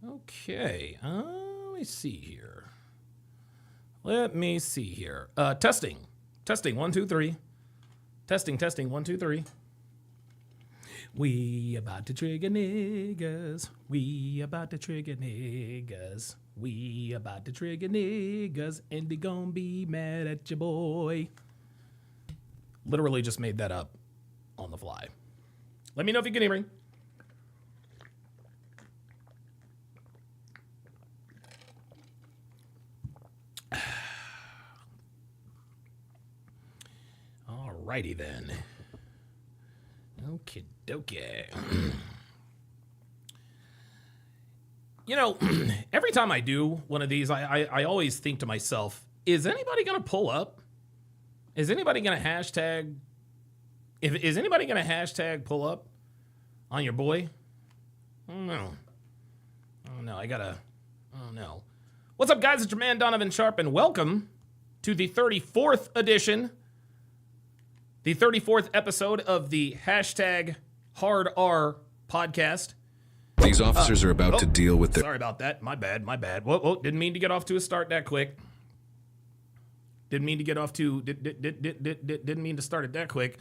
Okay. Let me see here. Testing. Testing. 1, 2, 3. Testing. 1, 2, 3. We about to trigger niggas. We about to trigger niggas. We about to trigger niggas. And they gonna be mad at your boy. Literally just made that up on the fly. Let me know if you can hear me. Alrighty then. Okie dokie. You know, every time I do one of these, I always think to myself, is anybody going to pull up? Is anybody going to hashtag? Is anybody going to hashtag pull up on your boy? I don't know. Oh no. What's up, guys? It's your man, Donovan Sharp, and welcome to the 34th edition. The 34th episode of the hashtag Hard R podcast. These officers are about to deal with their... Sorry about that. My bad. Whoa. Didn't mean to get off to a start that quick. Didn't mean to start it that quick.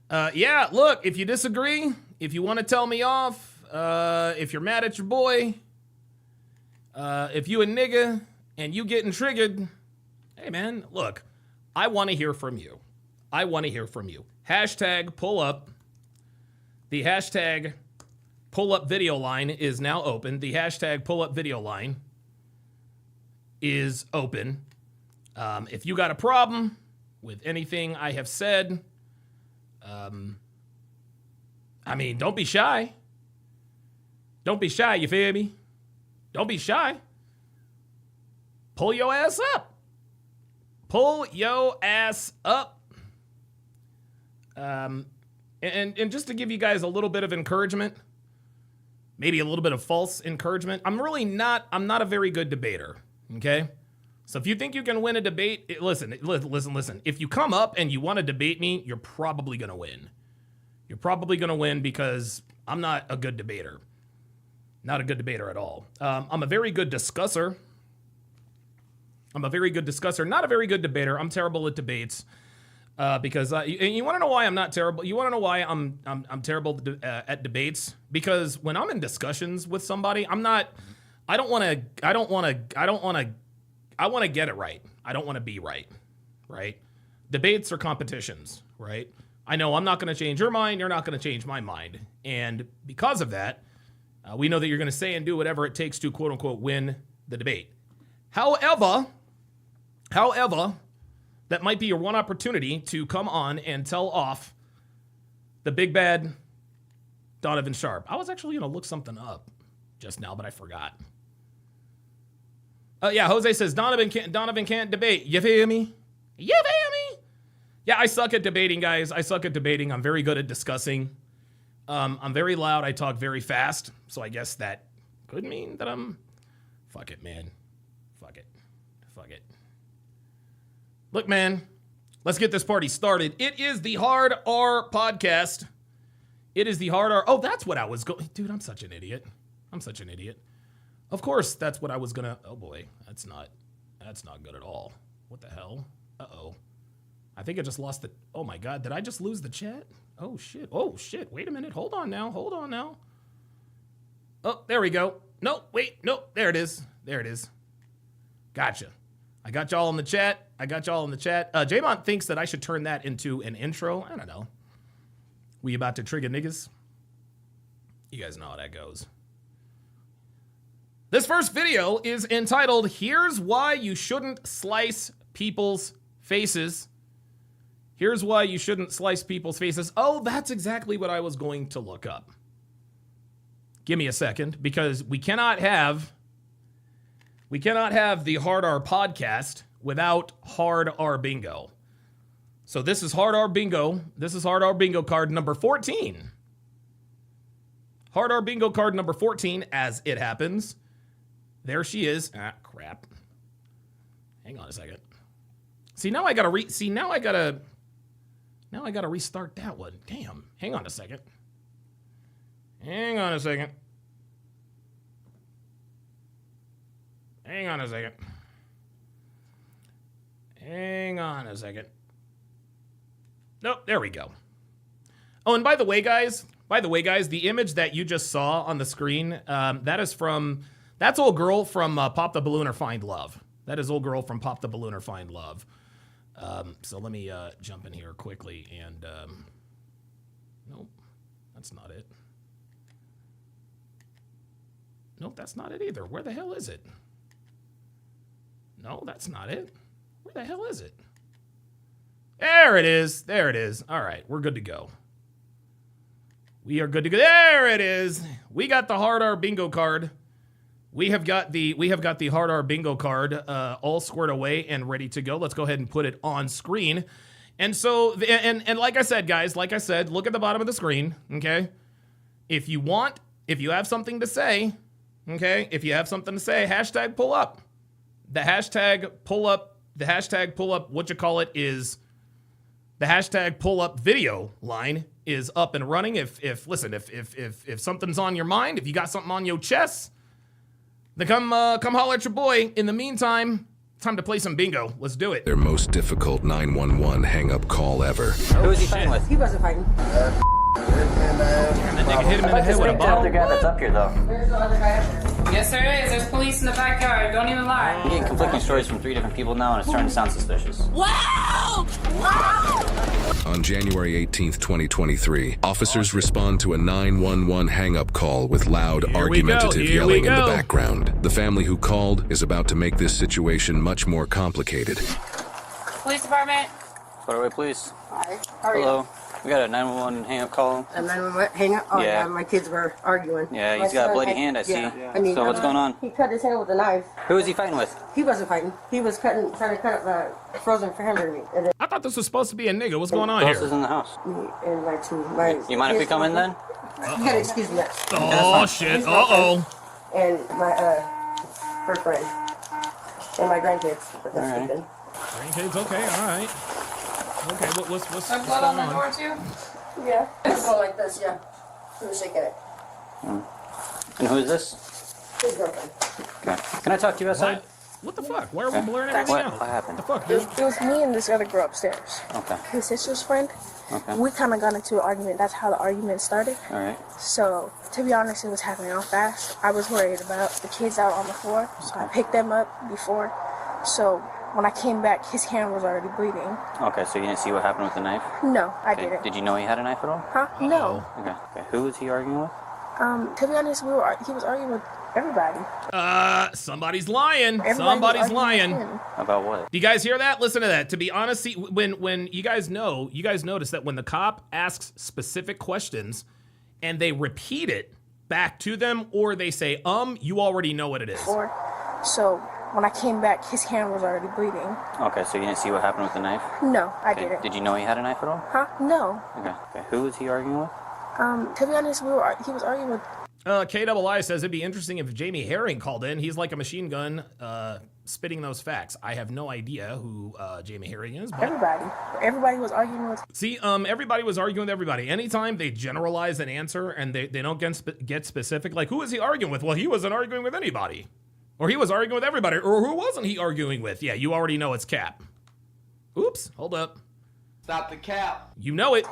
Yeah, look, if you disagree, if you want to tell me off, if you're mad at your boy, if you a nigga and you getting triggered, hey man, look, I want to hear from you. Hashtag pull up. The hashtag pull up video line is now open. The hashtag pull up video line is open. If you got a problem with anything I have said, don't be shy. Don't be shy, you feel me? Don't be shy. Pull your ass up. Pull your ass up. And just to give you guys a little bit of encouragement, maybe a little bit of false encouragement, I'm not a very good debater, okay? So if you think you can win a debate, listen. If you come up and you want to debate me, you're probably going to win. You're probably going to win because I'm not a good debater. Not a good debater at all. I'm a very good discusser. Not a very good debater. I'm terrible at debates. Because you want to know why I'm not terrible? You want to know why I'm terrible at debates? Because when I'm in discussions with somebody, I want to get it right. I don't want to be right. Debates are competitions, right? I know I'm not going to change your mind. You're not going to change my mind. And because of that, we know that you're going to say and do whatever it takes to quote unquote win the debate. However, that might be your one opportunity to come on and tell off the big bad Donovan Sharp. I was actually going to look something up just now, but I forgot. Yeah, Jose says Donovan can't debate. You feel me? Yeah, I suck at debating, guys. I'm very good at discussing. I'm very loud. I talk very fast. So I guess that could mean that I'm... Fuck it, man. Fuck it. Look, man, let's get this party started. It is the Hard R podcast. Oh, that's what I was going... Dude, I'm such an idiot. Of course, that's what I was gonna... Oh, boy. That's not good at all. What the hell? Uh-oh. I think I just lost the... Oh, my God. Did I just lose the chat? Oh, shit. Wait a minute. Hold on now. Oh, there we go. No, wait. No, there it is. Gotcha. I got y'all in the chat. J-Mont thinks that I should turn that into an intro. I don't know. We about to trigger niggas? You guys know how that goes. This first video is entitled, Here's Why You Shouldn't Slice People's Faces. Oh, that's exactly what I was going to look up. Give me a second, because we cannot have the Hard R podcast without Hard R Bingo. So this is Hard R Bingo. This is Hard R Bingo card number 14. Hard R Bingo card number 14, as it happens. There she is. Ah, crap. Hang on a second. Now I gotta restart that one. Damn. Hang on a second. Hang on a second. Hang on a second. Nope, there we go. Oh, and by the way, guys, the image that you just saw on the screen, that's old girl from Pop the Balloon or Find Love. That is old girl from Pop the Balloon or Find Love. So let me jump in here quickly and, nope, that's not it. Nope, that's not it either. Where the hell is it? No, that's not it. Where the hell is it? There it is. There it is. All right, we're good to go. We are good to go. There it is. We got the Hard R bingo card. We have got the Hard R bingo card all squared away and ready to go. Let's go ahead and put it on screen. And so, and like I said, guys, like I said, look at the bottom of the screen. Okay, if you have something to say, okay, if you have something to say, hashtag pull up. The hashtag pull up. What you call it is the hashtag pull up video line is up and running. If something's on your mind, if you got something on your chest, then come holler at your boy. In the meantime, time to play some bingo. Let's do it. Their most difficult 911 hang-up call ever. Who was he fighting with? He wasn't fighting. Damn, that nigga hit him in the head with a bottle. The guy that's up here, though. There's no other guy up there. Yes, there is. There's police in the backyard. Don't even lie. I'm getting conflicting stories from 3 different people now, and it's starting to sound suspicious. Wow! On January 18th, 2023, officers respond to a 911 hang-up call with loud, argumentative yelling in the background. The family who called is about to make this situation much more complicated. Police department. By please. Hi. How are you? Hello. We got a 911 hang-up call. And then we went hang up. Oh Yeah. yeah, my kids were arguing. Yeah, My he's got a son bloody had- hand, I see. Yeah. I mean, So what's going on? He cut his hand with a knife. Who was he fighting with? He wasn't fighting. He was trying to cut up the frozen hamburger meat. And then I thought this was supposed to be a nigga. What's going on Who else is here? in the house? me and my You mind if we kids come in were- then? You gotta excuse me. Oh shit! Uh-oh. And my her friend and my grandkids. But that's All right. sleeping. Grandkids, okay, all right. Okay, what's There's going blood on the on? door too. Yeah. It's going like this. Yeah. He was shaking it. And who is this? His girlfriend. Okay. Can I talk to you outside? What the fuck? Why are we blurring everything What? out? What happened? The fuck, It dude? was me and this other girl upstairs. Okay. His sister's friend. Okay. We kind of got into an argument. That's how the argument started. All right. So, to be honest, it was happening all fast. I was worried about the kids out on the floor, so I picked them up before. So, when I came back, his hand was already bleeding. Okay, so you didn't see what happened with the knife? No, I Okay. didn't. Did you know he had a knife at all? Huh? No. Okay. Okay. Who was he arguing with? To be honest, he was arguing with everybody. Somebody's lying. Everybody was Somebody's arguing lying. with him. About what? Do you guys hear that? Listen to that. To be honest, see, when you guys notice that when the cop asks specific questions and they repeat it back to them, or they say, you already know what it is. Before. So, when I came back, his hand was already bleeding. Okay, so you didn't see what happened with the knife? No, I Okay. didn't. Did you know he had a knife at all? Huh? No. Okay. Okay. Who was he arguing with? To be honest, he was arguing with KII says it'd be interesting if Jamie Herring called in. He's like a machine gun spitting those facts. I have no idea who Jamie Herring is. But everybody. Everybody was arguing with. see, everybody was arguing with everybody. Anytime they generalize an answer and they don't get specific, like who is he arguing with? Well, he wasn't arguing with anybody. Or he was arguing with everybody. Or who wasn't he arguing with? Yeah, you already know it's Cap. Oops, hold up. Stop the cap. You know it.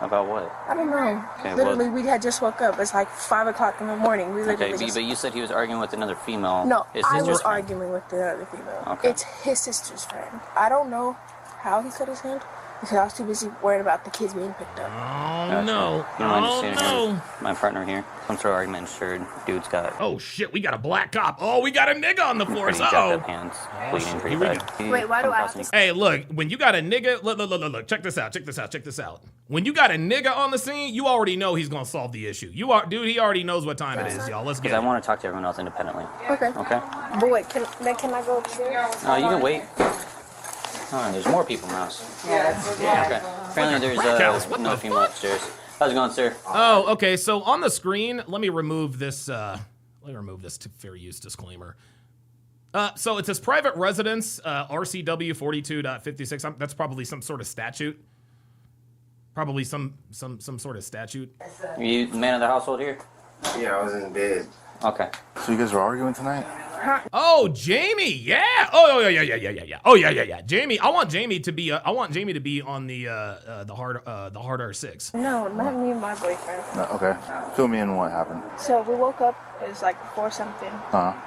About what? I don't know. Okay, Literally, we had just woke up. It's like 5 o'clock in the morning. We Okay, literally but just... you said he was arguing with another female. No, His I sister's was friend. arguing with the other female. Okay. It's his sister's friend. I don't know how he cut his hand because I was too busy worried about the kids being picked up. Oh Gotcha. no. You don't mind Oh just standing here no. with my partner here. Some sort of argument ensured. Dude's got Oh shit, we got a black cop. Oh, we got a nigga on the floor. pretty jacked Uh-oh. up hands, bleeding pretty Here we bad. Wait, why do I have to- Hey, look, when you got a nigga, look, check this out. When you got a nigga on the scene, you already know he's gonna solve the issue. Dude, he already knows what time it is, y'all. Let's get Because I it. want to talk to everyone else independently. Okay. Okay? But wait, can I go upstairs? No, you can wait. Oh, there's more people in the house. Yeah. Okay. Apparently there's House, what no the female upstairs. How's it going, sir? Oh, okay. So on the screen, let me remove this. To fair use disclaimer. So it says private residence, RCW 42.56. That's probably some sort of statute. Probably some sort of statute. You the man of the household here? Yeah, I was in bed. Okay. So you guys were arguing tonight? Oh, Oh, Jamie, yeah. Oh, yeah. Oh, yeah. Jamie, I want Jamie to be on the hard R6. No, not me and my boyfriend. No, okay. Fill me in what happened. So we woke up, it was like 4 something,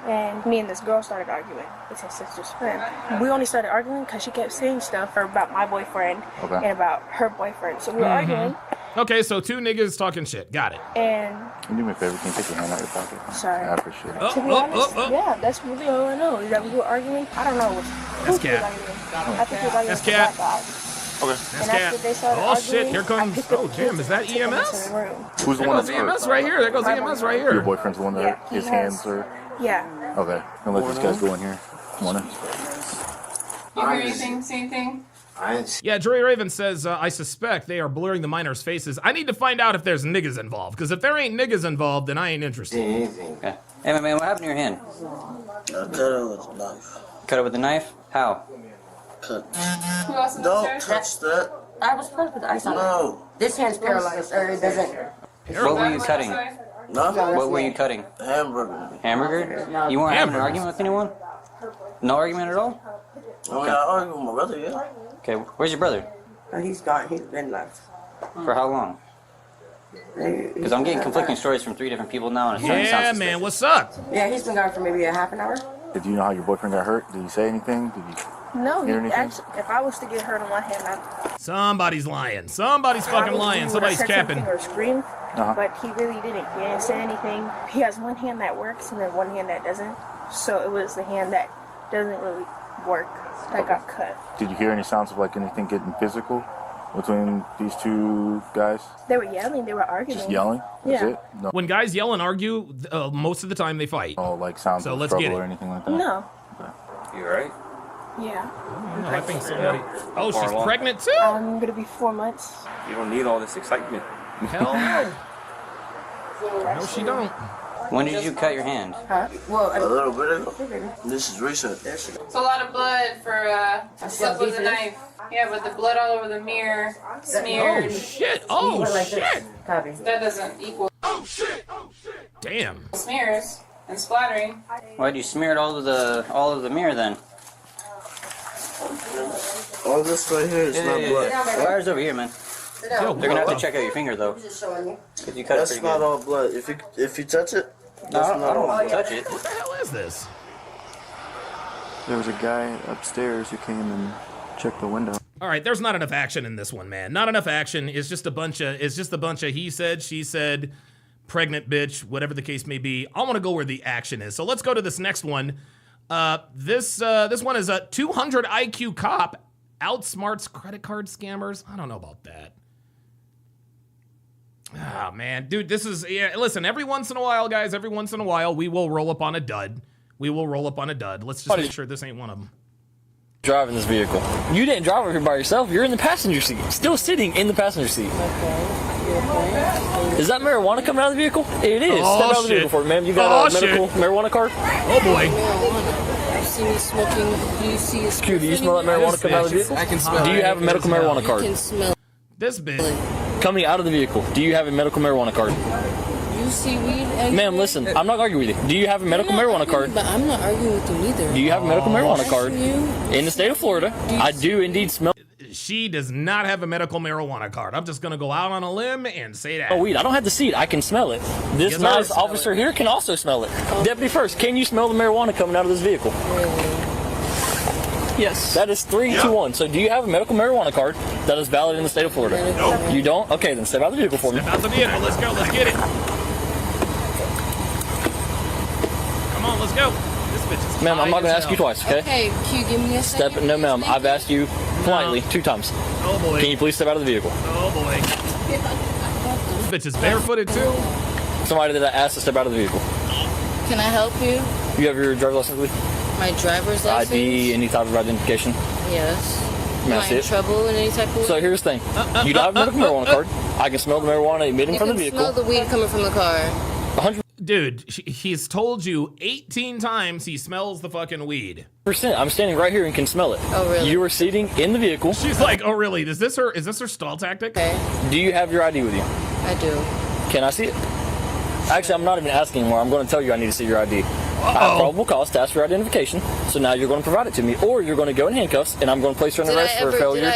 and me and this girl started arguing. It's his sister's friend. We only started arguing because she kept saying stuff about my boyfriend and about her boyfriend. So we were arguing. Okay, so 2 niggas talking shit. Got it. And Can you do me a favor? Can you take your hand out of your pocket? Sorry. I appreciate it. to be honest, yeah, that's really all I know. Is that we were arguing. I don't know. That's Cat. I think he was arguing That's with Cat. that guy. Okay. And after they started Oh arguing, shit, here comes. I picked up Oh the damn, kids is that and took them into EMS? the room. Who's the There one goes that's hurt? EMS right here. There goes EMS right Your here. boyfriend's the one that Yeah, his he hands has. are. Yeah. Okay. Then let these guys go in here. Morning. You hear anything? See anything? Yeah, Jory Raven says, I suspect they are blurring the minors' faces. I need to find out if there's niggas involved, because if there ain't niggas involved, then I ain't interested. Okay. Hey, my man, what happened to your hand? I cut it with a knife. Cut it with a knife? How? Cut. Who else is Don't upstairs? touch that. I was supposed to put the ice on it. No. This hand's paralyzed, or it doesn't. What were you cutting? Nothing. What were you cutting? Hamburger. Hamburger? You weren't having an Hamburgers. argument with anyone? No argument at all? Oh, yeah, I argue with my brother, yeah. Okay, where's your brother? Oh, he's gone. He's been left. For how long? Because I'm getting conflicting stories from 3 different people now, and it's starting to sound Yeah, suspicious. man, what's up? Yeah, he's been gone for maybe a half an hour. Did you know how your boyfriend got hurt? Did he say anything? Did you? No, he Hear anything? actually, if I was to get hurt on one hand, Somebody's lying. Somebody's fucking probably lying. would've Somebody's said capping. something or screamed, Uh-huh. but he really didn't. He didn't say anything. He has one hand that works and then one hand that doesn't. So it was the hand that doesn't really work that got cut. Did you hear any sounds of like anything getting physical between these 2 guys? They were yelling. They were arguing. Just yelling? That's Yeah. it? No. When guys yell and argue, most of the time they fight. Oh, like sounds So of let's struggle get it. or anything like that? No. You alright? Yeah. I think somebody. Oh, she's pregnant too? I'm gonna be 4 months. You don't need all this excitement. Hell no. No, she don't. When did you cut your hand? Huh? Well, A little bit ago. This is recent. It's a lot of blood for a slip with a knife. Yeah, but the blood all over the mirror, smeared. Oh shit! Oh shit! Copy. That doesn't equal Damn. smears and splattering. Why'd you smear it all of the mirror then? All this right here is not blood. Wire's over here, man. Yo, They're gonna have to check out your finger though, Just showing you. because you cut it That's pretty not good. all blood. If you touch it, No, that's I not don't all want to blood. touch it. What the hell is this? There was a guy upstairs who came and checked the window. All right, there's not enough action in this one, man. Not enough action. It's just a bunch of he said, she said, pregnant bitch, whatever the case may be. I want to go where the action is. So let's go to this next one. This one is a 200 IQ cop outsmarts credit card scammers. I don't know about that. Ah, man, dude, this is, yeah, listen, every once in a while, guys, every once in a while, we will roll up on a dud. We will roll up on a dud. Let's just make sure this ain't one of them. Driving this vehicle. You didn't drive over here by yourself. You're in the passenger seat. Still sitting in the passenger seat. Is that marijuana coming out of the vehicle? It is. Oh, Step out of the shit. vehicle for it, ma'am. You got a medical marijuana card? Oh, boy. You see me smoking? Do you see a Q, do you smell that marijuana coming out of the vehicle? I can smell Do you it. have a medical marijuana card? You can smell This bitch. Coming out of the vehicle. Do you have a medical marijuana card? You see weed? Ma'am, listen. I'm not arguing with you. Do you have a medical marijuana card? But I'm not arguing with you either. Do you have a medical marijuana I'm card? asking you. In the state of Florida, I do indeed smell. She does not have a medical marijuana card. I'm just going to go out on a limb and say that. Oh, weed. I don't have to see it. I can smell it. This Yes, nice sir. officer here can also smell it. Deputy First, can you smell the marijuana coming out of this vehicle? Yes. That is 3, 2, 1. So do you have a medical marijuana card that is valid in the state of Florida? Nope. You don't? Okay, then step out of the vehicle for me. Step out the vehicle. Let's go. Let's get it. Come on, let's go. This bitch is Ma'am, I'm not high going to as ask you hell. twice, okay? Okay, Q, give me a second. Step. No, ma'am. I've asked you politely 2 times. Oh, boy. Can you please step out of the vehicle? Oh, boy. This bitch is barefooted, too. Somebody that I asked to step out of the vehicle. Can I help you? You have your driver's license with you? My driver's license? ID, any type of identification? Yes. May I Am I see in it? trouble in any type of way? So here's the thing. You don't have a medical marijuana card. I can smell the marijuana emitting You from the can vehicle. smell the weed coming from the car. 100%. Dude, he's told you 18 times he smells the fucking weed. I'm standing right here and can smell it. Oh, really? You were seating in the vehicle. She's like, oh, really? Is this her stall tactic? Okay. Do you have your ID with you? I do. Can I see it? Actually, I'm not even asking anymore. I'm going to tell you I need to see your ID. I have probable cause to ask for identification. So now you're going to provide it to me, or you're going to go in handcuffs, and I'm going to place you on arrest for failure.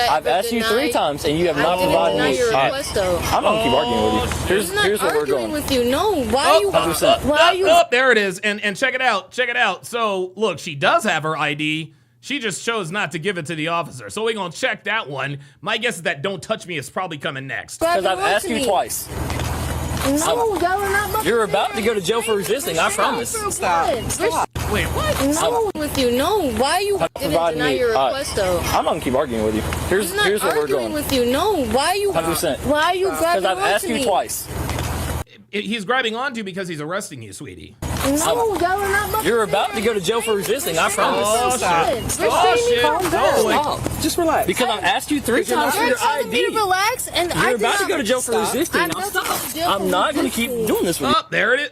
I've asked you 3 times, and you have not provided me. Your request, though. I'm going to keep arguing with you. Here's where we're going. With you. No, why are you? Why are you? Oh, there it is. And check it out. Check it out. So look, she does have her ID. She just chose not to give it to the officer. So we're going to check that one. My guess is that don't touch me is probably coming next. Because I've asked you twice. No, y'all are not. You're about to go to jail for resisting, I promise. Stop. Wait, what? No, with you. No, why are you? Didn't deny your request, though. I'm not going to keep arguing with you. Here's where we're going. With you. No, why are you? 100%. Why are you grabbing Because I've asked you twice. He's grabbing onto you because he's arresting you, sweetie. No, y'all are not. You're about to go to jail for resisting, I promise. Oh, shit. Just relax. Because I've asked you 3 times for your ID. You're relax, and you're about to go to jail for resisting. I'm not going to keep doing this with you. Oh, there it is.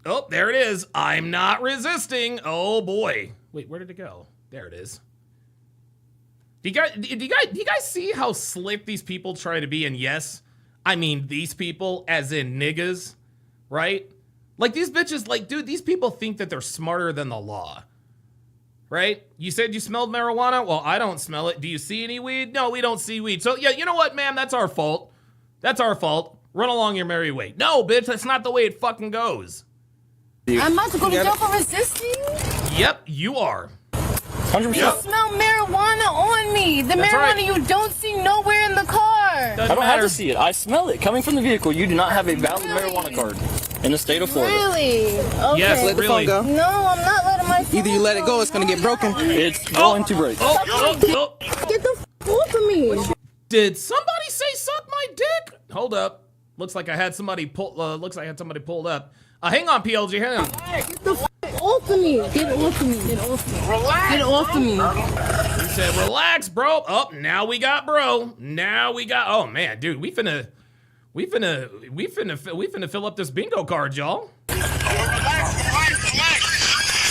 Oh, there it is. I'm not resisting. Oh, boy. Wait, where did it go? There it is. Do you guys see how slick these people try to be? And yes, I mean these people as in niggas, right? Like these bitches, like, dude, these people think that they're smarter than the law, right? You said you smelled marijuana? Well, I don't smell it. Do you see any weed? No, we don't see weed. So, yeah, you know what, ma'am? That's our fault. That's our fault. Run along your merry way. No, bitch, that's not the way it fucking goes. I'm about to go to jail for resisting? Yep, you are. 100%. You smell marijuana on me. The That's marijuana right. you don't see nowhere in the car. I don't have to see it. I smell it. Coming from the vehicle, you do not have a valid marijuana card in the state of Florida. Really? Okay. Yes, Let the phone go. No, I'm not letting my phone Either you let it go, it's gonna get broken. It's going to break. Get the f off of me. Did somebody say suck my dick? Hold up. Looks like I had somebody pull. Looks like I had somebody pulled up. Hang on, PLG. Hang on. Get the f off of me. Get off of me. Get off of me. Relax. Get off of me. He said, "Relax, bro." Oh, now we got bro. Now we got. Oh man, dude, we finna fill up this bingo card, y'all.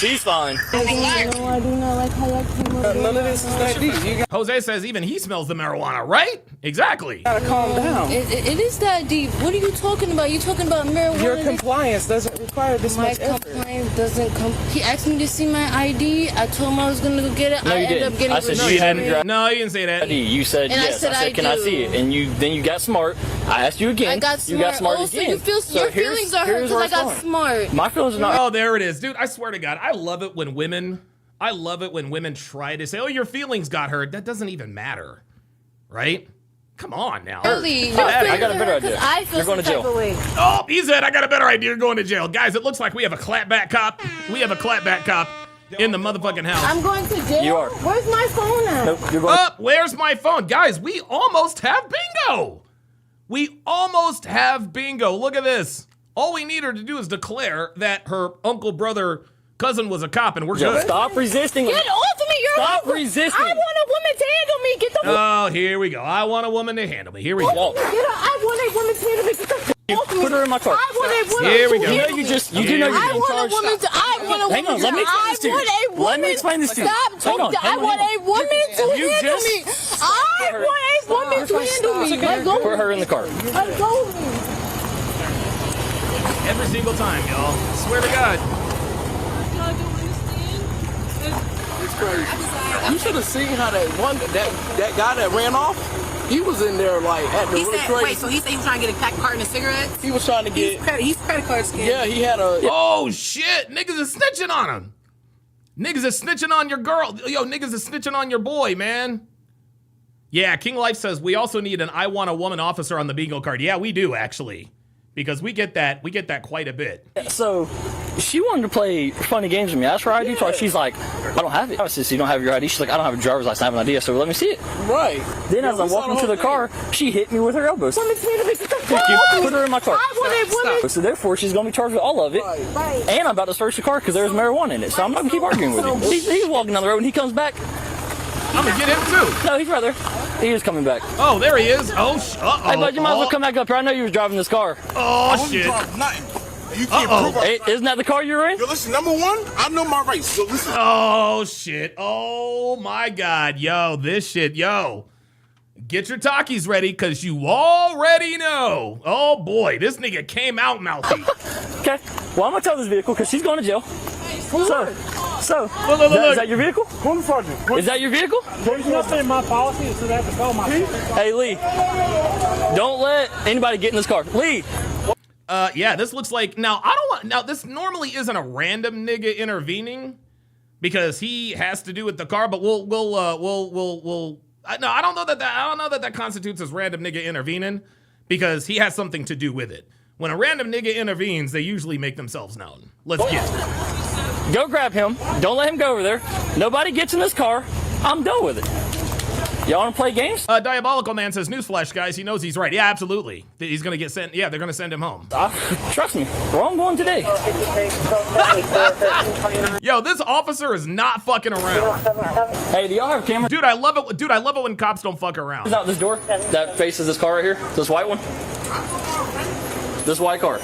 She's fine. I do not like how y'all came up. None of this is that deep. Jose says even he smells the marijuana, right? Exactly. You gotta calm down. It is that deep. What are you talking about? You talking about marijuana? Your compliance doesn't require this My much effort. compliance doesn't come. He asked me to see my ID. I told him I was gonna go get it. No, I you ended didn't. up getting I said it. you hadn't grabbed No, you didn't say that. ID. You said And I yes. said, I said, can I do. see it? And you got smart. I asked you again. I got smart. You got smart oh, again. So you feel So your here's- feelings are hurt here's because where I it's got going. smart. My feelings are not. Oh, there it is, dude. I swear to God, I love it when women try to say, "Oh, your feelings got hurt." That doesn't even matter, right? Come on now. Really? I got a better idea. I feel You're going to some type jail. of way. Oh, he said, "I got a better idea. You're going to jail." Guys, it looks like we have a clapback cop. We have a clapback cop in the motherfucking house. I'm going to jail. You are. Where's my phone at? Nope, you're going. Where's my phone? Guys, we almost have bingo. We almost have bingo. Look at this. All we need her to do is declare that her uncle, brother, cousin was a cop, and we're good. Stop resisting. Get off of me. Stop resisting. I want a woman to handle me. Get the Oh, here we go. I want a woman to handle me. Here we go. Get her. I want a woman to handle me. Get the off of me. Put her in my car. I want a woman Here we to go. handle You me. just you do know you're I in want charge. a woman to. I want a woman Hang on, to. let me explain this to you. I want a woman. Let me explain this to you. Stop. Hang on, I hang on, want hang a woman to You handle just- me. I want a woman to handle me. Let go. Put her in the car. Let go of me. Every single time, y'all. Swear to God. It's crazy. You should have seen how that guy that ran off. He was in there like at the He really said, crazy. wait, so he said he was trying to get a carton of cigarettes? He was trying to get. He's credit card scam. Yeah, he had a. Oh, shit. Niggas is snitching on him. Niggas is snitching on your girl. Yo, niggas is snitching on your boy, man. Yeah, King Life says we also need an I want a woman officer on the bingo card. Yeah, we do, actually. Because we get that quite a bit. So she wanted to play funny games with me. I asked her ID twice. She's like, I don't have it. I said, so you don't have your ID? She's like, I don't have a driver's license. I have an idea, so let me see it. Right. Then as I'm walking to the car, she hit me with her elbows. Put her in my car. So therefore, she's going to be charged with all of it. Right. And I'm about to search the car because there's marijuana in it. So I'm not going to keep arguing with him. He's walking down the road and he comes back. I'm going to get him too. No, he's right there. He is coming back. Oh, there he is. Oh, uh-oh. Hey, bud, you might as well come back up here. I know you was driving this car. Oh, shit. You can't prove Hey, isn't that the car you're in? Yo, listen, number one, I know my rights. So listen. Oh, shit. Oh, my God. Yo, this shit. Yo. Get your talkies ready, because you already know. Oh, boy. This nigga came out mouthy. Okay. Well, I'm going to tell this vehicle because she's going to jail. Is that your vehicle? Is that your vehicle? There's nothing in my policy that says I have to call my chief. Hey, Lee, don't let anybody get in this car. Lee. Yeah, this looks like, now this normally isn't a random nigga intervening because he has to do with the car, but I don't know that constitutes as random nigga intervening because he has something to do with it. When a random nigga intervenes, they usually make themselves known. Let's get it. Go grab him. Don't let him go over there. Nobody gets in this car. I'm done with it. Y'all want to play games? Diabolical Man says, newsflash, guys. He knows he's right. Yeah, absolutely. He's going to get sent. Yeah, they're going to send him home. Trust me. Wrong one today. Yo, this officer is not fucking around. Hey, do y'all have cameras? Dude, I love it. Dude, I love it when cops don't fuck around. Is out this door that faces this car right here? This white one? This white car.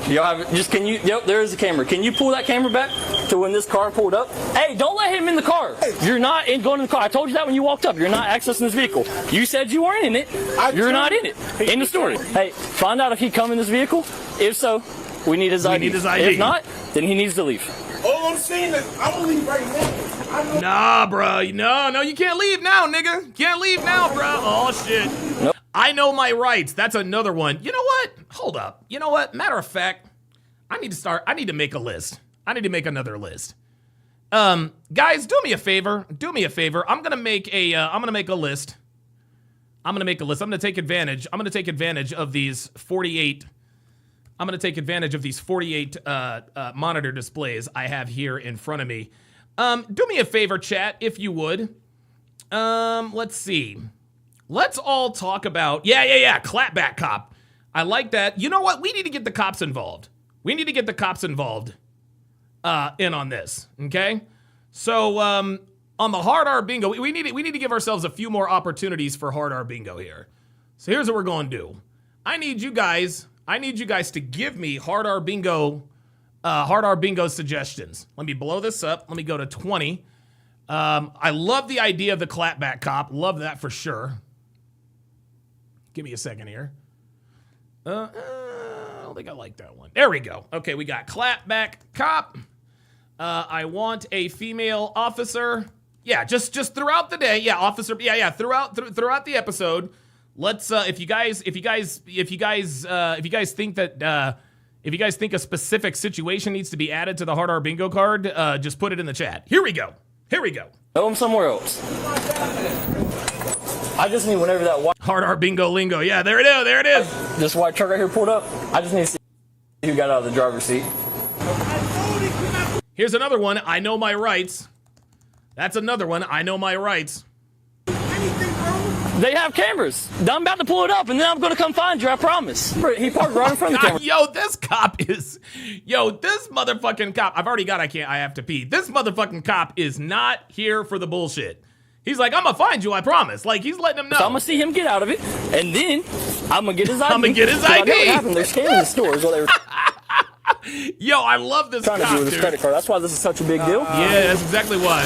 Y'all have it? Can you? Yep, there is a camera. Can you pull that camera back to when this car pulled up? Hey, don't let him in the car. You're not going in the car. I told you that when you walked up. You're not accessing this vehicle. You said you weren't in it. You're not in it. In the story. Hey, find out if he come in this vehicle. If so, we need his ID. If not, then he needs to leave. All I'm saying is, I'm gonna leave right now. Nah, bro. No, you can't leave now, nigga. Can't leave now, bro. Oh, shit. Nope. I know my rights. That's another one. You know what? Hold up. You know what? Matter of fact, I need to make a list. I need to make another list. Guys, do me a favor. I'm gonna make a list. I'm gonna take advantage of these 48. I'm gonna take advantage of these 48 monitor displays I have here in front of me. Do me a favor, chat, if you would. Let's see. Let's all talk about, clapback cop. I like that. You know what? We need to get the cops involved. In on this, okay? So, on the hard R bingo, we need to give ourselves a few more opportunities for hard R bingo here. So here's what we're going to do. I need you guys to give me hard R bingo suggestions. Let me blow this up. Let me go to 20. I love the idea of the clapback cop. Love that for sure. Give me a second here. I don't think I like that one. There we go. Okay, we got clapback cop. I want a female officer. Yeah, just throughout the day. Yeah, officer. Yeah. Throughout the episode. Let's. If you guys think that if you guys think a specific situation needs to be added to the hard R bingo card, just put it in the chat. Here we go. Know him somewhere else. I just need whenever that white hard R bingo lingo. Yeah, there it is. This white truck right here pulled up. I just need to see who got out of the driver's seat. Here's another one. I know my rights. That's another one. I know my rights. They have cameras. I'm about to pull it up, and then I'm going to come find you. I promise. He parked right in front of the camera. Yo, this motherfucking cop. I have to pee. This motherfucking cop is not here for the bullshit. He's like, I'm gonna find you, I promise. Like, he's letting him know. So I'm gonna see him get out of it, and then I'm gonna get his ID. I know what happened. They're scanning the stores while they were Yo, I love this trying to do with his credit card. That's why this is such a big deal. Yeah, that's exactly why.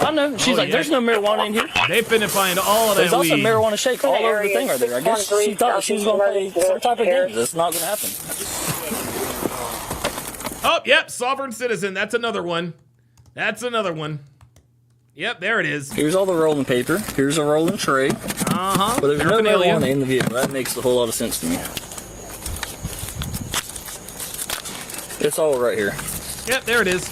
I know. She's there's no marijuana in here. They finna find all of that There's also weed. marijuana shake all over the thing right there. I guess she thought she was gonna play some type of game. That's not gonna happen. Oh, yep, sovereign citizen. That's another one. Yep, there it is. Here's all the rolling paper. Here's a rolling tray. Uh-huh. But there's no marijuana in the vehicle. That makes a whole lot of sense to me. It's all right here. Yep, there it is.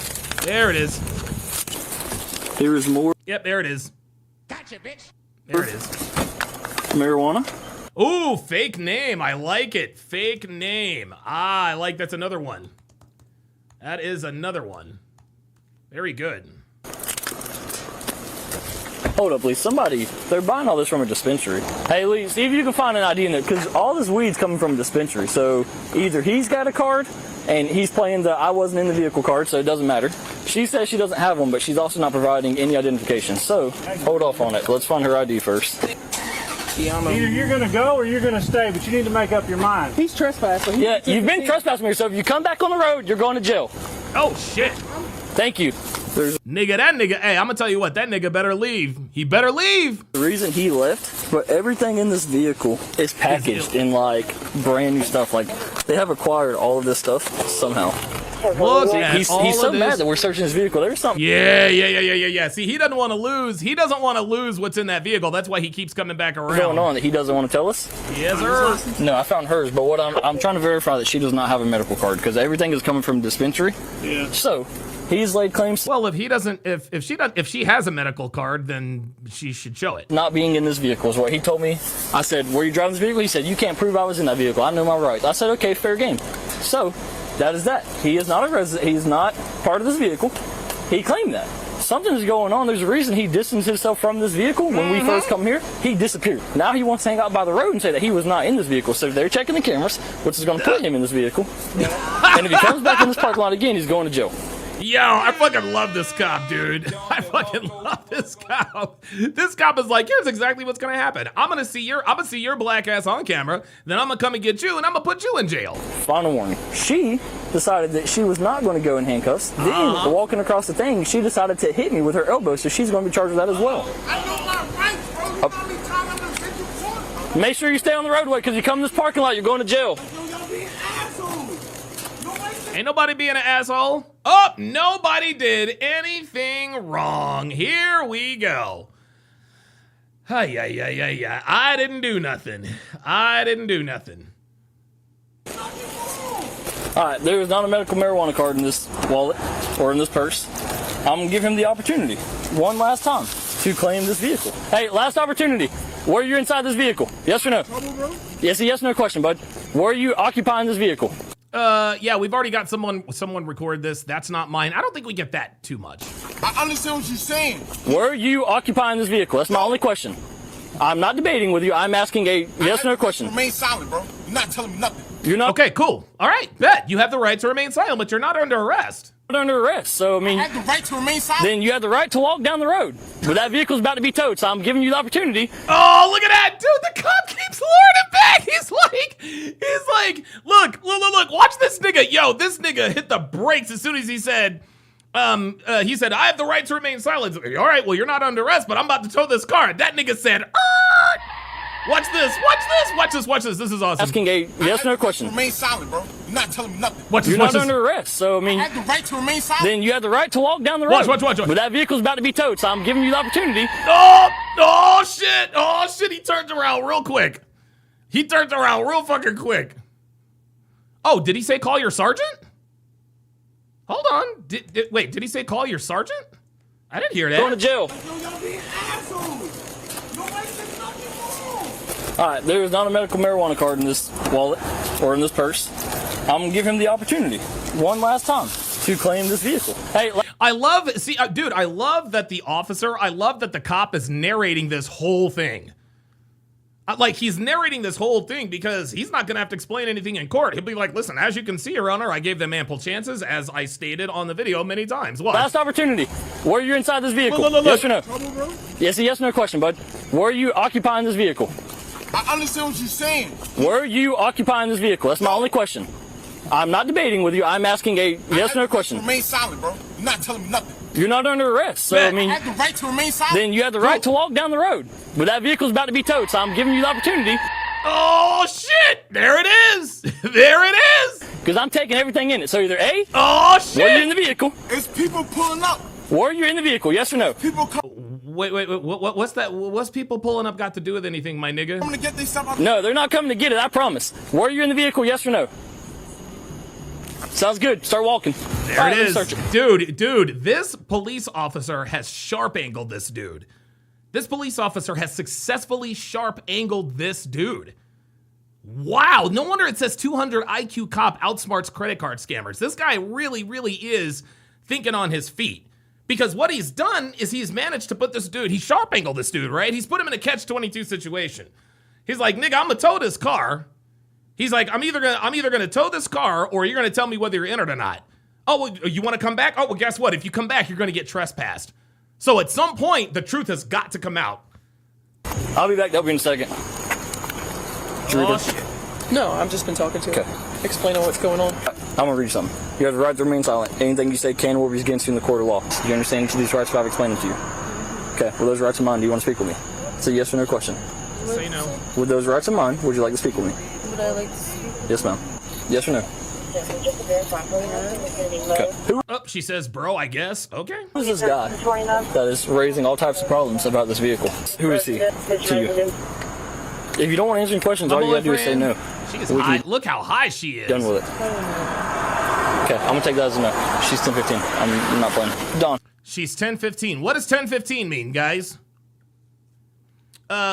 Here's more. Yep, there it is. Gotcha, bitch. There it is. Marijuana. Ooh, fake name. I like it. Fake name. I like that's another one. That is another one. Very good. Hold up, please. They're buying all this from a dispensary. Hey, Lee, see if you can find an ID in there, because all this weed's coming from a dispensary. So either he's got a card, and he's playing the I wasn't in the vehicle card, so it doesn't matter. She says she doesn't have one, but she's also not providing any identification. So hold off on it. Let's find her ID first. Either you're going to go or you're going to stay, but you need to make up your mind. He's trespassing. Yeah, you've been trespassing me, so if you come back on the road, you're going to jail. Oh, shit. Thank you. Nigga, that nigga, hey, I'm gonna tell you what, that nigga better leave. He better leave. The reason he left, but everything in this vehicle is packaged in like brand new stuff. Like they have acquired all of this stuff somehow. Look at he's so mad that we're searching his vehicle. There's something. Yeah. See, he doesn't want to lose. He doesn't want to lose what's in that vehicle. That's why he keeps coming back around. What's going on that he doesn't want to tell us? Yes, sir. No, I found hers, but what I'm trying to verify that she does not have a medical card because everything is coming from dispensary. Yeah. So he's laid claims. Well, if he doesn't, if she has a medical card, then she should show it. Not being in this vehicle is what he told me. I said, "Were you driving this vehicle?" He said, "You can't prove I was in that vehicle. I know my rights." I said, "Okay, fair game." So that is that. He is not a resident. He's not part of this vehicle. He claimed that. Something's going on. There's a reason he distanced himself from this vehicle when we first come here. He disappeared. Now he wants to hang out by the road and say that he was not in this vehicle. So they're checking the cameras, which is going to put him in this vehicle. And if he comes back in this parking lot again, he's going to jail. Yo, I fucking love this cop, dude. I fucking love this cop. This cop is like, here's exactly what's gonna happen. I'm gonna see your black ass on camera, then I'm gonna come and get you, and I'm gonna put you in jail. Final warning. She decided that she was not going to go in handcuffs. Then, walking across the thing, she decided to hit me with her elbow, so she's going to be charged with that as well. I know my rights, bro. You know how many times I'm gonna take you. Make sure you stay on the roadway, because you come in this parking lot, you're going to jail. Y'all being assholes. Ain't nobody being an asshole. Oh, nobody did anything wrong. Here we go. Yeah. I didn't do nothing. All right, there is not a medical marijuana card in this wallet or in this purse. I'm going to give him the opportunity one last time to claim this vehicle. Hey, last opportunity. Were you inside this vehicle? Yes or no? Yes, a yes or no question, bud. Were you occupying this vehicle? Yeah, we've already got someone record this. That's not mine. I don't think we get that too much. I understand what you're saying. Were you occupying this vehicle? That's my only question. I'm not debating with you. I'm asking a yes or no question. Remain silent, bro. You're not telling me nothing. You're not. Okay, cool. All right, bet. You have the right to remain silent, but you're not under arrest. Under arrest, so I mean, I have the right to remain silent. Then you have the right to walk down the road. But that vehicle's about to be towed, so I'm giving you the opportunity. Oh, look at that, dude! The cop keeps luring him back. He's like, look, watch this nigga. Yo, this nigga hit the brakes as soon as he said, I have the right to remain silent. All right, well, you're not under arrest, but I'm about to tow this car. That nigga said, watch this. This is awesome. Asking a yes or no question. Remain silent, bro. You're not telling me nothing. You're not under arrest, so I mean, I have the right to remain silent. Then you have the right to walk down the road. Watch. But that vehicle's about to be towed, so I'm giving you the opportunity. Oh shit! He turns around real quick. He turns around real fucking quick. Oh, did he say call your sergeant? Hold on. Wait, did he say call your sergeant? I didn't hear that. Going to jail. Y'all being assholes. Nobody said nothing wrong. All right, there is not a medical marijuana card in this wallet or in this purse. I'm going to give him the opportunity one last time to claim this vehicle. Hey, I love that the cop is narrating this whole thing. Like, he's narrating this whole thing because he's not going to have to explain anything in court. He'll be like, listen, as you can see, Your Honor, I gave them ample chances, as I stated on the video many times. What? Last opportunity. Were you inside this vehicle? Look. Yes or no? Yes, a yes or no question, bud. Were you occupying this vehicle? I understand what you're saying. Were you occupying this vehicle? That's my only question. I'm not debating with you. I'm asking a yes or no question. Remain silent, bro. You're not telling me nothing. You're not under arrest, so I mean, I have the right to remain silent. Then you have the right to walk down the road. But that vehicle's about to be towed, so I'm giving you the opportunity. Oh shit! There it is! There it is! Because I'm taking everything in it. So either A, oh shit! Were you in the vehicle? It's people pulling up. Were you in the vehicle? Yes or no? People come. Wait, what's that? What's people pulling up got to do with anything, my nigga? I'm gonna get this stuff. No, they're not coming to get it, I promise. Were you in the vehicle? Yes or no? Sounds good. Start walking. There it is. Dude, this police officer has sharp angled this dude. This police officer has successfully sharp angled this dude. Wow, no wonder it says 200 IQ cop outsmarts credit card scammers. This guy really is thinking on his feet. Because what he's done is he's managed to put this dude, he sharp angled this dude, right? He's put him in a catch-22 situation. He's like, nigga, I'm gonna tow this car. He's like, I'm either gonna tow this car or you're gonna tell me whether you're in it or not. Oh, well, you wanna come back? Oh, well, guess what? If you come back, you're gonna get trespassed. So at some point, the truth has got to come out. I'll be back to help you in a second. Oh, shit. No, I've just been talking to him, explaining what's going on. I'm gonna read you something. You have the right to remain silent. Anything you say can or will be against you in the court of law. Do you understand each of these rights if I've explained them to you? Okay, with those rights in mind, do you want to speak with me? It's a yes or no question. Say no. With those rights in mind, would you like to speak with me? Would I like to speak? Yes, ma'am. Yes or no? Okay. Oh, she says, bro, I guess. Okay. Who is this guy that is raising all types of problems about this vehicle? Who is he to you? If you don't want to answer any questions, all you gotta do is say no. She is high. Look how high she is. Done with it. Okay, I'm gonna take that as a no. She's 10-15. I'm not playing. Done. She's 10-15. What does 10-15 mean, guys?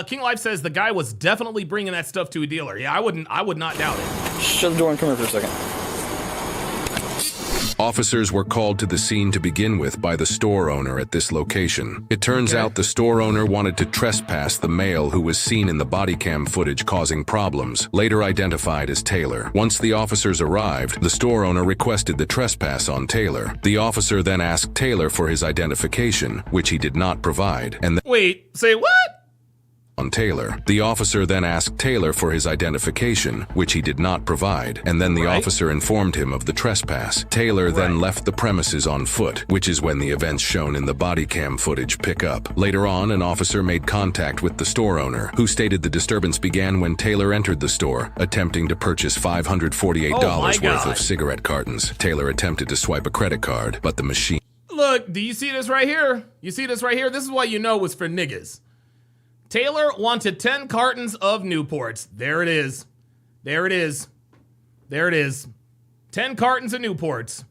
King Life says the guy was definitely bringing that stuff to a dealer. Yeah, I would not doubt it. Shut the door and come here for a second. Officers were called to the scene to begin with by the store owner at this location. It turns out the store owner wanted to trespass the male who was seen in the body cam footage causing problems, later identified as Taylor. Once the officers arrived, the store owner requested the trespass on Taylor. The officer then asked Taylor for his identification, which he did not provide, and wait, say what? On Taylor. The officer then asked Taylor for his identification, which he did not provide, and then the officer informed him of the trespass. Taylor then left the premises on foot, which is when the events shown in the body cam footage pick up. Later on, an officer made contact with the store owner, who stated the disturbance began when Taylor entered the store, attempting to purchase $548 worth of cigarette cartons. Taylor attempted to swipe a credit card, but the machine... Look, do you see this right here? You see this right here? This is what you know was for niggas. Taylor wanted 10 cartons of Newports. There it is. There it is. There it is. 10 cartons of Newports.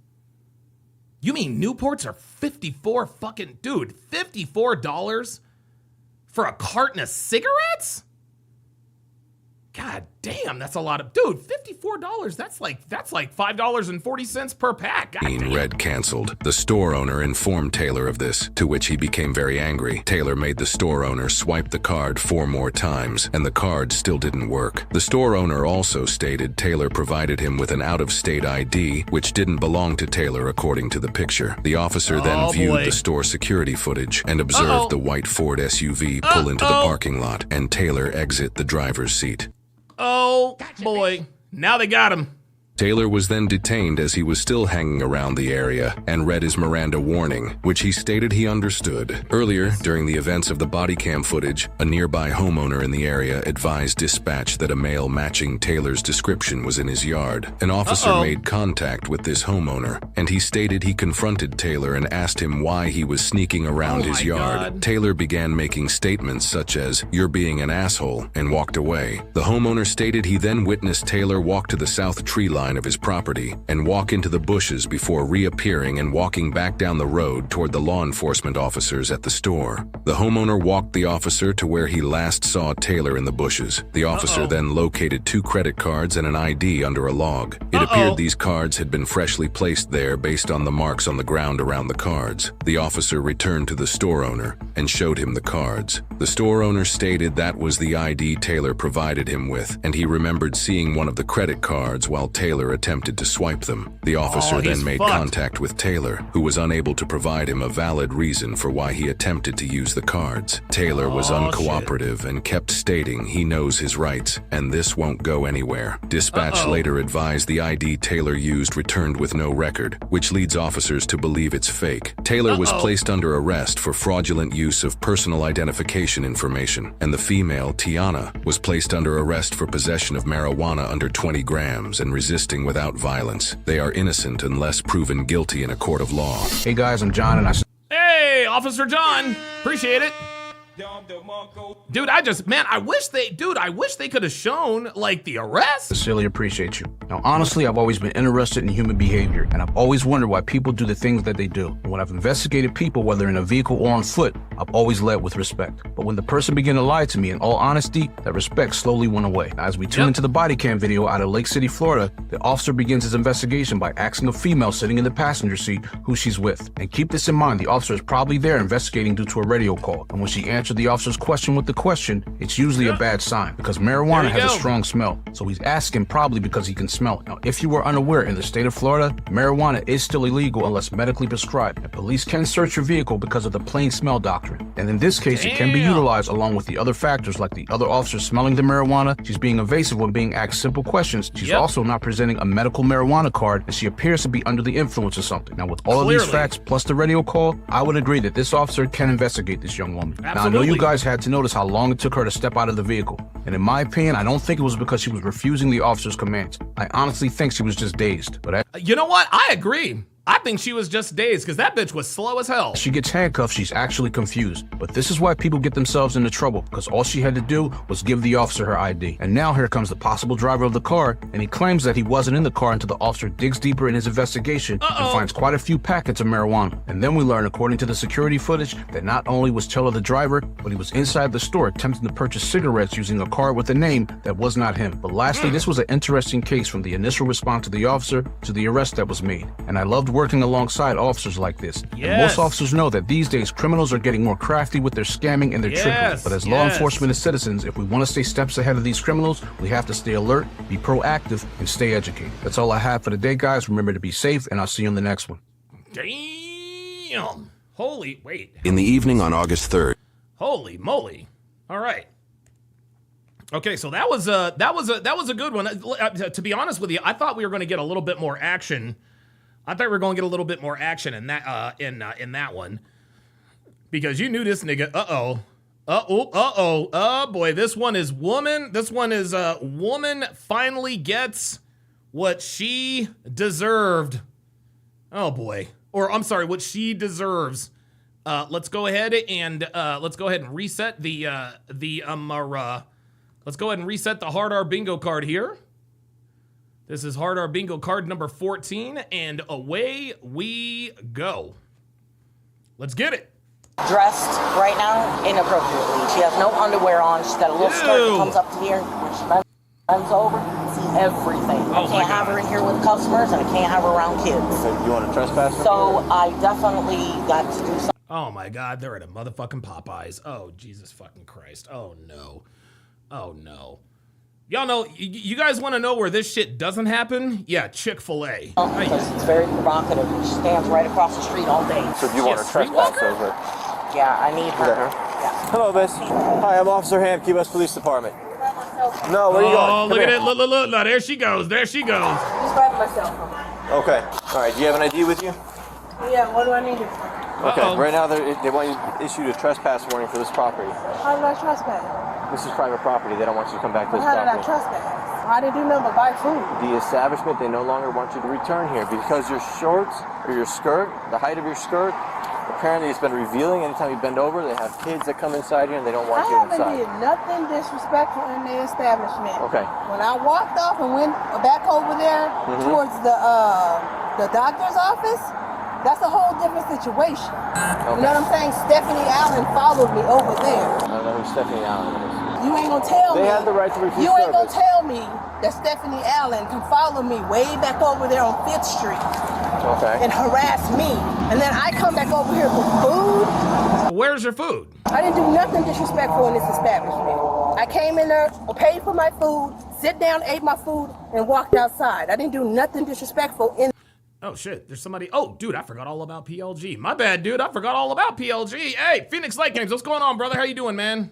You mean Newports are 54 fucking... Dude, $54 for a carton of cigarettes? God damn, that's a lot of... Dude, $54, that's like $5.40 per pack. God damn. Red canceled. The store owner informed Taylor of this, to which he became very angry. Taylor made the store owner swipe the card 4 more times, and the card still didn't work. The store owner also stated Taylor provided him with an out-of-state ID, which didn't belong to Taylor according to the picture. The officer then viewed the store security footage and observed the white Ford SUV pull into the parking lot and Taylor exit the driver's seat. Oh, boy. Now they got him. Taylor was then detained as he was still hanging around the area and read his Miranda warning, which he stated he understood. Earlier, during the events of the body cam footage, a nearby homeowner in the area advised dispatch that a male matching Taylor's description was in his yard. An officer made contact with this homeowner, and he stated he confronted Taylor and asked him why he was sneaking around his yard. God. Taylor began making statements such as, "You're being an asshole," and walked away. The homeowner stated he then witnessed Taylor walk to the south tree line of his property and walk into the bushes before reappearing and walking back down the road toward the law enforcement officers at the store. The homeowner walked the officer to where he last saw Taylor in the bushes. The officer then located 2 credit cards and an ID under a log. It appeared these cards had been freshly placed there based on the marks on the ground around the cards. The officer returned to the store owner and showed him the cards. The store owner stated that was the ID Taylor provided him with, and he remembered seeing one of the credit cards while Taylor attempted to swipe them. The officer then made contact with Taylor, who was unable to provide him a valid reason for why he attempted to use the cards. Taylor was uncooperative and kept stating he knows his rights, and this won't go anywhere. Dispatch later advised the ID Taylor used returned with no record, which leads officers to believe it's fake. Taylor was placed under arrest for fraudulent use of personal identification information, and the female, Tiana, was placed under arrest for possession of marijuana under 20 grams and resisting without violence. They are innocent unless proven guilty in a court of law. Hey guys, I'm John and Hey, Officer John. Appreciate it. Dude, I wish they could have shown, like, the arrest. Sincerely appreciate you. Now, honestly, I've always been interested in human behavior, and I've always wondered why people do the things that they do. And when I've investigated people, whether in a vehicle or on foot, I've always led with respect. But when the person began to lie to me, in all honesty, that respect slowly went away. Now, as we tune into the body cam video out of Lake City, Florida, the officer begins his investigation by asking a female sitting in the passenger seat who she's with. And keep this in mind, the officer is probably there investigating due to a radio call. And when she answered the officer's question with the question, it's usually a bad sign because marijuana has a strong smell. So he's asking probably because he can smell it. Now, if you were unaware, in the state of Florida, marijuana is still illegal unless medically prescribed. And police can search your vehicle because of the plain smell doctrine. And in this case, it can be brutalized along with the other factors like the other officers smelling the marijuana. She's being evasive when being asked simple questions. She's also not presenting a medical marijuana card, and she appears to be under the influence of something. Now, with all of these facts plus the radio call, I would agree that this officer can investigate this young woman. Now, I know you guys had to notice how long it took her to step out of the vehicle. And in my opinion, I don't think it was because she was refusing the officer's commands. I honestly think she was just dazed. But you know what? I agree. I think she was just dazed because that bitch was slow as hell. She gets handcuffed, she's actually confused. But this is why people get themselves into trouble, because all she had to do was give the officer her ID. And now here comes the possible driver of the car, and he claims that he wasn't in the car until the officer digs deeper in his investigation and finds quite a few packets of marijuana. And then we learn, according to the security footage, that not only was Chella the driver, but he was inside the store attempting to purchase cigarettes using a card with a name that was not him. But lastly, this was an interesting case from the initial response to the officer to the arrest that was made. And I loved working alongside officers like this. And most officers know that these days criminals are getting more crafty with their scamming and their trickery. But as law enforcement and citizens, if we want to stay steps ahead of these criminals, we have to stay alert, be proactive, and stay educated. That's all I have for today, guys. Remember to be safe, and I'll see you on the next one. Damn. Holy, wait. In the evening on August 3rd. Holy moly. All right. Okay, so that was a good one. To be honest with you, I thought we were going to get a little bit more action. I thought we were going to get a little bit more action in that in that one, because you knew this nigga. Oh boy, this one is woman. This one is woman finally gets what she deserved. Oh boy, or I'm sorry, what she deserves. Let's go ahead and reset let's go ahead and reset the Hard R bingo card here. This is Hard R bingo card number 14, and away we go. Let's get it. Dressed right now inappropriately. She has no underwear on. She's got a little skirt that comes up to here. When she bends over, sees everything. I can't have her in here with customers, and I can't have her around kids. So you want to trespass? So I definitely got to do something. Oh my God, they're at a motherfucking Popeyes. Oh, Jesus fucking Christ. Oh no. Oh no. Y'all know, you guys want to know where this shit doesn't happen? Yeah, Chick-fil-A. Because it's very provocative. She stands right across the street all day. So you want to trespass over? Yeah, I need her. Yeah. Hello, miss. Hi, I'm Officer Ham, Key West Police Department. No, where are you going? Oh, look at it. Look. No, there she goes. There she goes. Just grabbing my cell phone. Okay. All right, do you have an ID with you? Yeah, what do I need it for? Okay, right now they want you to issue a trespass warning for this property. How did I trespass? This is private property. They don't want you to come back to this How did I property. trespass? I didn't do nothing but buy food. The establishment, they no longer want you to return here because your shorts or your skirt, the height of your skirt, apparently it's been revealing. Anytime you bend over, they have kids that come inside here and they don't want you inside. I haven't did nothing disrespectful in the establishment. Okay. When I walked off and went back over there towards the doctor's office, that's a whole different situation. Okay. You know what I'm saying? Stephanie Allen followed me over there. I don't know who Stephanie Allen is. You ain't gonna tell me. They have the right to refuse You ain't service. gonna tell me that Stephanie Allen can follow me way back over there on 5th Street. Okay. And harass me. And then I come back over here for food. Where's your food? I didn't do nothing disrespectful in this establishment. I came in there, paid for my food, sit down, ate my food, and walked outside. I didn't do nothing disrespectful in. Oh shit, there's somebody. Oh, dude, I forgot all about PLG. My bad, dude. I forgot all about PLG. Hey, Phoenix Light Games, what's going on, brother? How you doing, man?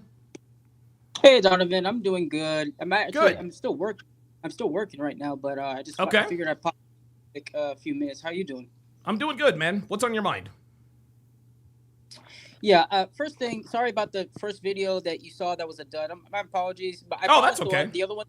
Hey, Donovan, I'm doing good. Good. I'm still working right now, but I just figured I'd pop like a few minutes. How you doing? I'm doing good, man. What's on your mind? Yeah. First thing, sorry about the first video that you saw that was a dud. My apologies. But that's okay. The other one.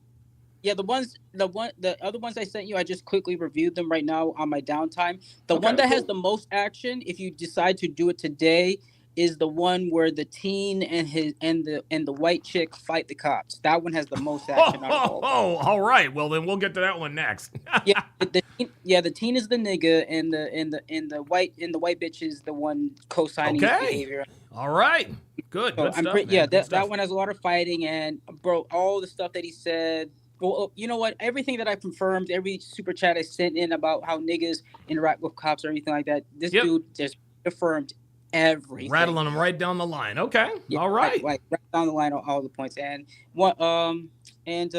Yeah, the other ones I sent you, I just quickly reviewed them right now on my downtime. The one that has the most action, if you decide to do it today, is the one where the teen and the white chick fight the cops. That one has the most action. Oh, all right. Well, then we'll get to that one next. the teen is the nigga, and the white bitch is the one co-signing his behavior. All right. Good. So Good stuff, that one has a lot of fighting, and bro, all the stuff that he said. Well, you know what? Everything that I confirmed, every super chat I sent in about how niggas interact with cops or anything like that, this dude just affirmed everything. Rattling them right down the line. Okay. Yeah, all right. Right down the line, all the points. And what what was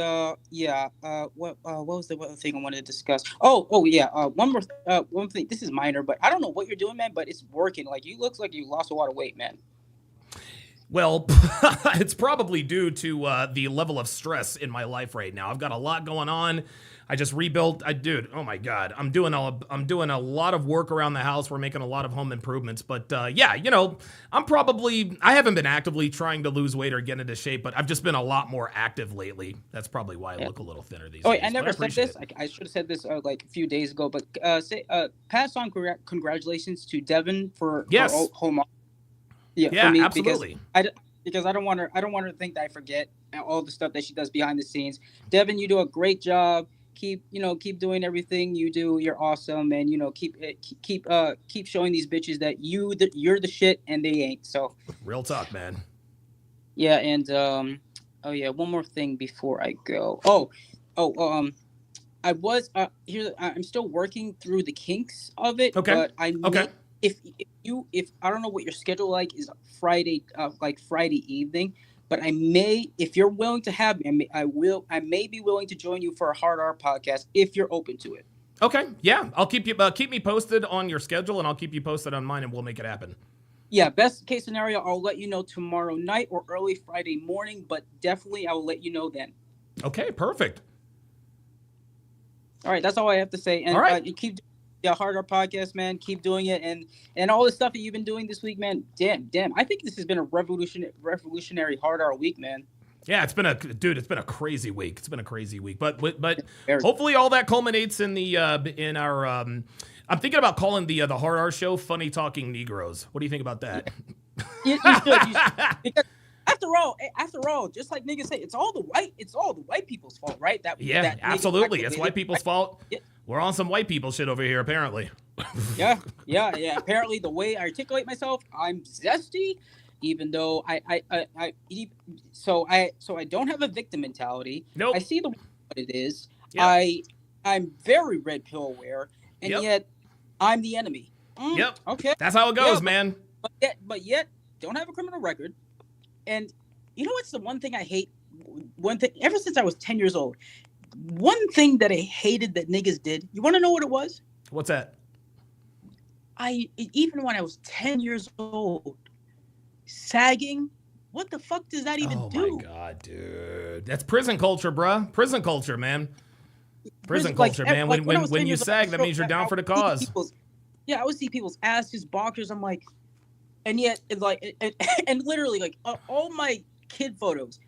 the other thing I wanted to discuss? One thing. This is minor, but I don't know what you're doing, man, but it's working. Like, you look like you lost a lot of weight, man. Well, it's probably due to the level of stress in my life right now. I've got a lot going on. I just rebuilt. Dude, oh my God, I'm doing a lot of work around the house. We're making a lot of home improvements. But yeah, you know, I haven't been actively trying to lose weight or get into shape, but I've just been a lot more active lately. That's probably why I look a little thinner these days. Wait, I never said this. I should have said this like a few days ago. But pass on congratulations to Devin for home. Yeah, for me, absolutely. Because I don't want her to think that I forget all the stuff that she does behind the scenes. Devin, you do a great job. Keep doing everything you do. You're awesome, and keep showing these bitches that you're the shit and they ain't. So real talk, man. Yeah, and one more thing before I go. I was here. I'm still working through the kinks of it. Okay. But if I don't know what your schedule is Friday, like Friday evening. But I may, if you're willing to have me, I may be willing to join you for a Hard R podcast if you're open to it. Okay, yeah, I'll keep me posted on your schedule, and I'll keep you posted on mine, and we'll make it happen. Yeah, best case scenario, I'll let you know tomorrow night or early Friday morning, but definitely I will let you know then. Okay, perfect. All right, that's all I have to say. And all right. Keep Hard R podcast, man. Keep doing it, and all the stuff that you've been doing this week, man. Damn. I think this has been a revolutionary Hard R week, man. Yeah, it's been a crazy week. But hopefully all that culminates in our. I'm thinking about calling the Hard R show "Funny Talking Negroes." What do you think about that? You should. Because after all, just like niggas say, it's all the white people's fault, right? Absolutely, it's white people's fault. Yeah. We're on some white people shit over here, apparently. Yeah. Apparently, the way I articulate myself, I'm zesty, even though I don't have a victim mentality. Nope. I see what it is. Yep. I'm very red pill aware, and yet I'm the enemy. Yep. Okay. That's how it goes, man. But yet, don't have a criminal record. And you know what's the one thing I hate? One thing, ever since I was 10 years old, one thing that I hated that niggas did, you want to know what it was? What's that? Even when I was 10 years old, sagging, what the fuck does that even do? Oh my God, dude. That's prison culture, bruh. Prison culture, man. Prison culture, man. When you sag, that means you're down for the cause. I would see people's asses, boxers. I'm like, and yet, it's like, and literally, like, all my kid photos,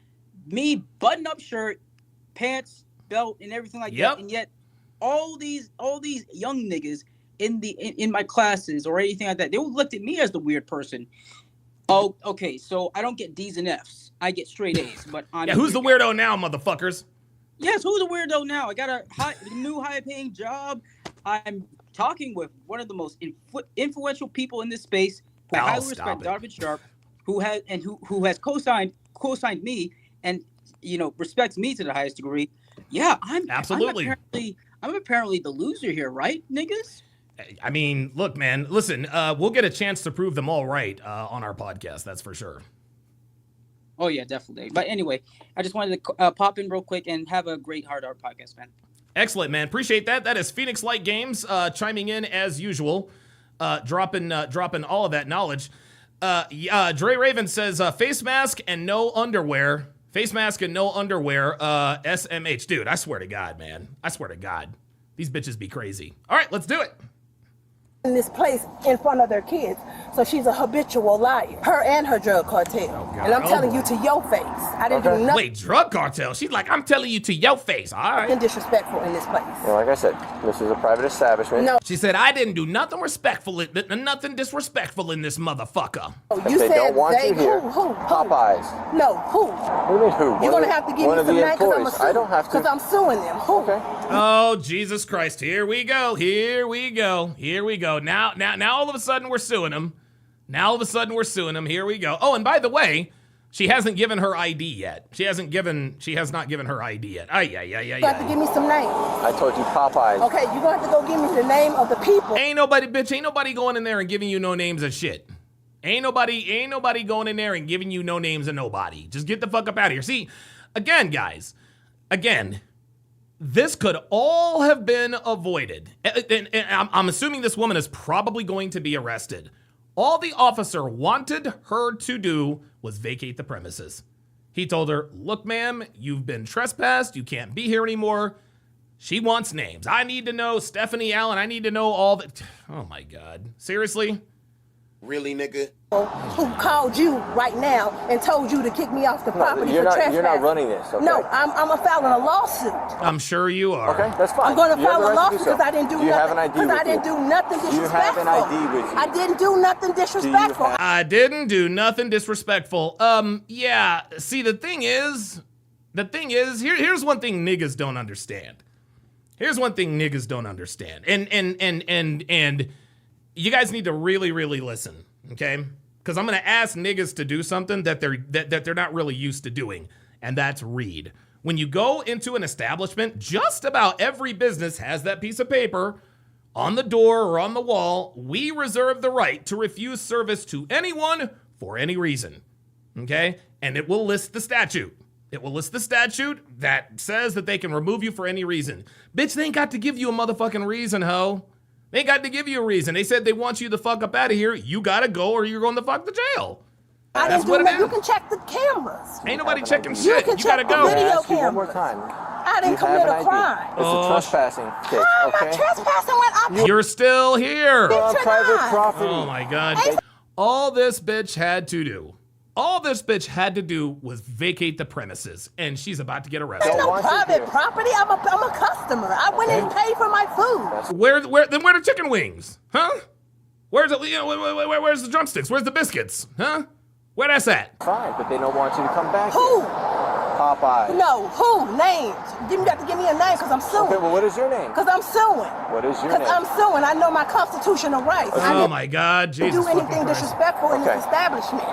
me button-up shirt, pants, belt, and everything like that. And yet, all these young niggas in my classes or anything like that, they would look at me as the weird person. Oh, okay, so I don't get D's and F's. I get straight A's. But I'm who's the weirdo now, motherfuckers? Yes, who's the weirdo now? I got a new high-paying job. I'm talking with one of the most influential people in this space. Who I highly respect, Donovan Sharp, who has co-signed me and respects me to the highest degree. Yeah, I'm apparently the loser here, right, niggas? I mean, look, man, listen, we'll get a chance to prove them all right on our podcast, that's for sure. Oh yeah, definitely. But anyway, I just wanted to pop in real quick and have a great Hard R podcast, man. Excellent, man. Appreciate that. That is Phoenix Light Games chiming in as usual. Dropping all of that knowledge. Dre Raven says face mask and no underwear. Face mask and no underwear. SMH. Dude, I swear to God, man. I swear to God. These bitches be crazy. All right, let's do it. In this place in front of their kids. So she's a habitual liar. Her and her drug cartel. Oh, and I'm telling you to your face. I didn't do nothing. Wait, drug cartel? She's like, I'm telling you to your face. All right. And disrespectful in this place. Well, like I said, this is a private establishment. No. She said, I didn't do nothing nothing disrespectful in this motherfucker. Oh, you said they don't want you here. Who? Popeyes. No, who? What do you mean who? You're going to have to give me some names because I don't have to. Because I'm suing them. Who? Okay. Oh, Jesus Christ. Here we go. Now all of a sudden we're suing him. Here we go. Oh, and by the way, she hasn't given her ID yet. She has not given her ID yet. You have to give me some names. I told you Popeyes. Okay, you're going to have to go give me the name of the people. Ain't nobody going in there and giving you no names of shit. Ain't nobody going in there and giving you no names of nobody. Just get the fuck up out of here. See, again, guys, this could all have been avoided. And I'm assuming this woman is probably going to be arrested. All the officer wanted her to do was vacate the premises. He told her, look, ma'am, you've been trespassed. You can't be here anymore. She wants names. I need to know Stephanie Allen. I need to know all that. Oh, my God. Seriously? Really, nigga? Who called you right now and told you to kick me off the property for trespassing? You're not running this, okay? No, I'm filing a lawsuit. I'm sure you are. Okay, that's fine. I'm going to file a lawsuit because I didn't do nothing. You have an ID with you. Because I didn't do nothing disrespectful. You have an ID with you. I didn't do nothing disrespectful. I didn't do nothing disrespectful. Yeah. See, the thing is, here's one thing niggas don't understand. Here's one thing niggas don't understand. And you guys need to really, really listen, okay? Because I'm gonna ask niggas to do something that they're not really used to doing, and that's read. When you go into an establishment, just about every business has that piece of paper on the door or on the wall. We reserve the right to refuse service to anyone for any reason, okay? And it will list the statute. It will list the statute that says that they can remove you for any reason. Bitch, they ain't got to give you a motherfucking reason, ho. They ain't got to give you a reason. They said they want you the fuck up out of here. You gotta go or you're going the fuck to jail. That's what it is. You can check the cameras. Ain't nobody checking shit. You gotta go. Video cameras. One more time. I didn't commit a crime. It's a trespassing case, okay? Trespassing when You're still here. You're on private property. Oh my God. All this bitch had to do was vacate the premises, and she's about to get arrested. There's no private property. I'm a customer. I went in and paid for my food. Where the chicken wings? Huh? Where's the drumsticks? Where's the biscuits? Huh? Where that's at? Fine, but they don't want you to come back. Who? Popeye. No, who? Names. You got to give me a name because I'm suing. Okay, well, what is your name? Because I'm suing. What is your name? Because I'm suing. I know my constitutional rights. Oh my God, Jesus. Do anything disrespectful in this establishment.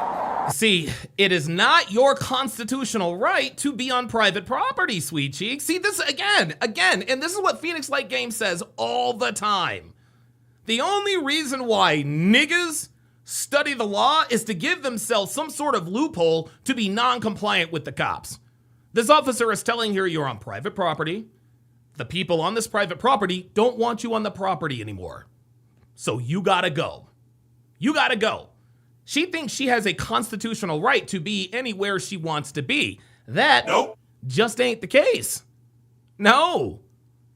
See, it is not your constitutional right to be on private property, sweet cheek. See, this again, and this is what Phoenix Light Game says all the time. The only reason why niggas study the law is to give themselves some sort of loophole to be non-compliant with the cops. This officer is telling her you're on private property. The people on this private property don't want you on the property anymore. So you gotta go. You gotta go. She thinks she has a constitutional right to be anywhere she wants to be. That just ain't the case. No.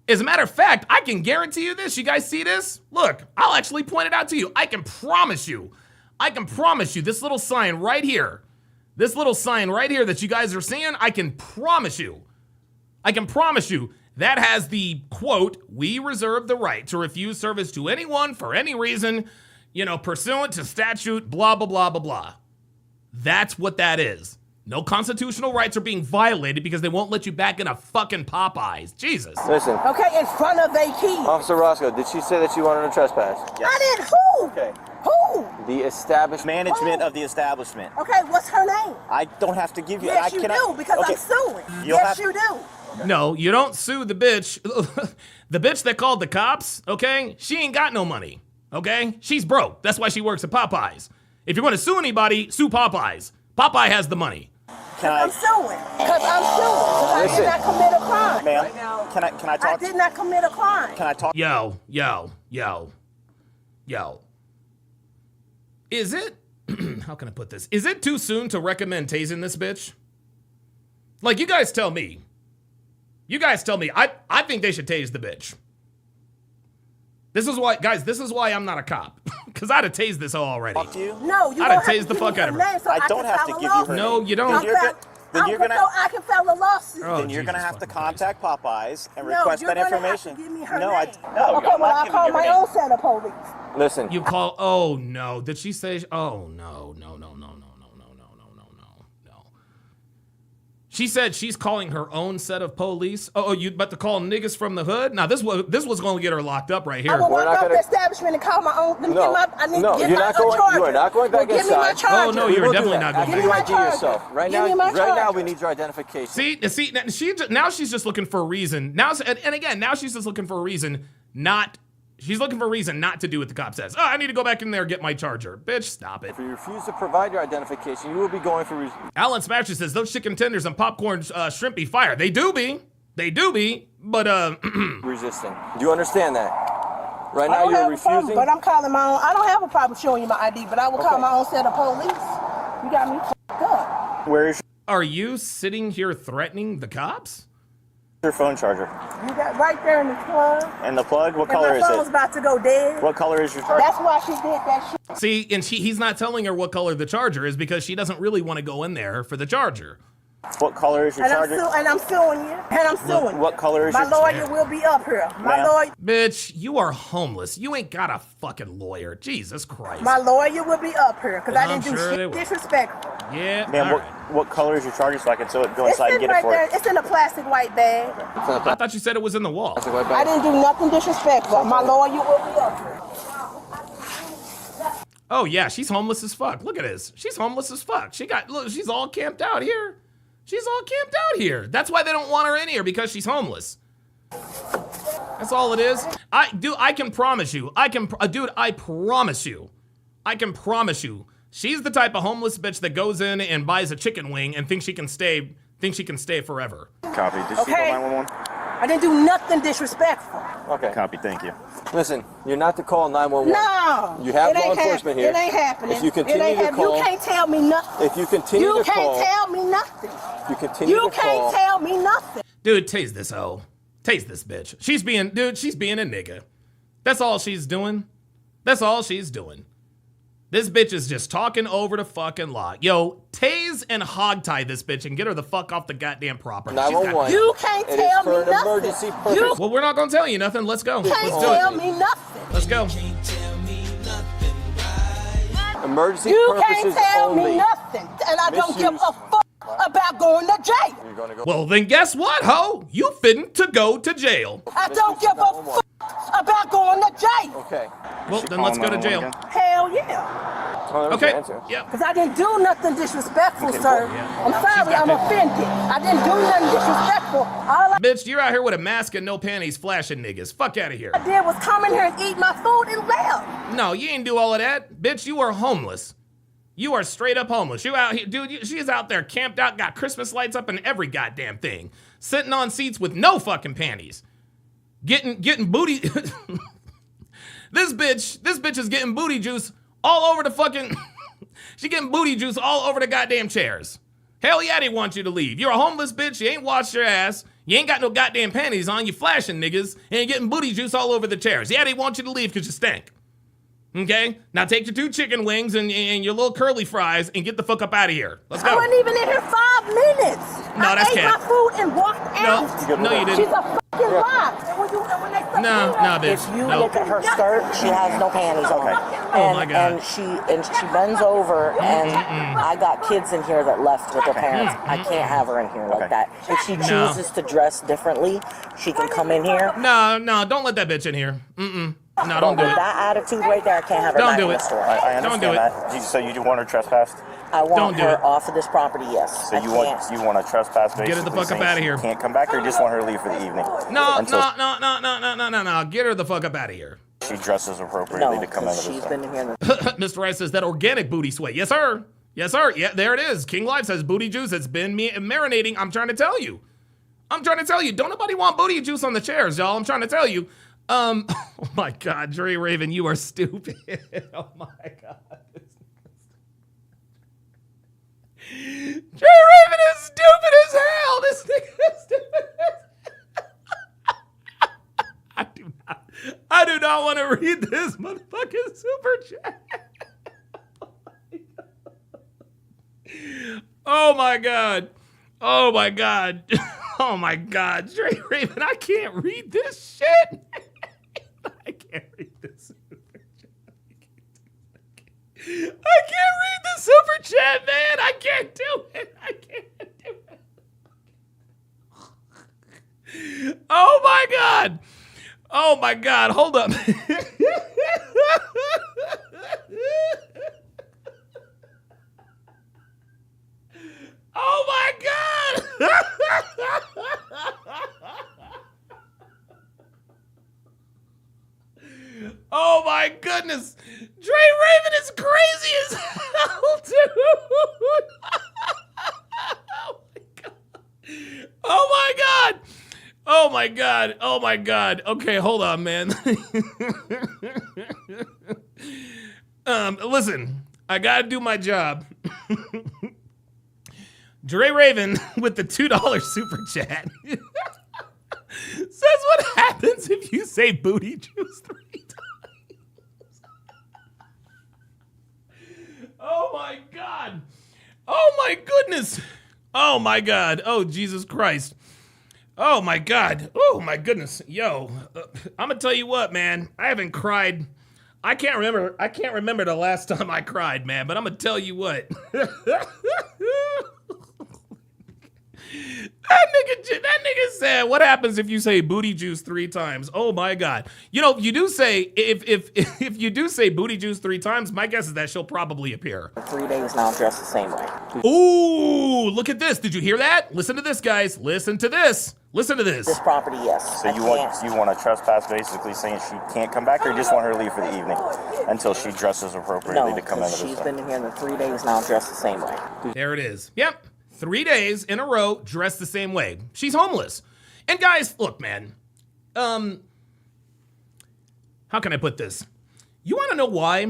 As a matter of fact, I can guarantee you this. You guys see this? Look, I'll actually point it out to you. I can promise you this little sign right here. This little sign right here that you guys are seeing, I can promise you that has the quote, "We reserve the right to refuse service to anyone for any reason, pursuant to statute, blah, blah, blah, blah, blah." That's what that is. No constitutional rights are being violated because they won't let you back in a fucking Popeyes. Jesus. Listen. Okay, in front of a key. Officer Roscoe, did she say that you wanted to trespass? Yes. I did. Who? Okay. Who? The establishment. Management of the establishment. Okay, what's her name? I don't have to give you. Yes, you do, because I'm suing. Yes, you do. No, you don't sue the bitch. The bitch that called the cops, okay? She ain't got no money, okay? She's broke. That's why she works at Popeyes. If you're going to sue anybody, sue Popeyes. Popeye has the money. I'm suing. Because I did not commit a crime. Ma'am, can I talk? I did not commit a crime. Can I talk? Yo. Is it, how can I put this? Is it too soon to recommend tasing this bitch? Like, you guys tell me. I think they should tase the bitch. This is why I'm not a cop. Because I'd have tased this hoe already. No, you I'd have tased the fuck out of her. I don't have to give you her name. No, you don't. Then you're gonna. I can file a lawsuit. Then you're gonna have to contact Popeyes and request that information. Give me her no, name. no. Okay, well, I'll call my own set of police. Listen. You call. Oh no. Did she say? Oh no. She said she's calling her own set of police. Oh, you about to call niggas from the hood? Now this was going to get her locked up right here. I will walk up the establishment and call my own. You are not going back inside. Give me my charger. Oh no, you're definitely not going. Give me my yourself. Right now, we need your identification. See, now she's just looking for a reason. Now she's just looking for a reason not. She's looking for a reason not to do what the cop says. Oh, I need to go back in there and get my charger. Bitch, stop it. If you refuse to provide your identification, you will be going for... Alan Smasher says, those chicken tenders and popcorn shrimp be fire. They do be, but... Resisting. Do you understand that? Right I now don't you're have a problem, refusing. but I'm calling my own. I don't have a problem showing you my ID, but I will call Okay. my own set of police. You got me f***ed up. Where is Are you sitting here threatening the cops? your phone charger? You got right there in the plug. And the plug? What And color my is phone's it? about to go dead. What color is your charger? That's why she did that shit. See, and he's not telling her what color the charger is because she doesn't really want to go in there for the charger. What color is your And charger? I'm suing you. And I'm suing you. What color is my your lawyer will be up here. My Ma'am? lawyer. Bitch, you are homeless. You ain't got a fucking lawyer. Jesus Christ. My lawyer will be up here because I I'm didn't do sure they shit will. disrespectful. Yeah. Ma'am, all what color is your charger so I can go It's inside and in get right it for there. you? It's in a plastic white bag. I thought you said it was in the wall. I didn't do nothing disrespectful. My lawyer will be up here. Oh yeah, she's homeless as fuck. Look at this. She's homeless as fuck. Look, she's all camped out here. She's all camped out here. That's why they don't want her in here, because she's homeless. That's all it is. I can promise you. Dude, I promise you. I can promise you. She's the type of homeless bitch that goes in and buys a chicken wing and thinks she can stay forever. Copy. Did she Okay. call 911? I didn't do nothing disrespectful. Okay. Copy. Thank you. Listen, you're not to call 911. No. You have it ain't law enforcement here. It ain't happening. If you continue it ain't to happening. call, You can't tell me nothing. if you continue You to can't call, tell me nothing. you continue You to call. can't tell me nothing. Dude, tase this hoe. Tase this bitch. She's being a nigga. That's all she's doing. That's all she's doing. This bitch is just talking over the fucking law. Yo, tase and hogtie this bitch and get her the fuck off the goddamn property. 911. You can't It is tell for me an nothing. emergency purpose. You Well, we're not gonna tell you nothing. Let's go. can't Let's do tell it. me nothing. Let's go. Emergency You purposes can't tell only. me nothing. And I don't give Misuse. a fuck about going to jail. You're gonna go. Well, then guess what, ho? You fitting to go to jail. I don't give a fuck about going to jail. Okay. Well, then let's go to jail. Hell yeah. Oh, that was Okay. your answer. Yep. Because I didn't do nothing disrespectful, sir. Yeah. I'm sorry, I'm offended. I didn't do nothing disrespectful. All I Bitch, you're out here with a mask and no panties flashing niggas. Fuck out of here. did was come in here and eat my food and left. No, you ain't do all of that. Bitch, you are homeless. You are straight up homeless. You out here, dude, she's out there camped out, got Christmas lights up and every goddamn thing. Sitting on seats with no fucking panties. Getting booty. This bitch is getting booty juice all over the fucking, she getting booty juice all over the goddamn chairs. Hell yeah, they want you to leave. You're a homeless bitch, you ain't washed your ass, you ain't got no goddamn panties on, you flashing niggas, and you're getting booty juice all over the chairs. Yeah, they want you to leave because you stink. Okay? Now take your 2 chicken wings and your little curly fries and get the fuck up out of here. Let's I go. wasn't even in here 5 minutes. No, I that's ate cap. my food and walked out. No, you She's didn't. a fucking lie. And when they fuck No, me up- bitch. If you No. look at her skirt, she has no panties on. Oh my God. And she bends over, and I got kids in here that left with their parents. I can't have her in here like that. If she No. chooses to dress differently, she can come in here. No, don't let that bitch in here. No, But don't do with it. that attitude right there, I can't have her Don't back do in it. the store. I understand Don't do it. that. So you do want her trespassed? I want Don't do her it. off of this property, yes. So I you can't. want a trespass basically? Get her the fuck up saying outta she here. Can't come back, or you just want her to leave for the evening? No. Until Get her the fuck up out of here. she dresses appropriately No, to come into because the she's store. been here. Mr. Rice says that organic booty sweat. Yes, sir. Yes, sir. Yeah, there it is. King Life says booty juice. It's been marinating. I'm trying to tell you. Don't nobody want booty juice on the chairs, y'all. I'm trying to tell you. Oh my God, Dre Raven, you are stupid. Oh my God. Dre Raven is stupid as hell. This nigga is stupid. I do not want to read this motherfucking super chat. Oh my God. Oh my God. Oh my God. Dre Raven, I can't read this shit. I can't read this super chat. I can't read the super chat, man. I can't do it. I can't do it. Oh my God. Oh my God. Hold up. Oh my God. Oh my goodness. Dre Raven is crazy as hell, dude. Oh my God. Oh my God. Oh my God. Oh my God. Okay, hold on, man. Listen, I gotta do my job. Dre Raven with the $2 super chat says what happens if you say booty juice 3 times. Oh my God. Oh my goodness. Oh my God. Oh Jesus Christ. Oh my God. Oh my goodness. Yo, I'm gonna tell you what, man. I haven't cried. I can't remember the last time I cried, man, but I'm gonna tell you what. That nigga said, what happens if you say booty juice 3 times? Oh my God. You know, you do say, if you do say booty juice 3 times, my guess is that she'll probably appear. 3 days now dressed the same way. Ooh, look at this. Did you hear that? Listen to this, guys. Listen to this. Listen to this. This property, yes. So you want to trespass, basically saying she can't come back, or you just want her to leave for the evening until she dresses appropriately to come into the she's been in here in the 3 days now dressed the same way. There it is. Yep. 3 days in a row, dressed the same way. She's homeless. And guys, look, man. How can I put this? You want to know why?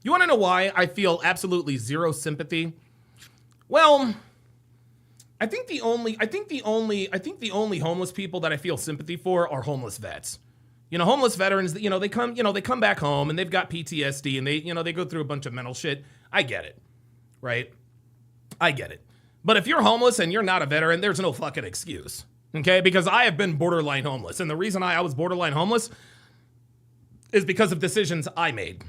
You want to know why I feel absolutely zero sympathy? Well, I think the only homeless people that I feel sympathy for are homeless vets. You know, homeless veterans, you know, they come back home and they've got PTSD and they go through a bunch of mental shit. I get it. Right? I get it. But if you're homeless and you're not a veteran, there's no fucking excuse, okay? Because I have been borderline homeless, and the reason I was borderline homeless is because of decisions I made.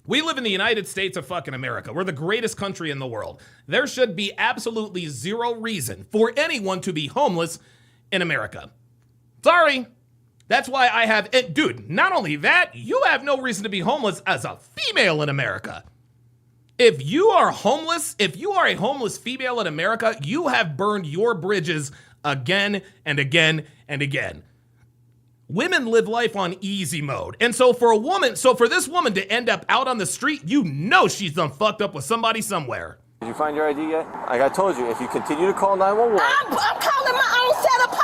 We live in the United States of fucking America. We're the greatest country in the world. There should be absolutely zero reason for anyone to be homeless in America. Sorry. That's why I have, dude, not only that, you have no reason to be homeless as a female in America. If you are homeless, if you are a homeless female in America, you have burned your bridges again and again and again. Women live life on easy mode. And so for this woman to end up out on the street, you know she's done fucked up with somebody somewhere. Did you find your ID yet? Like I told you, if you continue to call 911... I'm calling my own set of police!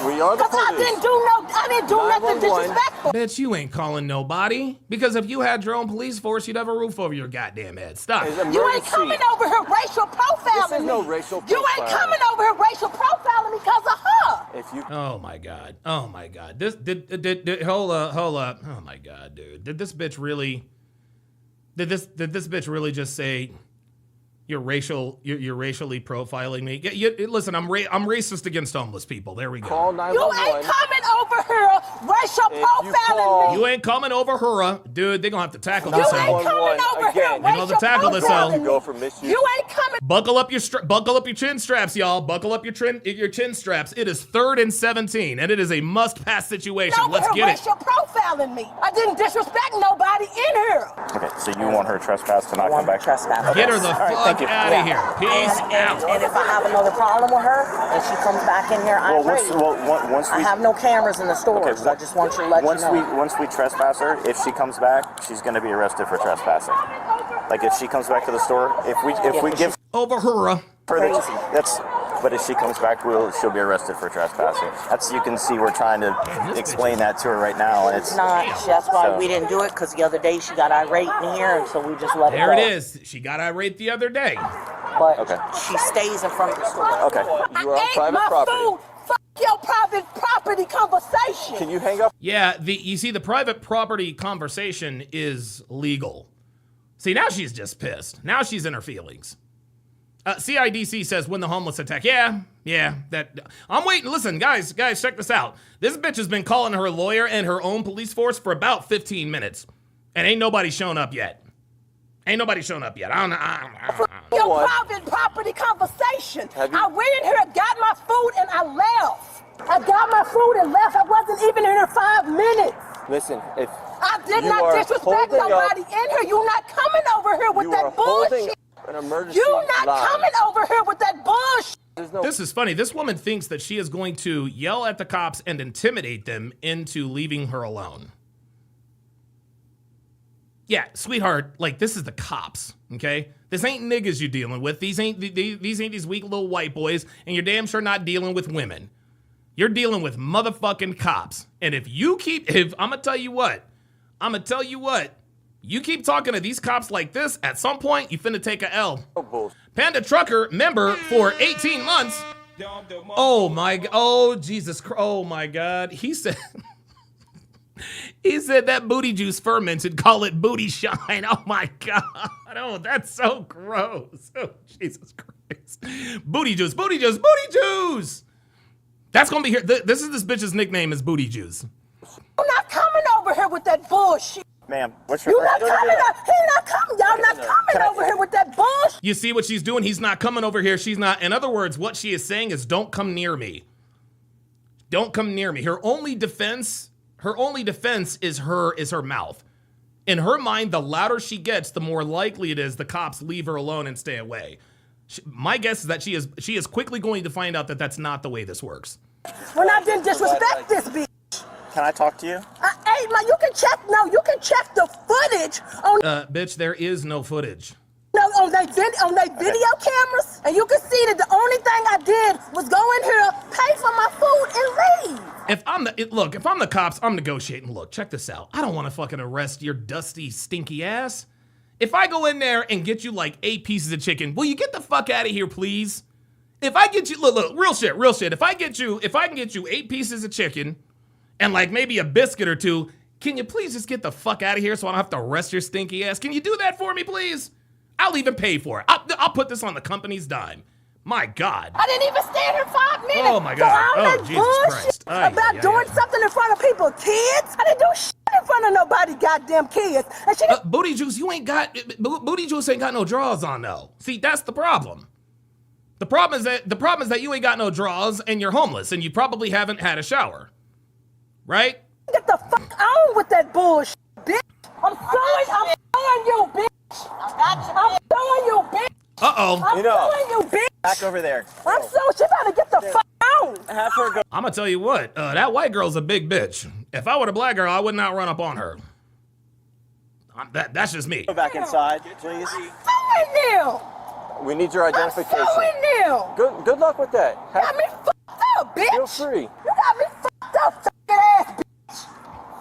We are the police. Because I didn't do nothing disrespectful. Bitch, you ain't calling nobody. Because if you had your own police force, you'd have a roof over your goddamn head. Stop. You ain't coming over here racial profiling This is no racial profiling. You ain't coming over here racial profiling because of her. If you... Oh my God. Oh my God. Hold up. Oh my God, dude. Did this bitch really just say... You're racially profiling me. Listen, I'm racist against homeless people. There we go. Call 911. You ain't coming over here racial profiling me. You ain't coming over her, dude. They gonna have to tackle You this ain't out. coming over here They gonna have to tackle this out. You ain't coming. Buckle up your chin straps, y'all. Buckle up your chin straps. It is 3rd and 17, and it is a must-pass situation. Let's get it. Racial profiling me. I didn't disrespect nobody in here. Okay, so you want her trespass to not come back? Trespass. Get her the fuck out of here. Peace out. And if I have another problem with her and she comes back in here, I'm ready. I have no cameras in the stores. I just want you to let you know. Once we trespass her, if she comes back, she's going to be arrested for trespassing. Like if she comes back to the store, if we give over her, but if she comes back, she'll be arrested for trespassing. You can see we're trying to explain that to her right now, and it's not. That's why we didn't do it, because the other day she got irate in here, and so we just let it go. There it is. She got irate the other day. But she stays in front of the store. Okay. You are on private property. Food. Fuck your private property conversation. Can you hang up? Yeah, you see, the private property conversation is legal. See, now she's just pissed. Now she's in her feelings. CIDC says when the homeless attack. Yeah, I'm waiting. Listen, guys, check this out. This bitch has been calling her lawyer and her own police force for about 15 minutes. And ain't nobody shown up yet. I don't know. Your private property conversation. I went in here, got my food, and I left. I got my food and left. I wasn't even in here 5 minutes. Listen, if I did not disrespect nobody in here. You're not coming over here with that bullshit. An emergency You're not coming over here with that bullshit. This is funny. This woman thinks that she is going to yell at the cops and intimidate them into leaving her alone. Yeah, sweetheart, like, this is the cops, okay? This ain't niggas you're dealing with. These ain't these weak little white boys, and you're damn sure not dealing with women. You're dealing with motherfucking cops. And if I'm gonna tell you what, you keep talking to these cops like this, at some point, you finna take a L. Panda Trucker, member for 18 months. Oh, Jesus Christ. Oh, my God. He said that booty juice fermented, call it booty shine. Oh, my God. Oh, that's so gross. Oh, Jesus Christ. Booty juice, booty juice, booty juice. That's going to be here. This bitch's nickname is Booty Juice. I'm not coming over here with that bullshit. Ma'am, what's your... You're not coming up. He's not coming. Y'all not coming over here with that bullshit. You see what she's doing? He's not coming over here. She's not. In other words, what she is saying is, don't come near me. Don't come near me. Her only defense is her mouth. In her mind, the louder she gets, the more likely it is the cops leave her alone and stay away. My guess is that she is quickly going to find out that that's not the way this works. We're not going to disrespect this bitch. Can I talk to you? Hey, man, you can check the footage on... Bitch, there is no footage. No, on their video cameras, and you can see that the only thing I did was go in here, pay for my food, and leave. If I'm the cops, I'm negotiating. Look, check this out. I don't want to fucking arrest your dusty, stinky ass. If I go in there and get you like 8 pieces of chicken, will you get the fuck out of here, please? If I get you, look, real shit. If I can get you 8 pieces of chicken and like maybe a biscuit or 2, can you please just get the fuck out of here so I don't have to arrest your stinky ass? Can you do that for me, please? I'll even pay for it. I'll put this on the company's dime. My God. I didn't even stand here 5 minutes. Oh my God. So oh, Jesus Christ. About doing something in front of people's kids. I didn't do shit in front of nobody goddamn kids. And Booty Juice, Booty Juice ain't got no drawers on though. See, that's the problem. The problem is that you ain't got no drawers and you're homeless and you probably haven't had a shower. Right? Get the fuck on with that bullshit, bitch. I'm suing you, bitch. I'm suing you, bitch. Uh-oh. I'm suing you, bitch. Back over there. I'm suing you. Better get the fuck on. Have her go. I'm gonna tell you what, that white girl's a big bitch. If I were a black girl, I would not run up on her. That's just me. Go back inside, please. I'm suing you. We need your identification. I'm suing you. Good luck with that. You got me fucked up, bitch. Feel free. You got me fucked up, faggot ass bitch.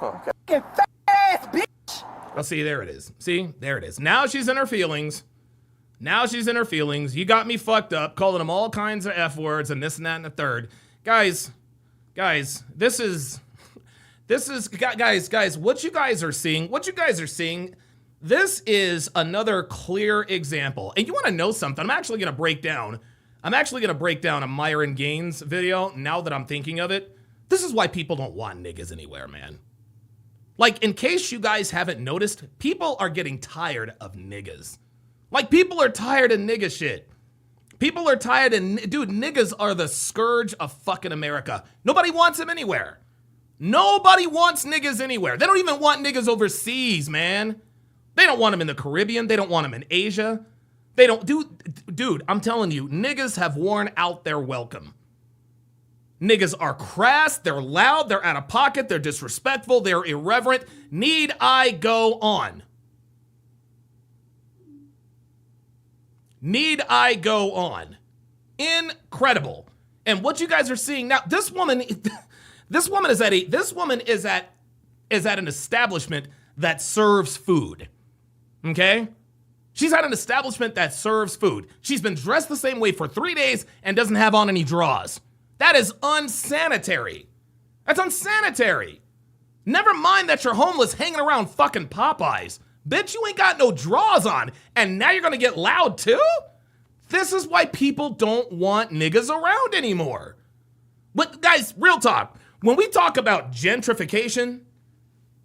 Okay. Fucking faggot ass bitch. Well, see, there it is. See, there it is. Now she's in her feelings. You got me fucked up, calling them all kinds of F words and this and that and the third. Guys, guys, what you guys are seeing, this is another clear example. And you want to know something? I'm actually going to break down a Myron Gaines video now that I'm thinking of it. This is why people don't want niggas anywhere, man. Like, in case you guys haven't noticed, people are getting tired of niggas. Like, people are tired of nigga shit. People are tired of, dude, niggas are the scourge of fucking America. Nobody wants them anywhere. Nobody wants niggas anywhere. They don't even want niggas overseas, man. They don't want them in the Caribbean. They don't want them in Asia. They don't, dude, I'm telling you, niggas have worn out their welcome. Niggas are crass, they're loud, they're out of pocket, they're disrespectful, they're irreverent. Need I go on? Need I go on? Incredible. And what you guys are seeing now, this woman is at an establishment that serves food. Okay? She's at an establishment that serves food. She's been dressed the same way for 3 days and doesn't have on any drawers. That is unsanitary. That's unsanitary. Never mind that you're homeless hanging around fucking Popeyes. Bitch, you ain't got no drawers on, and now you're gonna get loud too? This is why people don't want niggas around anymore. But guys, real talk, when we talk about gentrification,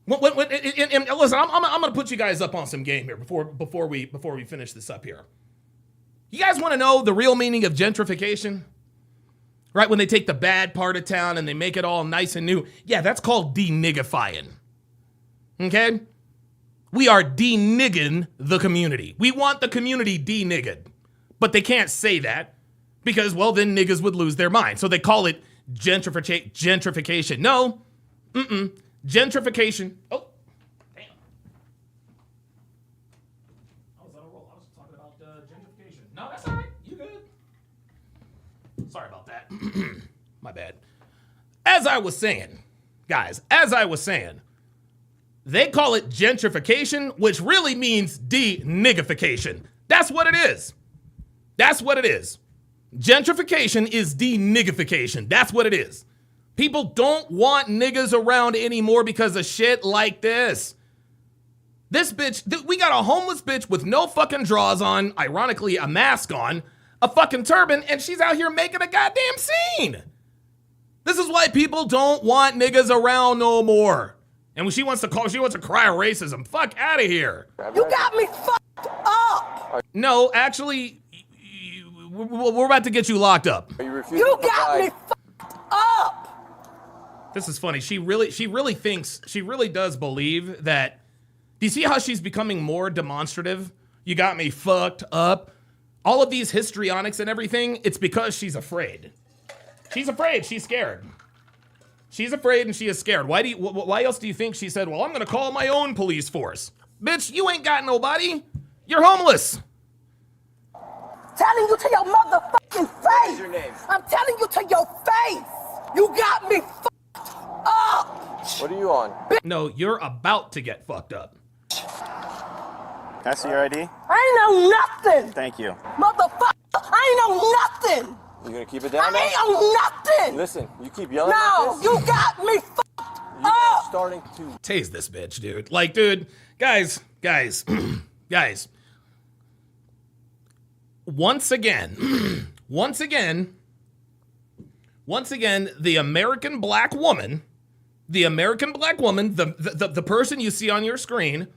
listen, I'm gonna put you guys up on some game here before we finish this up here. You guys wanna know the real meaning of gentrification? Right, when they take the bad part of town and they make it all nice and new. Yeah, that's called de-niggifying. Okay? We are de-nigging the community. We want the community de-nigged. But they can't say that because, well, then niggas would lose their mind. So they call it gentrification. No. Gentrification. Oh, damn. I was on a roll. I was talking about gentrification. No, that's all right. You good. Sorry about that. My bad. as I was saying, guys, they call it gentrification, which really means de-niggification. That's what it is. That's what it is. Gentrification is de-niggification. That's what it is. People don't want niggas around anymore because of shit like this. This bitch, we got a homeless bitch with no fucking drawers on, ironically a mask on, a fucking turban, and she's out here making a goddamn scene. This is why people don't want niggas around no more. And when she wants to cry racism. Fuck out of here. You got me fucked up. No, actually, we're about to get you locked up. You got me fucked up. This is funny. She really does believe that. Do you see how she's becoming more demonstrative? You got me fucked up. All of these histrionics and everything, it's because she's afraid. She's afraid. She's scared. She's afraid and she is scared. Why else do you think she said, well, I'm going to call my own police force? Bitch, you ain't got nobody. You're homeless. Telling you to your motherfucking face. What is your name? I'm telling you to your face. You got me fucked up. What are you on? No, you're about to get fucked up. Can I see your ID? I ain't know nothing. Thank you. Motherfucker, I ain't know nothing. You gonna keep it down? I ain't know nothing. Listen, you keep yelling No, like this. you got me fucked up. Starting to tase this bitch, dude. Like, dude, guys. Once again, the American black woman, the person you see on your screen,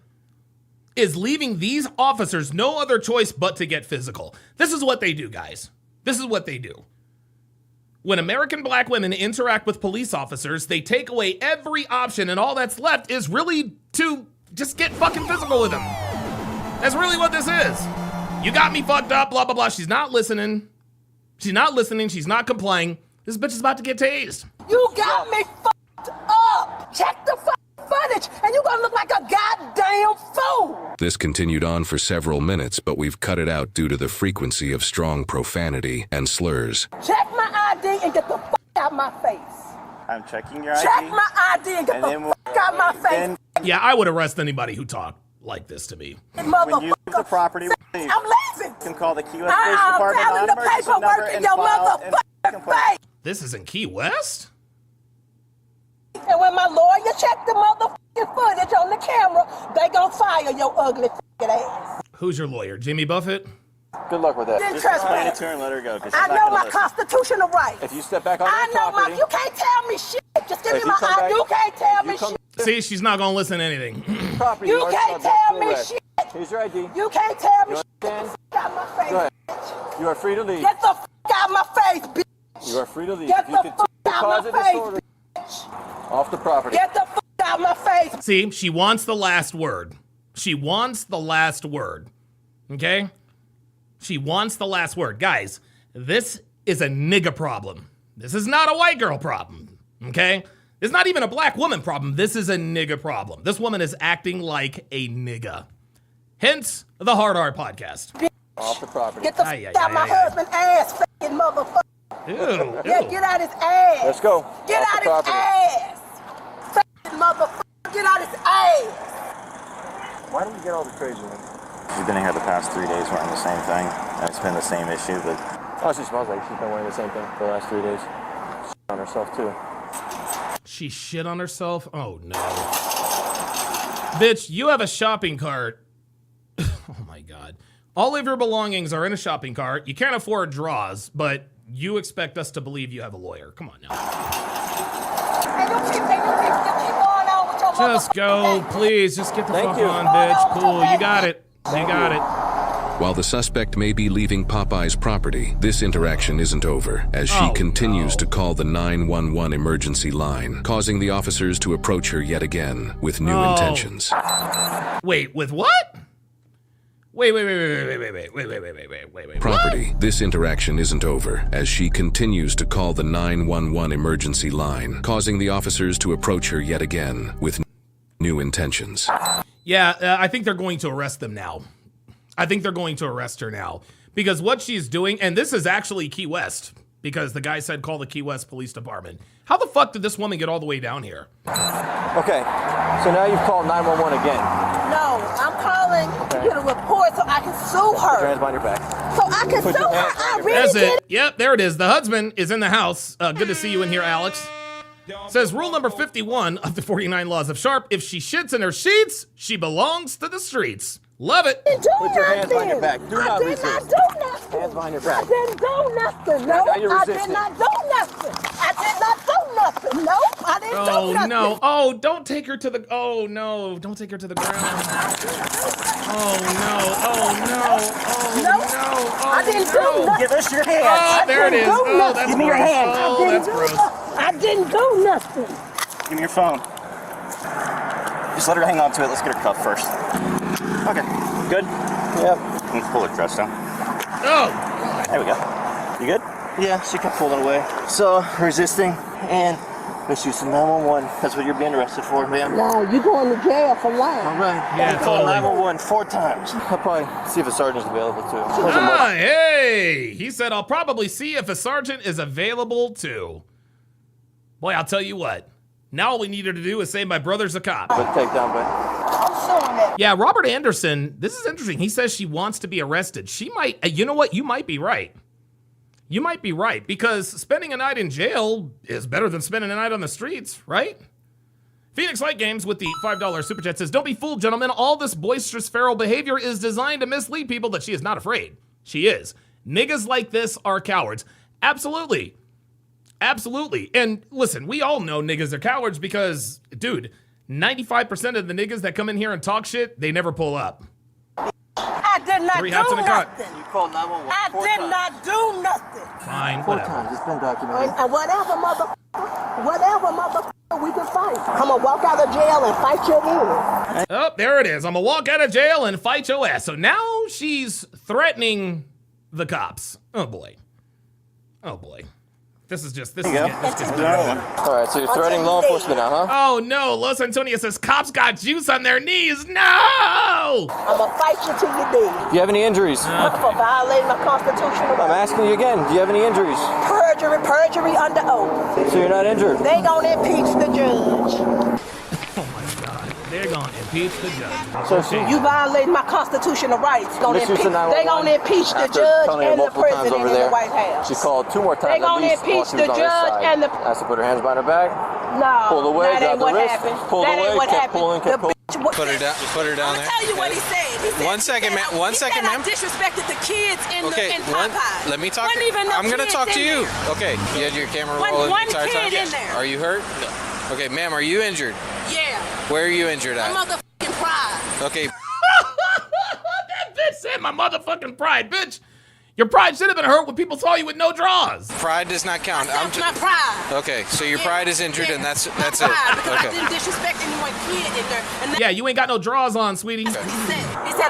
is leaving these officers no other choice but to get physical. This is what they do, guys. This is what they do. When American black women interact with police officers, they take away every option, and all that's left is really to just get fucking physical with them. That's really what this is. You got me fucked up, blah, blah, blah. She's not listening. She's not complying. This bitch is about to get tased. You got me fucked up. Check the footage, and you're gonna look like a goddamn fool. This continued on for several minutes, but we've cut it out due to the frequency of strong profanity and slurs. Check my ID and get the fuck out my face. I'm checking your ID. Check my ID and get the fuck out my face. Yeah, I would arrest anybody who taltalked like this to me. When you leave the property, I'm leaving. You can call the Key West Police Department on emergency number and file a complaint. This is in Key West? And when my lawyer check the motherfucking footage on the camera, they gonna fire your ugly fucking ass. Who's your lawyer, Jimmy Buffett? Good luck with that. Just explain it to her and let her go. I know my constitutional rights. If you step back on I that know property, you can't tell me shit. Just give me my ID. You can't tell me shit. See, she's not gonna listen to anything. You can't tell me shit. Here's your ID. You can't tell me You shit. understand? Get out my face, Go ahead. bitch. You are free to leave. Get the fuck out my face, bitch. You are free to leave. Get If you the continue fuck to out cause my a face, disorder, bitch. off the property. Get the fuck out my face. See, she wants the last word. She wants the last word. Okay? She wants the last word. Guys, this is a nigga problem. This is not a white girl problem. Okay? It's not even a black woman problem. This is a nigga problem. This woman is acting like a nigga. Hence, the Hard R podcast. Off the property. Get the fuck out my husband's ass, fucking motherfucker. Ew. Yeah, get out his ass. Let's go. Get Off out the his property. ass. Fucking motherfucker, get out his ass. Why don't we get all the crazy ones? We've been here the past 3 days wearing the same thing. And it's been the same issue, but Oh, she smells like she's been wearing the same thing for the last 3 days. She's on herself too. She shit on herself? Oh, no. Bitch, you have a shopping cart. Oh, my God. All of your belongings are in a shopping cart. You can't afford draws, but you expect us to believe you have a lawyer. Come on now. And you keep going on with your Just go, please. Just get the Thank fuck you. on, bitch. Cool, you got it. You got it. While the suspect may be leaving Popeye's property, this interaction isn't over, as she continues to call the 911 emergency line, causing the officers to approach her yet again with new intentions. Wait, with what? Wait. Property. This interaction isn't over, as she continues to call the 911 emergency line, causing the officers to approach her yet again with new intentions. Yeah, I think they're going to arrest them now. I think they're going to arrest her now. Because what she's doing, and this is actually Key West, because the guy said call the Key West Police Department. How the fuck did this woman get all the way down here? Okay, so now you've called 911 again. No, I'm calling to get a report so I can sue Put her. your hands behind your back. So I can sue her. I really That's did. it. Yep, there it is. The husband is in the house. Good to see you in here, Alex. Says rule number 51 of the 49 Laws of Sharp. If she shits in her sheets, she belongs to the streets. Love it. Put your hands behind your back. Do not I did resist. not do nothing. Hands behind your back. I didn't do nothing. No, Now you're I resisting. did not do nothing. I did not do nothing. Nope, I didn't do Oh nothing. no. Oh, don't take her to the oh no. Don't take her to the ground. Oh no. Oh no. Oh Nope. no. Oh, I didn't do nothing. Give us your hands. Oh, there it is. Oh, that's Give me your gross. hand. Oh, that's gross. I didn't do nothing. Give me your phone. Just let her hang on to it. Let's get her cuffed first. Okay. Good? Yep. Let's pull her dress down. Oh. There we go. You good? Yeah, she kept pulling away. So, resisting and misuse of 911. That's what you're being arrested for, ma'am. No, you're going to jail for lying. All right. Yeah, You called totally. 911 4 times. I'll probably see if a sergeant's available too. Ah, hey. He said I'll probably see if a sergeant is available too. Boy, I'll tell you what. Now all we need her to do is say my brother's a cop. But take down, but I'm suing it. Yeah, Robert Anderson, this is interesting. He says she wants to be arrested. She might, you know what? You might be right. You might be right, because spending a night in jail is better than spending a night on the streets, right? Phoenix Light Games with the $5 super chat says, don't be fooled, gentlemen. All this boisterous feral behavior is designed to mislead people that she is not afraid. She is. Niggas like this are cowards. Absolutely. Absolutely. And listen, we all know niggas are cowards because, dude, 95% of the niggas that come in here and talk shit, they never pull up. I did not 3 do hats in a cut. nothing. you called 911 I 4 did times. not do nothing. Fine, 4 whatever. times. It's been documented. And whatever, mother, we can fight. I'm gonna walk out of jail and fight you again. Oh, there it is. I'm gonna walk out of jail and fight your ass. So now she's threatening the cops. Oh boy. Oh boy. This is just, this is getting better. All right, so you're threatening law enforcement now, huh? Oh no, Los Antonio says cops got juice on their knees. No! I'm gonna fight you till you're dead. Do you have any injuries? For violating my constitutional I'm rights. asking you again. Do you have any injuries? Perjury under oath. So you're not injured? They gonna impeach the judge. Oh my God. They're gonna impeach the judge. So You violated my constitutional rights. Misuse of 911 They gonna impeach the after judge telling her and the multiple times president over in there. the White House. She called 2 more times They gonna at least while impeach she was the on this judge side. and the- Has to put her hands behind her back. No, Pulled away, that grabbed ain't the what wrist, happened. pulled That away, ain't what kept happened. pulling, kept The pulling. Put her down. Put her down there. Tell you what he said. He said One second, ma'am. One second, I ma'am. disrespected the kids in Okay, the in Popeyes. let me talk. Wasn't even no I'm gonna kids talk to in you. there. Okay, you had your camera Wasn't rolling one the entire kid time. in there. Are you hurt? Okay, ma'am, are you injured? Yeah. Where are you injured My at? motherfucking pride. Okay, That bitch said my motherfucking pride, bitch. Your pride should have been hurt when people saw you with no draws. pride does not count. That's my pride. Okay, so your pride is injured, and that's My it. pride, because I Okay. didn't disrespect anyone kid in there. And Yeah, you ain't got no draws on, sweetie. He said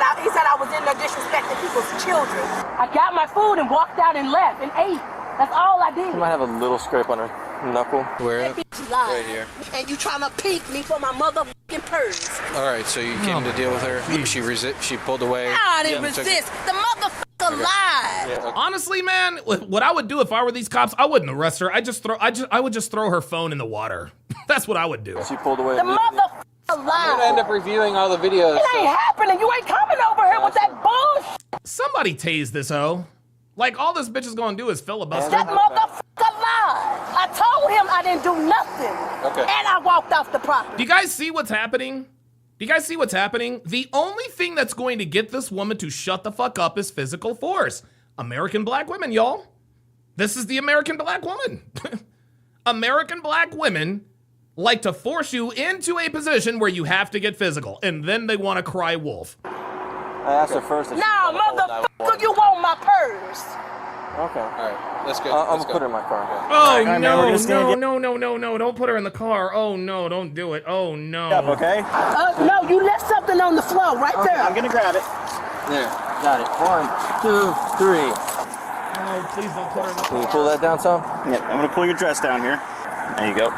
I was in there disrespecting people's children. I got my food and walked out and left and ate. That's all I did. She might have a little scrape on her knuckle. Where? That bitch lied. Right here. And you trying to peek me for my motherfucking purse. All right, so you came to deal with her. She pulled away. I didn't Yeah, took- resist. The motherfucker lied. Yeah, okay. Honestly, man, what I would do if I were these cops, I wouldn't arrest her. I would just throw her phone in the water. That's what I would do. She pulled away. The motherfucker I'm gonna end lied. up reviewing all the videos. It ain't happening. You ain't coming over here with that bullshit. Somebody tase this hoe. Like, all this bitch is gonna do is filibuster. That motherfucker lied. I told him I didn't do nothing. Okay. And I walked off the property. Do you guys see what's happening? Do you guys see what's happening? The only thing that's going to get this woman to shut the fuck up is physical force. American black women, y'all. This is the American black woman. American black women like to force you into a position where you have to get physical, and then they want to cry wolf. I asked her first. If she No, wanted to hold motherfucker, you want my purse. Okay. All right, let's go. I'm let's gonna put her in my car. Oh, Alright, man, we're just gonna no, don't put her in the car. Oh, no, don't do it. Oh, no. Up, okay? No, you left something on the floor right there. I'm gonna grab it. There. Got it. 1, 2, 3. Oh, please don't put her in the Can you pull that down some? Yeah, I'm gonna pull your dress down here. There you go.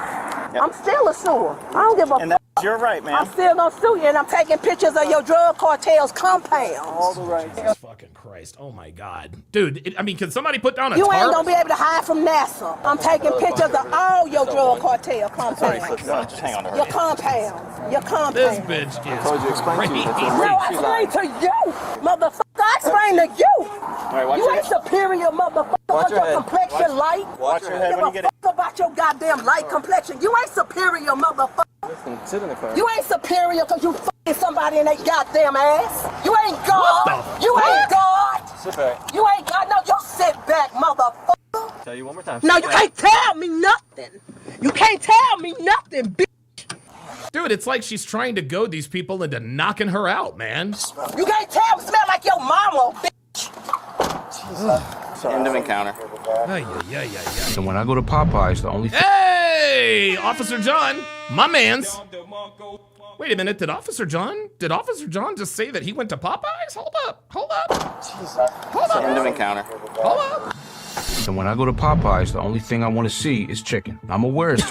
I'm still a sewer. I don't give a And that You're right, man. I'm still gonna sue you, and I'm taking pictures of your drug cartel's compound. All the rights. Jesus fucking Christ. Oh my God. Dude, I mean, can somebody put down a You tarp? ain't gonna be able to hide from NASA. I'm taking pictures of all your drug cartel compounds. Just hang on to her. Your compounds. Your compounds. This bitch is crazy. No, I explained to you, motherfucker. I explained to you. Watch You your ain't head. superior, motherfucker. Watch Because your your head. complexion light. Watch your head Give when a you get it. fuck about your goddamn light complexion. You ain't superior, motherfucker. Listen, sit in the car. You ain't superior because you fucking somebody in they goddamn ass. You ain't God. What the You ain't God. Sit back. You ain't God. No, you sit back, motherfucker. Tell you one more time. No, Sit you back. can't tell me nothing. You can't tell me nothing, bitch. Dude, it's like she's trying to goad these people into knocking her out, man. You can't tell me smell like your mama, bitch. End of encounter. And when I go to Popeyes, the only thing. Hey, Officer John, my man's. Wait a minute, did Officer John just say that he went to Popeyes? Hold up. End of encounter. Hold up. And when I go to Popeyes, the only thing I want to see is chicken. I'm aware it's.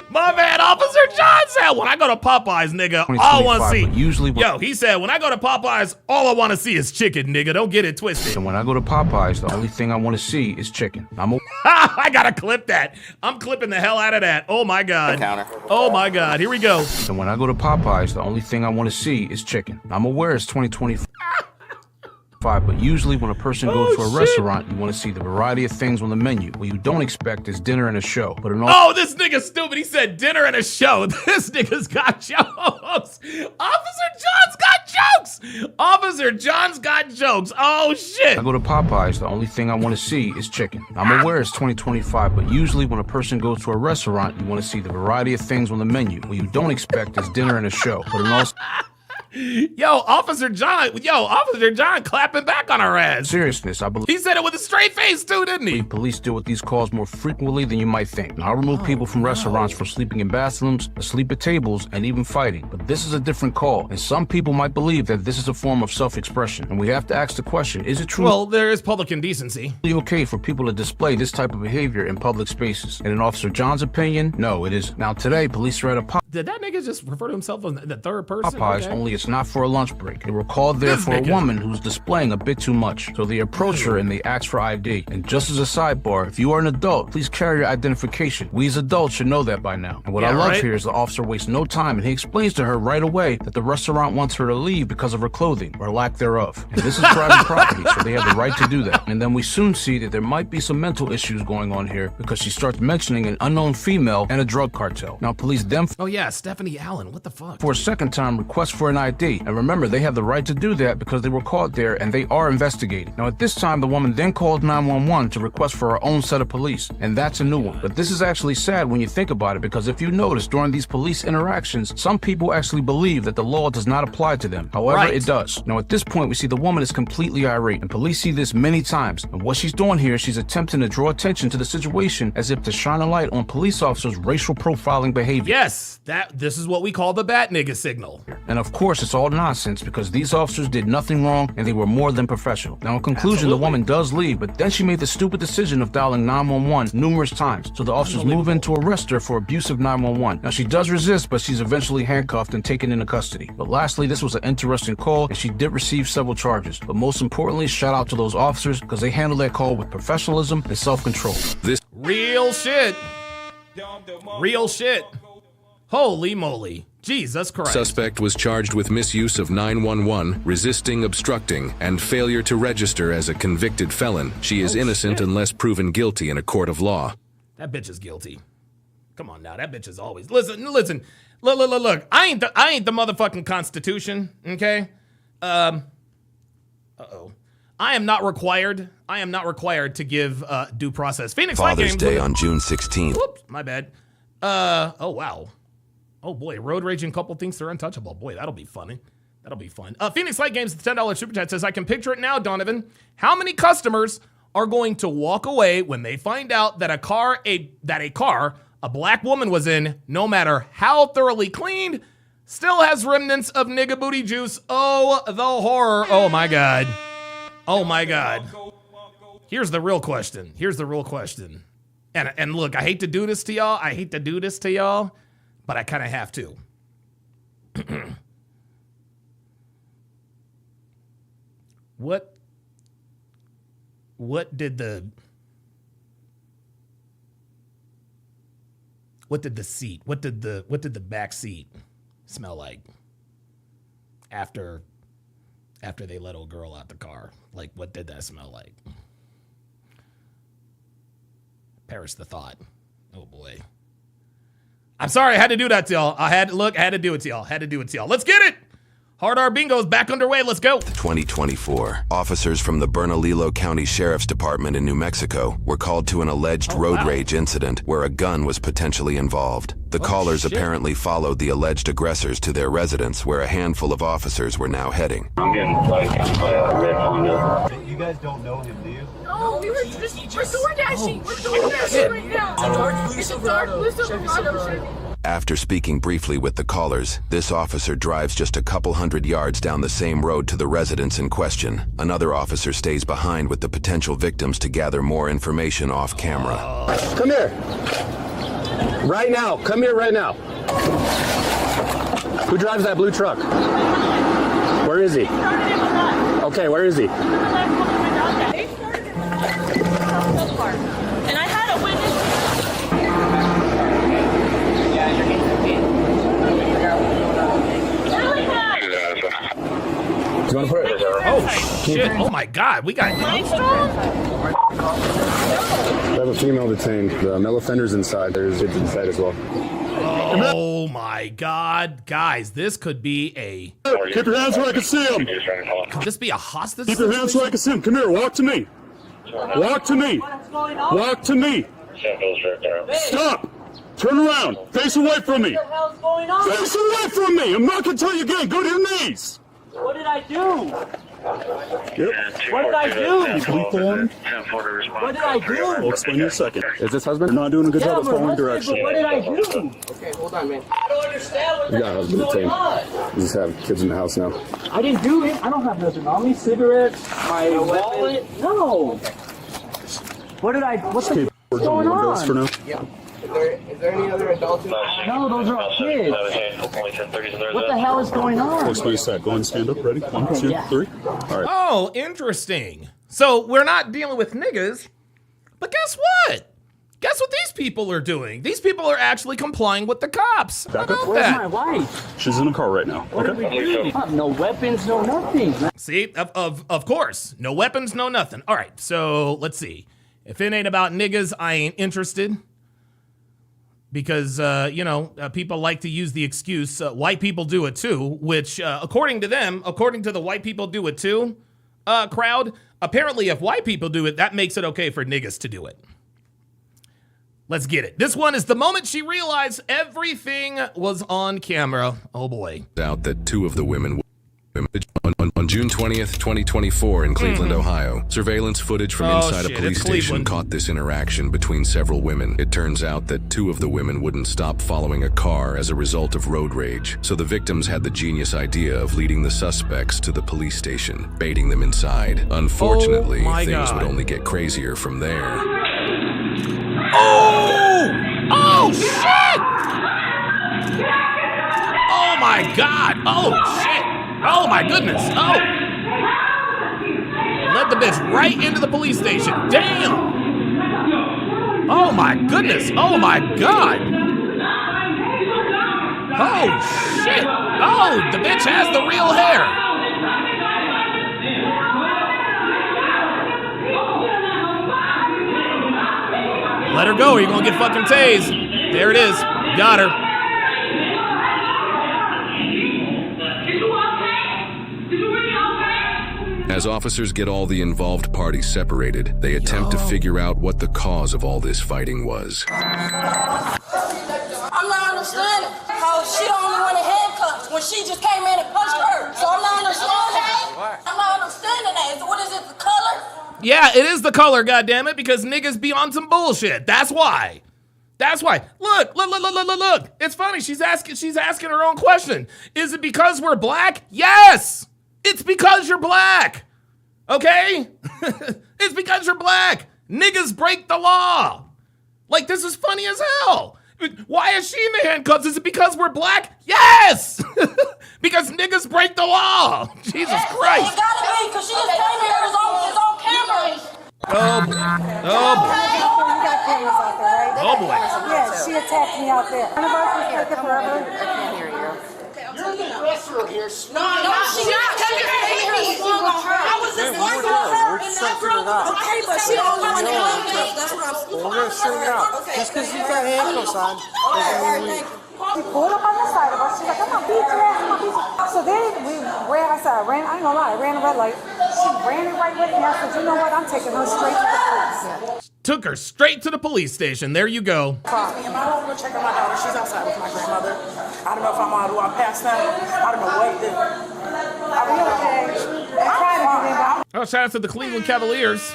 My man, Officer John said, when I go to Popeyes, nigga, all I want to see. Usually he said, when I go to Popeyes, all I want to see is chicken, nigga. Don't get it twisted. And when I go to Popeyes, the only thing I want to see is chicken. I gotta clip that. I'm clipping the hell out of that. Oh my God. Encounter. Oh my God. Here we go. And when I go to Popeyes, the only thing I want to see is chicken. I'm aware it's 2025, but usually when a person goes to a restaurant, you want to see the variety of things on the menu. What you don't expect is dinner and a show. But in all Oh, this nigga's stupid. He said dinner and a show. This nigga's got jokes. Officer John's got jokes. Officer John's got jokes. Oh, shit. I go to Popeyes, the only thing I want to see is chicken. I'm aware it's 2025, but usually when a person goes to a restaurant, you want to see the variety of things on the menu. What you don't expect is dinner and a show. But in all Officer John clapping back on our ass. seriousness, I believe He said it with a straight face too, didn't he? police deal with these calls more frequently than you might think. Now, I remove people from restaurants for sleeping in bathrooms, asleep at tables, and even fighting. But this is a different call, and some people might believe that this is a form of self-expression. And we have to ask the question, is it true? Well, there is public indecency. Okay for people to display this type of behavior in public spaces? And in Officer John's opinion, no, it is. Now, today, police are at a Did that nigga just refer to himself as the third person? Popeyes, Okay. only it's not for a lunch break. They were called there for a woman who's displaying a bit too much. So they approach her and they ask for ID. And just as a sidebar, if you are an adult, please carry your identification. We as adults should know that by now. And what I love here is the officer wastes no time and he explains to her right away that the restaurant wants her to leave because of her clothing, or lack thereof. And this is private property, so they have the right to do that. And then we soon see that there might be some mental issues going on here because she starts mentioning an unknown female and a drug cartel. Now police then Oh yeah, Stephanie Allen, what the fuck? for a second time request for an ID. And remember, they have the right to do that because they were caught there and they are investigating. Now at this time, the woman then called 911 to request for her own set of police. And that's a new one. But this is actually sad when you think about it, because if you notice during these police interactions, some people actually believe that the law does not apply to them. However, it does. Now at this point, we see the woman is completely irate, and police see this many times. And what she's doing here, she's attempting to draw attention to the situation as if to shine a light on police officers' racial profiling behavior. Yes, this is what we call the bat nigga signal. And of course, it's all nonsense because these officers did nothing wrong and they were more than professional. Now, in conclusion, the woman does leave, but then she made the stupid decision of dialing 911 numerous times. So the officers move in to arrest her for abuse of 911. Now, she does resist, but she's eventually handcuffed and taken into custody. But lastly, this was an interesting call and she did receive several charges. But most importantly, shout out to those officers because they handled that call with professionalism and self-control. This real shit. Real shit. Holy moly. Jesus Christ. Suspect was charged with misuse of 911, resisting, obstructing, and failure to register as a convicted felon. She is innocent unless proven guilty in a court of law. That bitch is guilty. Come on now, that bitch is always. Listen. Look. I ain't the motherfucking Constitution, okay? Uh-oh. I am not required to give due process. Phoenix Light Father's Games. Day on June 16th. Whoops, my bad. Oh wow. Oh boy, road raging couple thinks they're untouchable. Boy, that'll be funny. That'll be fun. Phoenix Light Games, the $10 super chat says, I can picture it now, Donovan. How many customers are going to walk away when they find out that a car a black woman was in, no matter how thoroughly cleaned, still has remnants of nigga booty juice? Oh, the horror. Oh my God. Oh my God. Here's the real question. And look, I hate to do this to y'all. But I kind of have to. What did the back seat smell like after they let old girl out the car? Like, what did that smell like? Perish the thought. Oh boy. I'm sorry, I had to do that to y'all. I had to do it to y'all. Let's get it. Hard R Bingo is back underway. Let's go. 2024. Officers from the Bernalillo County Sheriff's Department in New Mexico were called to an alleged road rage incident where a gun was potentially involved. The callers apparently followed the alleged aggressors to their residence where a handful of officers were now heading. I'm getting like red Honda. You guys don't know him, do you? No, we're door dashing. We're door dashing right now. It's a dark blue Silverado. After speaking briefly with the callers, this officer drives just a couple hundred yards down the same road to the residence in question. Another officer stays behind with the potential victims to gather more information off camera. Come here. Right now. Come here right now. Who drives that blue truck? Where is he? Okay, where is he? And I had a witness. Do you want to put it? Oh shit! Oh my God! We got. We have a female detained. The male offender's inside. There's kids inside as well. Oh my God, guys! This could be a. Keep your hands where I can see them. Could this be a hostage? Keep your hands where I can see them. Come here. Walk to me. Walk to me. Walk to me. Stop. Turn around. Face away from me. What the hell's going on? Face away from me. I'm not going to tell you again. Go to your knees. What did I do? Yep. What did I do? What did I do? We'll explain in a second. Is this husband? You're not doing a good job of following direction. What did I do? Okay, hold on, man. I don't understand what the hell's going on. You just have kids in the house now. I didn't do it. I don't have nothing on me. Cigarettes, my wallet. No. What did I? What's going on? For now. Yeah. Is there any other adults? No, those are all kids. What the hell is going on? Explain a sec. Go ahead and stand up. Ready? 1, 2, 3. All right. Oh, interesting. So we're not dealing with niggas, but guess what? Guess what these people are doing? These people are actually complying with the cops. Back up. Where's my wife? She's in the car right now. What did we do? No weapons, no nothing. See, of course, no weapons, no nothing. All right, so let's see. If it ain't about niggas, I ain't interested. Because, people like to use the excuse, white people do it too, which, according to them, according to the white people do it too crowd, apparently if white people do it, that makes it okay for niggas to do it. Let's get it. This one is the moment she realized everything was on camera. Oh boy. Out that 2 of the women on June 20th, 2024 in Cleveland, Ohio, surveillance footage from inside a police station caught this interaction between several women. It turns out that 2 of the women wouldn't stop following a car as a result of road rage, so the victims had the genius idea of leading the suspects to the police station, baiting them inside. Unfortunately, things would only get crazier from there. Oh shit! Oh my God! Oh shit! Oh my goodness! Oh! Led the bitch right into the police station. Damn! Oh my goodness! Oh my God! Oh shit! Oh, the bitch has the real hair. Let her go or you're gonna get fucking tased. There it is. Got her. As officers get all the involved parties separated, they attempt to figure out what the cause of all this fighting was. I'm not understanding how she the only one in handcuffs when she just came in and punched her. So I'm not understanding. I'm not understanding that. What is it, the color? Yeah, it is the color, goddammit, because niggas be on some bullshit. That's why. That's why. Look. It's funny. She's asking her own question. Is it because we're black? Yes. It's because you're black. Okay? It's because you're black. Niggas break the law. Like, this is funny as hell. Why is she in the handcuffs? Is it because we're black? Yes! Because niggas break the law. Jesus Christ. It gotta be, because she just came here with his own camera. Oh boy. Oh boy. You got cameras out there, right? Oh boy. Yeah, she attacked me out there. None of us was taking forever. I can't hear you. You're the aggressor here. No, she's not. I was just arguing with her and that girl. Okay, but she don't want to handcuff. That's what I'm saying. We're going to sort it out. Just because you got handcuffs on doesn't mean She pulled up on the side of us. She's like, I'm gonna beat your ass, I'm gonna beat you. So then we ran outside. I ain't gonna lie, I ran a red light. She ran it right with me. I said, you know what? I'm taking her straight to the police. Took her straight to the police station. There you go. I'm over checking my daughter. She's outside with my grandmother. I don't know if I'm out or I passed them. I don't know what it did. Are we okay? Oh, shout out to the Cleveland Cavaliers.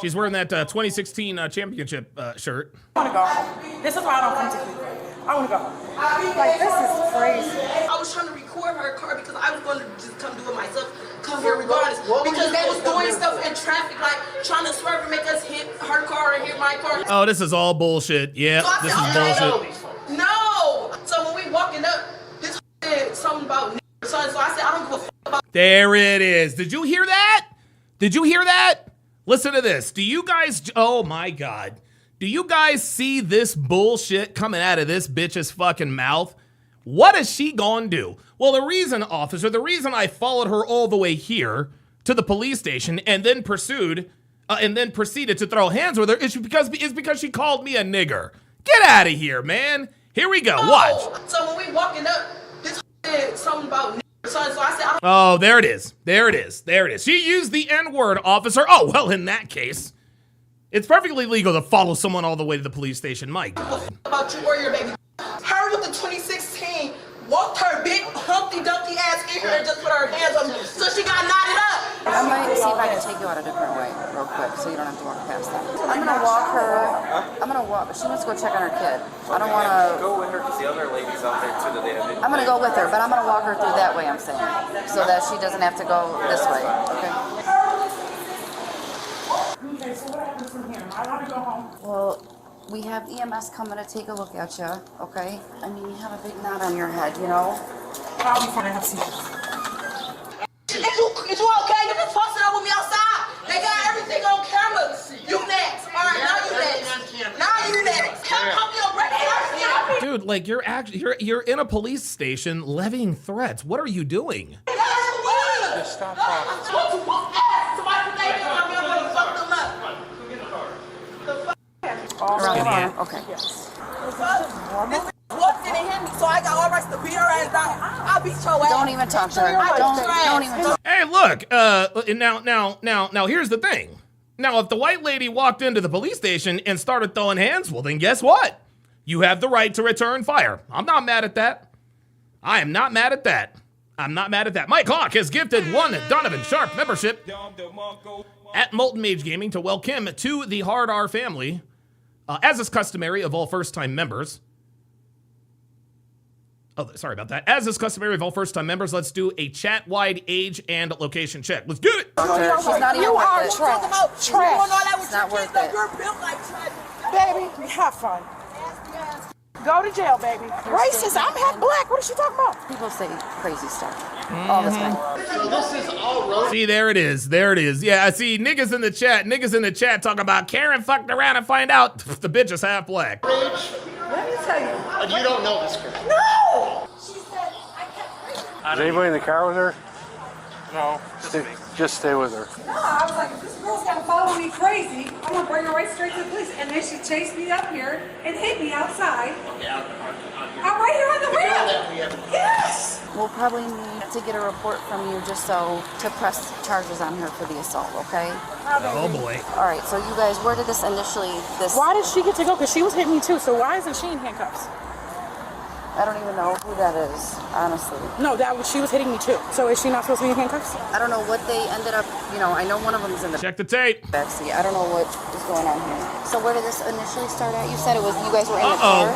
She's wearing that 2016 championship shirt. I want to go home. This is why I don't come to Cleveland. I want to go home. Like, this is crazy. I was trying to record her car because I was going to just come do it myself. Come here regardless. Because they was doing stuff in traffic, like trying to swerve and make us hit her car and hit my car. Oh, this is all bullshit. Yeah, So this I is said, bullshit. No! So when we walking up, this said something about so I said, I don't give a fuck about. There it is. Did you hear that? Did you hear that? Listen to this. Do you guys, oh my God. Do you guys see this bullshit coming out of this bitch's fucking mouth? What is she gonna do? Well, the reason, officer, the reason I followed her all the way here to the police station and then proceeded to throw hands with her is because she called me a nigger. Get out of here, man. Here we go. Watch. So when we walking up, this said something about so I said, I don't. Oh, there it is. There it is. There it is. She used the N-word, officer. Oh, well, in that case, it's perfectly legal to follow someone all the way to the police station. My God. About you or your baby. Her with the 2016 walked her big Humpty Dumpty ass in here and just put her hands on me, so she got knotted up. I might see if I can take you out a different way real quick so you don't have to walk past that. I'm gonna walk her. I'm gonna walk. She wants to go check on her kid. I don't want to go with her because the other ladies out there too that they have. I'm gonna go with her, but I'm gonna walk her through that way. I'm saying so that she doesn't have to go this way. Okay. Okay, so what happens from here? I want to go home. Well, we have EMS coming to take a look at you. Okay. I mean, you have a big knot on your head, you know. I'll be fine. I have seizures. Is you okay? You just fussing up with me outside. They got everything on camera. You next. All right, now you next. Now you next. Come your break. Dude, like you're in a police station levying threats. What are you doing? just stop talking. Around the okay. Walked in and hit me, so I got all rights to beat her ass down. I'll beat your ass. Don't even talk to her. Don't even talk. Hey, look, now, here's the thing. Now, if the white lady walked into the police station and started throwing hands, well, then guess what? You have the right to return fire. I'm not mad at that. I am not mad at that. I'm not mad at that. Mike Hawk has gifted one Donovan Sharp membership at Molten Mage Gaming to welcome to the Hard R family. As is customary of all first-time members. Oh, sorry about that. As is customary of all first-time members, let's do a chat-wide age and location check. Let's do it! She's not even worth it. Trash. It's not worth it. You're built like trash. Baby, have fun. Go to jail, baby. Racist. I'm half black. What is she talking about? People say crazy stuff all the time. So this is all road. See, there it is. There it is. Yeah, I see niggas in the chat. Niggas in the chat talking about Karen fucked around and find out the bitch is half black. Let me tell you. And you don't know this girl. No! Is anybody in the car with her? No. Just stay with her. No, I was like, if this girl's gonna follow me crazy, I'm gonna bring her right straight to the police. And then she chased me up here and hit me outside. I'm right here on the ramp. Yes! We'll probably need to get a report from you just so to press charges on her for the assault, okay? Oh boy. All right, so you guys, where did this initially, Why did she get to go? Because she was hitting me too, so why isn't she in handcuffs? I don't even know who that is, honestly. No, she was hitting me too. So is she not supposed to be in handcuffs? I don't know what they ended up, I know one of them's in the Check the tape. backseat. I don't know what is going on here. So where did this initially start at? You said it was, you guys were in the car?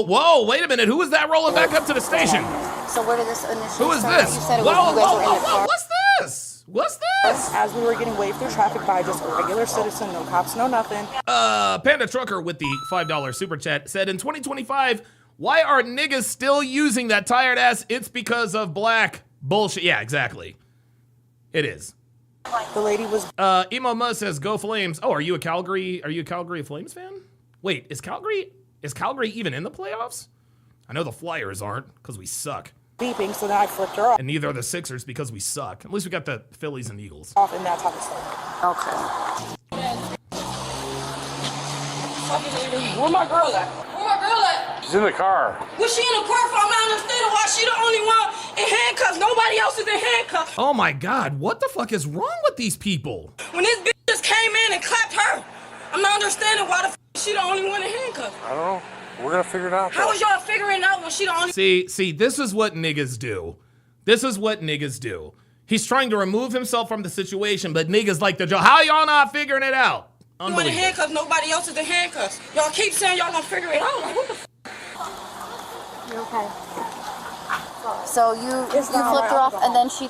Whoa, wait a minute. Who is that rolling back up to the station? So where did this initially Who is start this? at? You said it was, you guys were in the car. What's this? What's this? As we were getting waved through traffic by just a regular citizen, no cops, no nothing. Panda Trucker with the $5 super chat said, in 2025, why are niggas still using that tired ass? It's because of black bullshit. Yeah, exactly. It is. The lady was. Emo Muzz says, "Go Flames." Oh, are you a Calgary Flames fan? Wait, is Calgary even in the playoffs? I know the Flyers aren't because we suck. Beeping, so then I flipped her off. And neither are the Sixers because we suck. At least we got the Phillies and Eagles. Off and that type of stuff. Okay. Where my girl at? Where my girl at? She's in the car. Was she in the car for? I'm not understanding why she the only one in handcuffs. Nobody else is in handcuffs. Oh my God, what the fuck is wrong with these people? When this bitch just came in and clapped her, I'm not understanding why the f she the only one in handcuffs. I don't know. We're gonna figure it out. How is y'all figuring out when she the only? See, this is what niggas do. This is what niggas do. He's trying to remove himself from the situation, but niggas like the joke. How y'all not figuring it out? You in handcuffs, nobody else is in handcuffs. Y'all keep saying y'all gonna figure it out. Like, what the f? You okay? So you flipped her off and then she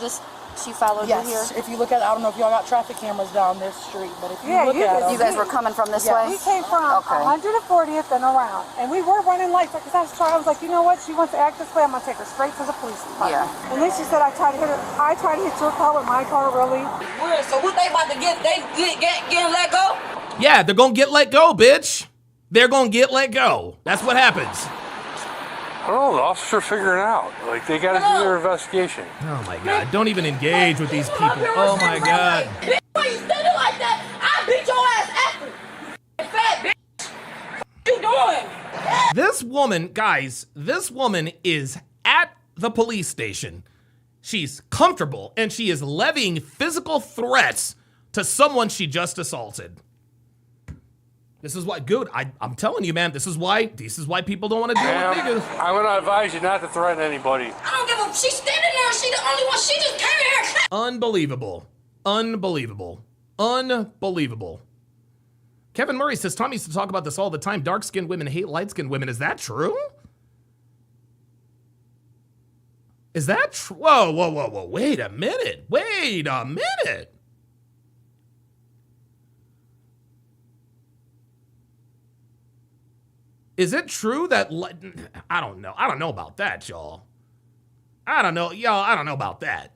followed you here? If you look at it, I don't know if y'all got traffic cameras down this street, but if you look at it. You guys were coming from this way? We came from 140th and around, and we were running late because I was like, you know what? She wants to act this way. I'm gonna take her straight to the police department. Yeah. And then she said, I tried to hit your car with my car, really. So what they about to get? They getting let go? Yeah, they're gonna get let go, bitch. They're gonna get let go. That's what happens. I don't know, the officers are figuring it out. Like, they gotta do their investigation. Oh my God, don't even engage with these people. Oh my God. Bitch, why you standing like that? I beat your ass after. Fat bitch. What you doing? This woman, guys, this woman is at the police station. She's comfortable and she is levying physical threats to someone she just assaulted. This is why, good. I'm telling you, man. This is why people don't want to deal with niggas. I'm gonna advise you not to threaten anybody. I don't give a. She's standing there. She the only one. She just came in here. Unbelievable, unbelievable, unbelievable. Kevin Murray says Tom used to talk about this all the time. Dark-skinned women hate light-skinned women. Is that true? Is that true? Whoa, whoa, whoa, whoa! Wait a minute. Wait a minute. Is it true that I don't know. I don't know about that, y'all. I don't know about that.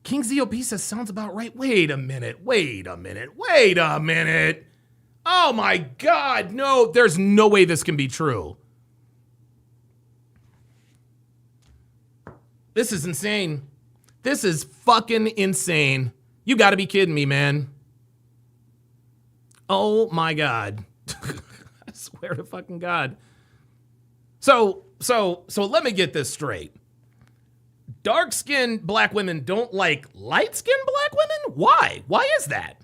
King ZOP says sounds about right. Wait a minute. Oh my God. No, there's no way this can be true. This is insane. This is fucking insane. You gotta be kidding me, man. Oh my God. I swear to fucking God. So let me get this straight. Dark-skinned black women don't like light-skinned black women? Why? Why is that?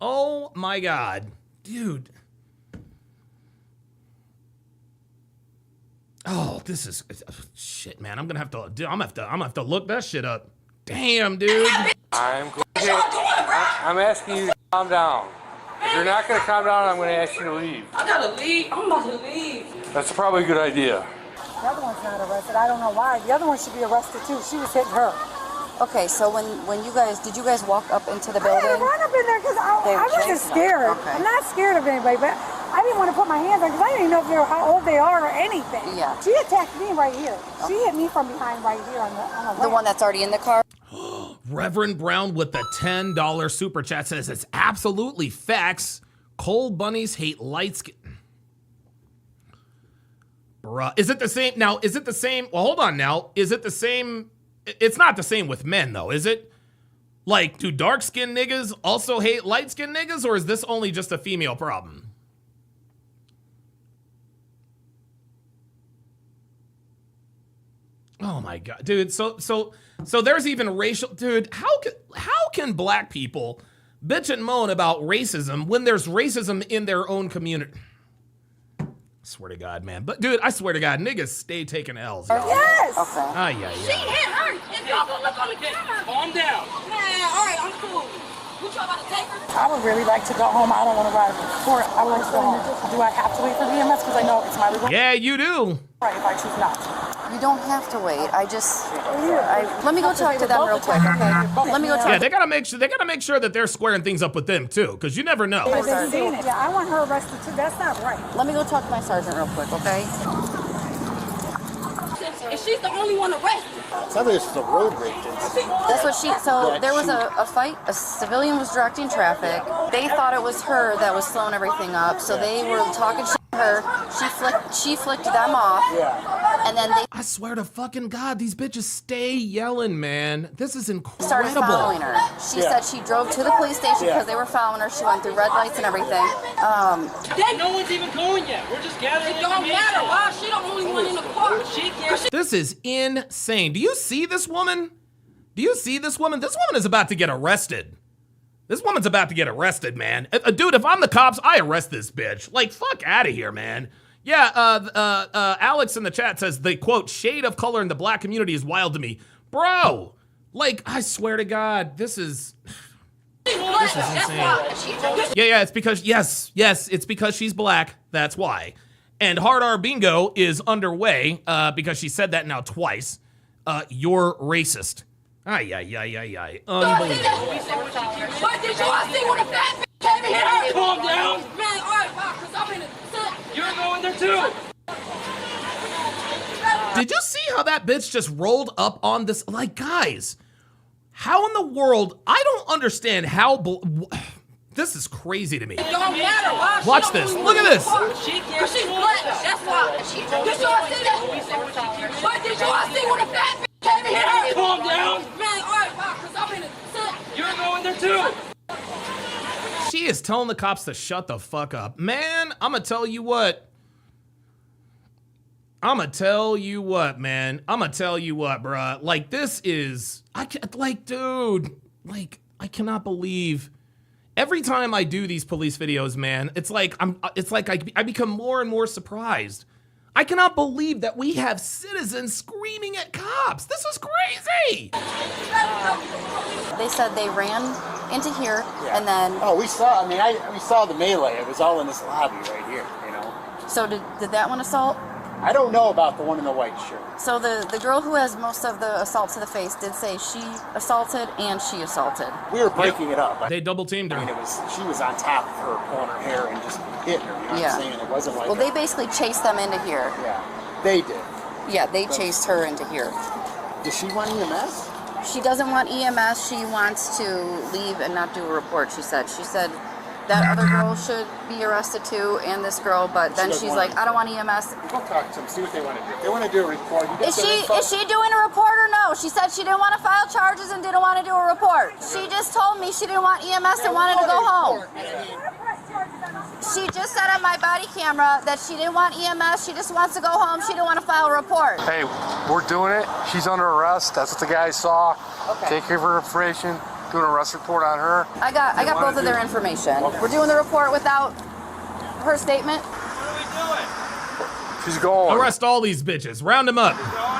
Oh my God. Dude. Oh, this is shit, man. I'm gonna have to look that shit up. Damn, dude. I'm asking you to calm down. If you're not gonna calm down, I'm gonna ask you to leave. I gotta leave. I'm about to leave. That's probably a good idea. The other one's not arrested. I don't know why. The other one should be arrested too. She was hitting her. Okay, so did you guys walk up into the building? I didn't run up in there because I wasn't scared. Okay. I'm not scared of anybody, but I didn't want to put my hands on because I didn't know how old they are or anything. Yeah. She attacked me right here. She hit me from behind right here on the The one that's already in the car? Reverend Brown with the $10 super chat says it's absolutely facts. Cold bunnies hate light skin. Bruh. Is it the same? Now, is it the same? Well, hold on now. Is it the same? It's not the same with men, though, is it? Like, do dark-skinned niggas also hate light-skinned niggas, or is this only just a female problem? Oh my God, dude. So there's even racial, dude. How can black people bitch and moan about racism when there's racism in their own community? Swear to God, man. But dude, I swear to God, niggas stay taking L's. Y'all. Yes. Okay. She hit her. If y'all gonna look on the camera. Calm down. Man, all right, I'm cool. I would really like to go home. I don't want to ride a report. I would like to go home. Do I have to wait for EMS? Because I know it's my legal Yeah, you do. right if I choose not to. You don't have to wait. Let me go talk to them real quick, okay? Let me go talk. Yeah, they gotta make sure that they're squaring things up with them too, because you never know. Yeah, I want her arrested too. That's not right. Let me go talk to my sergeant real quick, okay? And she's the only one arrested. Sounds like this is a road rage incident. That's what there was a fight. A civilian was directing traffic. They thought it was her that was slowing everything up, so they were talking shit to her. She flicked them off. Yeah. And then they I swear to fucking God, these bitches stay yelling, man. This is incredible. started following her. She said she drove to the police station because they were following her. She went through red lights and everything. No one's even going yet. We're just gathering. It don't matter. Why? She the only one in the car. This is insane. Do you see this woman? Do you see this woman? This woman is about to get arrested. This woman's about to get arrested, man. Dude, if I'm the cops, I arrest this bitch. Like, fuck out of here, man. Yeah, Alex in the chat says the quote, shade of color in the black community is wild to me. Bro, like, I swear to God, this is insane. Yeah, it's because, yes, it's because she's black. That's why. And Hard R Bingo is underway because she said that now twice. You're racist. Ay. Unbelievable. But did you all see what a fat bitch came in here? Calm down. Man, all right, wow, because I'm in the You're going there too. Did you see how that bitch just rolled up on this? Like, guys, how in the world? I don't understand how. This is crazy to me. It don't matter. Why? Watch this. Look at this. She's black. That's why. Did you all see that? But did you all see what a fat bitch came in here? Calm down. Man, all right, wow, because I'm in the You're going there too. She is telling the cops to shut the fuck up. Man, I'm gonna tell you what. man. I'm gonna tell you what, bruh. Like, this is, dude, I cannot believe. Every time I do these police videos, man, it's like I become more and more surprised. I cannot believe that we have citizens screaming at cops. This is crazy. They said they ran into here and then. Oh, we saw. I mean, we saw the melee. It was all in this lobby right here. You know. So did that one assault? I don't know about the one in the white shirt. So the girl who has most of the assault to the face did say she assaulted and she assaulted. We were breaking it up. They double teamed her. I mean, she was on top of her, pulling her hair and just hitting her. You know what I'm saying? It wasn't like. Well, they basically chased them into here. Yeah, they did. Yeah, they chased her into here. Does she want EMS? She doesn't want EMS. She wants to leave and not do a report. She said that other girl should be arrested too, and this girl, but then she's like, I don't want EMS. Go talk to them, see what they want to do. They want to do a report. Is she doing a report or no? She said she didn't want to file charges and didn't want to do a report. She just told me she didn't want EMS and wanted to go home. She just said on my body camera that she didn't want EMS. She just wants to go home. She didn't want to file a report. Hey, we're doing it. She's under arrest. That's what the guy saw. Okay. Take care of her information. Do an arrest report on her. I got both of their information. We're doing the report without her statement. She's going. Arrest all these bitches. Round them up.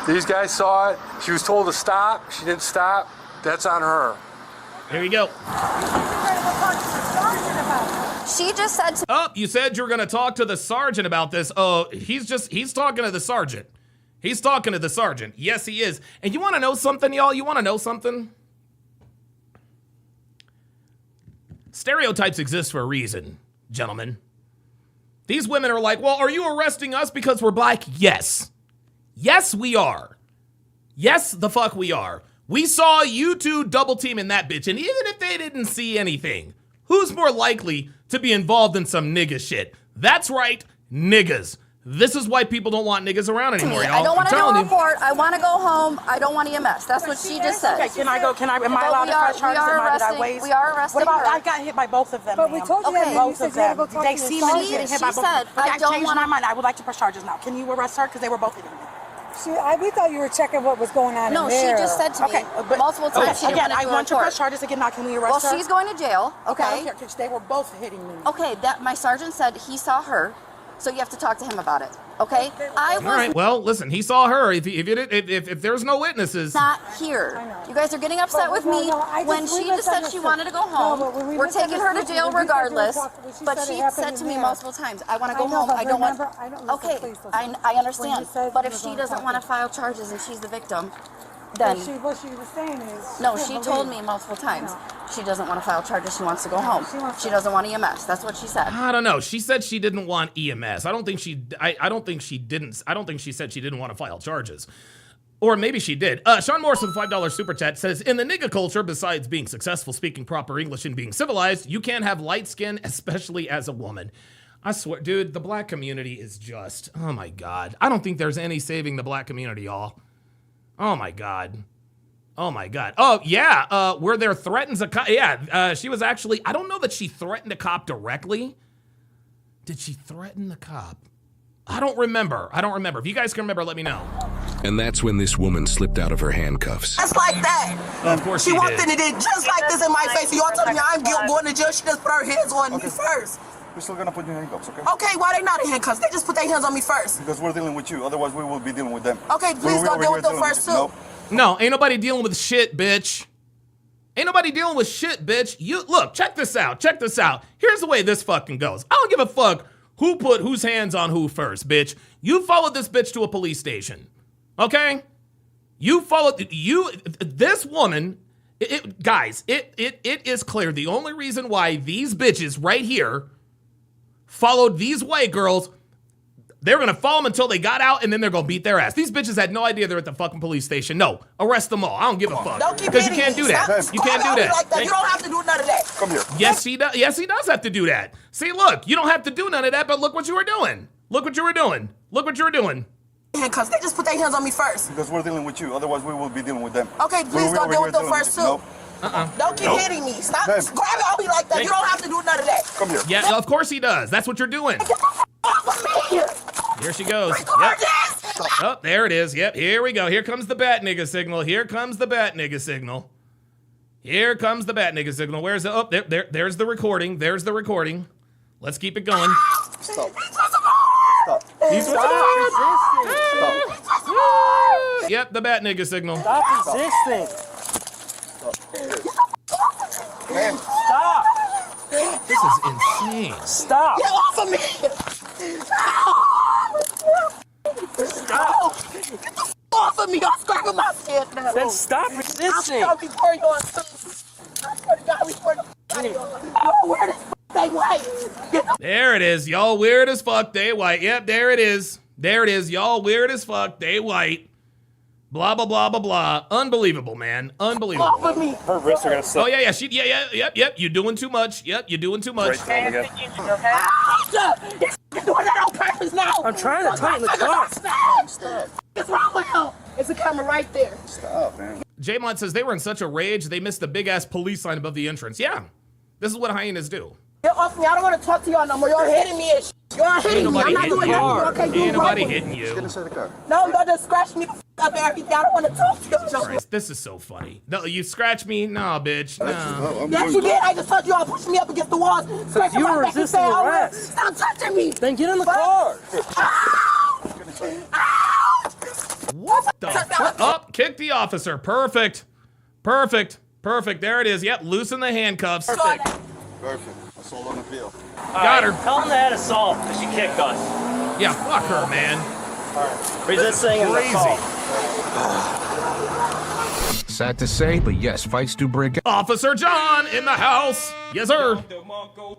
These guys saw it. She was told to stop. She didn't stop. That's on her. Here you go. She just said to you said you were going to talk to the sergeant about this. Oh, he's talking to the sergeant. He's talking to the sergeant. Yes, he is. And you want to know something, y'all? You want to know something? Stereotypes exist for a reason, gentlemen. These women are like, well, are you arresting us because we're black? Yes. Yes, we are. Yes, the fuck we are. We saw you two double teaming that bitch, and even if they didn't see anything, who's more likely to be involved in some nigga shit? That's right, niggas. This is why people don't want niggas around anymore, y'all. I don't want to do a report. I want to go home. I don't want EMS. That's what she just said. Okay, am I allowed to press charges? We are arresting her. I got hit by both of them. But we told you that both of them. They see me getting hit by both. She said, I changed my mind. I would like to press charges now. Can you arrest her? Because they were both hitting me. We thought you were checking what was going on. No, she just said to me multiple times she didn't I want to press charges again now. Can we arrest her? Well, she's going to jail. Okay. I don't care because they were both hitting me. Okay, my sergeant said he saw her So you have to talk to him about it, okay? I was All right. Well, listen. He saw her. If there's no witnesses, not here. You guys are getting upset with me when she just said she wanted to go home. We're taking her to jail regardless. But she said to me multiple times, "I want to go home. I don't want." Okay, I understand. But if she doesn't want to file charges and she's the victim, then what she was saying is no. She told me multiple times she doesn't want to file charges. She wants to go home. She doesn't want EMS. That's what she said. I don't know. She said she didn't want EMS. I don't think she said she didn't want to file charges. Or maybe she did. Sean Morris with $5 super chat says, in the nigga culture, besides being successful, speaking proper English, and being civilized, you can't have light skin, especially as a woman. I swear, dude, the black community is just, oh my God. I don't think there's any saving the black community, y'all. Oh my God. Oh my God. Oh yeah, where there threatens a cop. Yeah, she was actually, I don't know that she threatened a cop directly. Did she threaten the cop? I don't remember. If you guys can remember, let me know. And that's when this woman slipped out of her handcuffs. Just like that. Of course she she walked did. in and did just like this in my face. Y'all telling me I'm going to jail. She just put her hands on me first. We're still gonna put you in handcuffs, okay? Okay, why they not in handcuffs? They just put their hands on me first. Because we're dealing with you. Otherwise, we will be dealing with them. Okay, please don't deal with them first too. Nope. No, ain't nobody dealing with shit, bitch. Ain't nobody dealing with shit, bitch. You look, check this out. Here's the way this fucking goes. I don't give a fuck who put whose hands on who first, bitch. You followed this bitch to a police station. Okay? You followed this woman. Guys, it is clear the only reason why these bitches right here followed these white girls, they're gonna follow them until they got out, and then they're gonna beat their ass. These bitches had no idea they're at the fucking police station. No, arrest them all. I don't give a fuck. Because you can't do that. You can't do that. Like that. You don't have to do none of that. Come here. Yes, he does. Yes, he does have to do that. See, look, you don't have to do none of that, but look what you were doing. Handcuffs. They just put their hands on me first. Because we're dealing with you. Otherwise, we will be dealing with them. Okay, please don't deal with them first too. Nope. Don't keep hitting me. Stop grabbing on me like that. You don't have to do none of that. Come here. Yeah, of course he does. That's what you're doing. Here she goes. Yep. Oh, there it is. Yep, here we go. Here comes the bat nigga signal. Where's the, oh, there's the recording. Let's keep it going. Stop. He's Stop. Yep, the bat nigga signal. Stop resisting. Man. Stop. This is insane. Stop. Get off of me. Stop. Get the off of me. I'm scraping my skin now. Then stop resisting. I'll be for you on There it is. Y'all weird as fuck. They white. Yep, there it is. Y'all weird as fuck. They white. Blah, blah, blah, blah, blah. Unbelievable, man. Unbelievable. Her wrists are gonna suck. Oh, yeah. Yep. You're doing too much. Right doing that on purpose now. I'm trying to tighten the car. Stop. What's wrong with him? It's a camera right there. Stop, man. J-Mod says they were in such a rage, they missed the big-ass police sign above the entrance. Yeah. This is what hyenas do. Get off me. I don't want to talk to y'all no more. Y'all hitting me and shit. Y'all hitting me. I'm not doing nothing. Okay, Ain't nobody hitting you. Get inside the car. No, y'all just scratch me the up and everything. I don't want to talk to y'all. Christ, this is so funny. No, you scratch me? No, bitch. No. Yes, you did. I just told you all pushing me up against the walls. You were resisting arrest. Stop touching me. Then get in the car. What the fuck? Up, kick the officer. Perfect. There it is. Yep, loosen the handcuffs. Perfect. Assault on the field. Got her. Tell them they had assault because she kicked us. Yeah, fuck her, man. Resisting and assault. Sad to say, but yes, fights do break Officer John in the house. Yes, sir.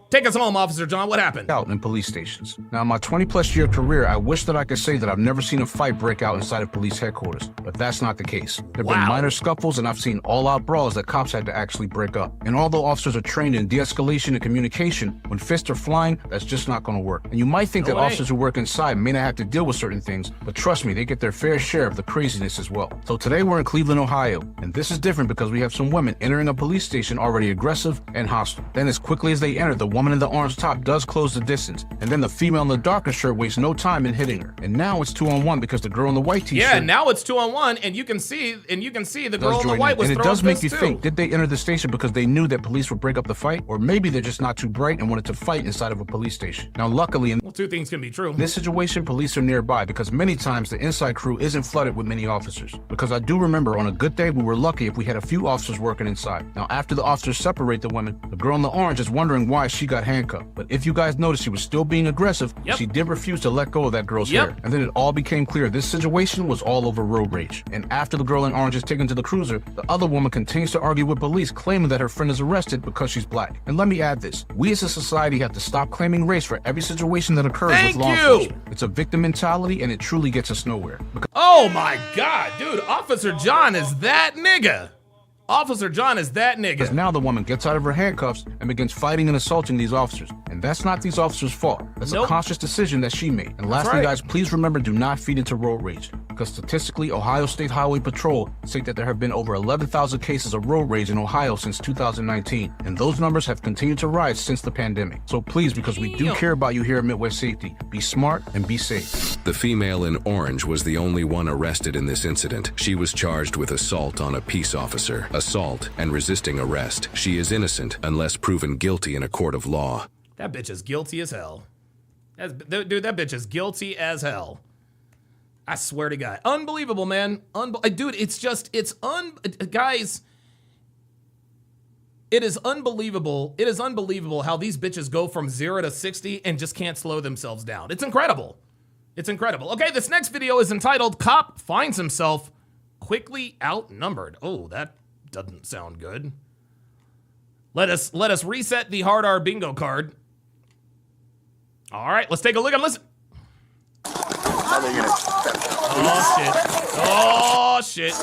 Take us home, Officer John. What happened? out in police stations. Now, in my 20-plus year career, I wish that I could say that I've never seen a fight break out inside of police headquarters, but that's not the case. There have been minor scuffles, and I've seen all-out brawls that cops had to actually break up. And although officers are trained in de-escalation and communication, when fists are flying, that's just not going to work. And you might think that officers who work inside may not have to deal with certain things, but trust me, they get their fair share of the craziness as well. So today we're in Cleveland, Ohio, and this is different because we have some women entering a police station already aggressive and hostile. Then as quickly as they enter, the woman in the orange top does close the distance. And then the female in the darker shirt wastes no time in hitting her. And now it's 2-on-1 because the girl in the white t-shirt... Yeah, now it's 2-on-1, and you can see the girl in the white was throwing fists, too. And it does make you think, did they enter the station because they knew that police would break up the fight? Or maybe they're just not too bright and wanted to fight inside of a police station. Now, luckily... Well, two things can be true. In this situation, police are nearby because many times the inside crew isn't flooded with many officers. Because I do remember on a good day, we were lucky if we had a few officers working inside. Now, after the officers separate the women, the girl in the orange is wondering why she got handcuffed. But if you guys notice, she was still being aggressive. Yep. She did refuse to let go of that girl's hair. And then it all became clear this situation was all over road rage. And after the girl in orange is taken to the cruiser, the other woman continues to argue with police, claiming that her friend is arrested because she's black. And let me add this. We as a society have to stop claiming race for every situation that occurs with law enforcement. It's a victim mentality, and it truly gets us nowhere. Oh my God, dude, Officer John is that nigga. Officer John is that nigga. Because now the woman gets out of her handcuffs and begins fighting and assaulting these officers. And that's not these officers' fault. That's a conscious decision that she made. And lastly, guys, please remember, do not feed into road rage. Because statistically, Ohio State Highway Patrol state that there have been over 11,000 cases of road rage in Ohio since 2019. And those numbers have continued to rise since the pandemic. So please, because we do care about you here at Midwest Safety, be smart and be safe. The female in orange was the only one arrested in this incident. She was charged with assault on a peace officer, assault, and resisting arrest. She is innocent unless proven guilty in a court of law. That bitch is guilty as hell. Dude, that bitch is guilty as hell. I swear to God. Unbelievable, man. Dude, guys, it is unbelievable. It is unbelievable how these bitches go from 0 to 60 and just can't slow themselves down. It's incredible. It's incredible. Okay, this next video is entitled Cop Finds Himself Quickly Outnumbered. Oh, that doesn't sound good. Let us reset the hard R bingo card. All right, let's take a look and listen. Oh shit. Oh shit.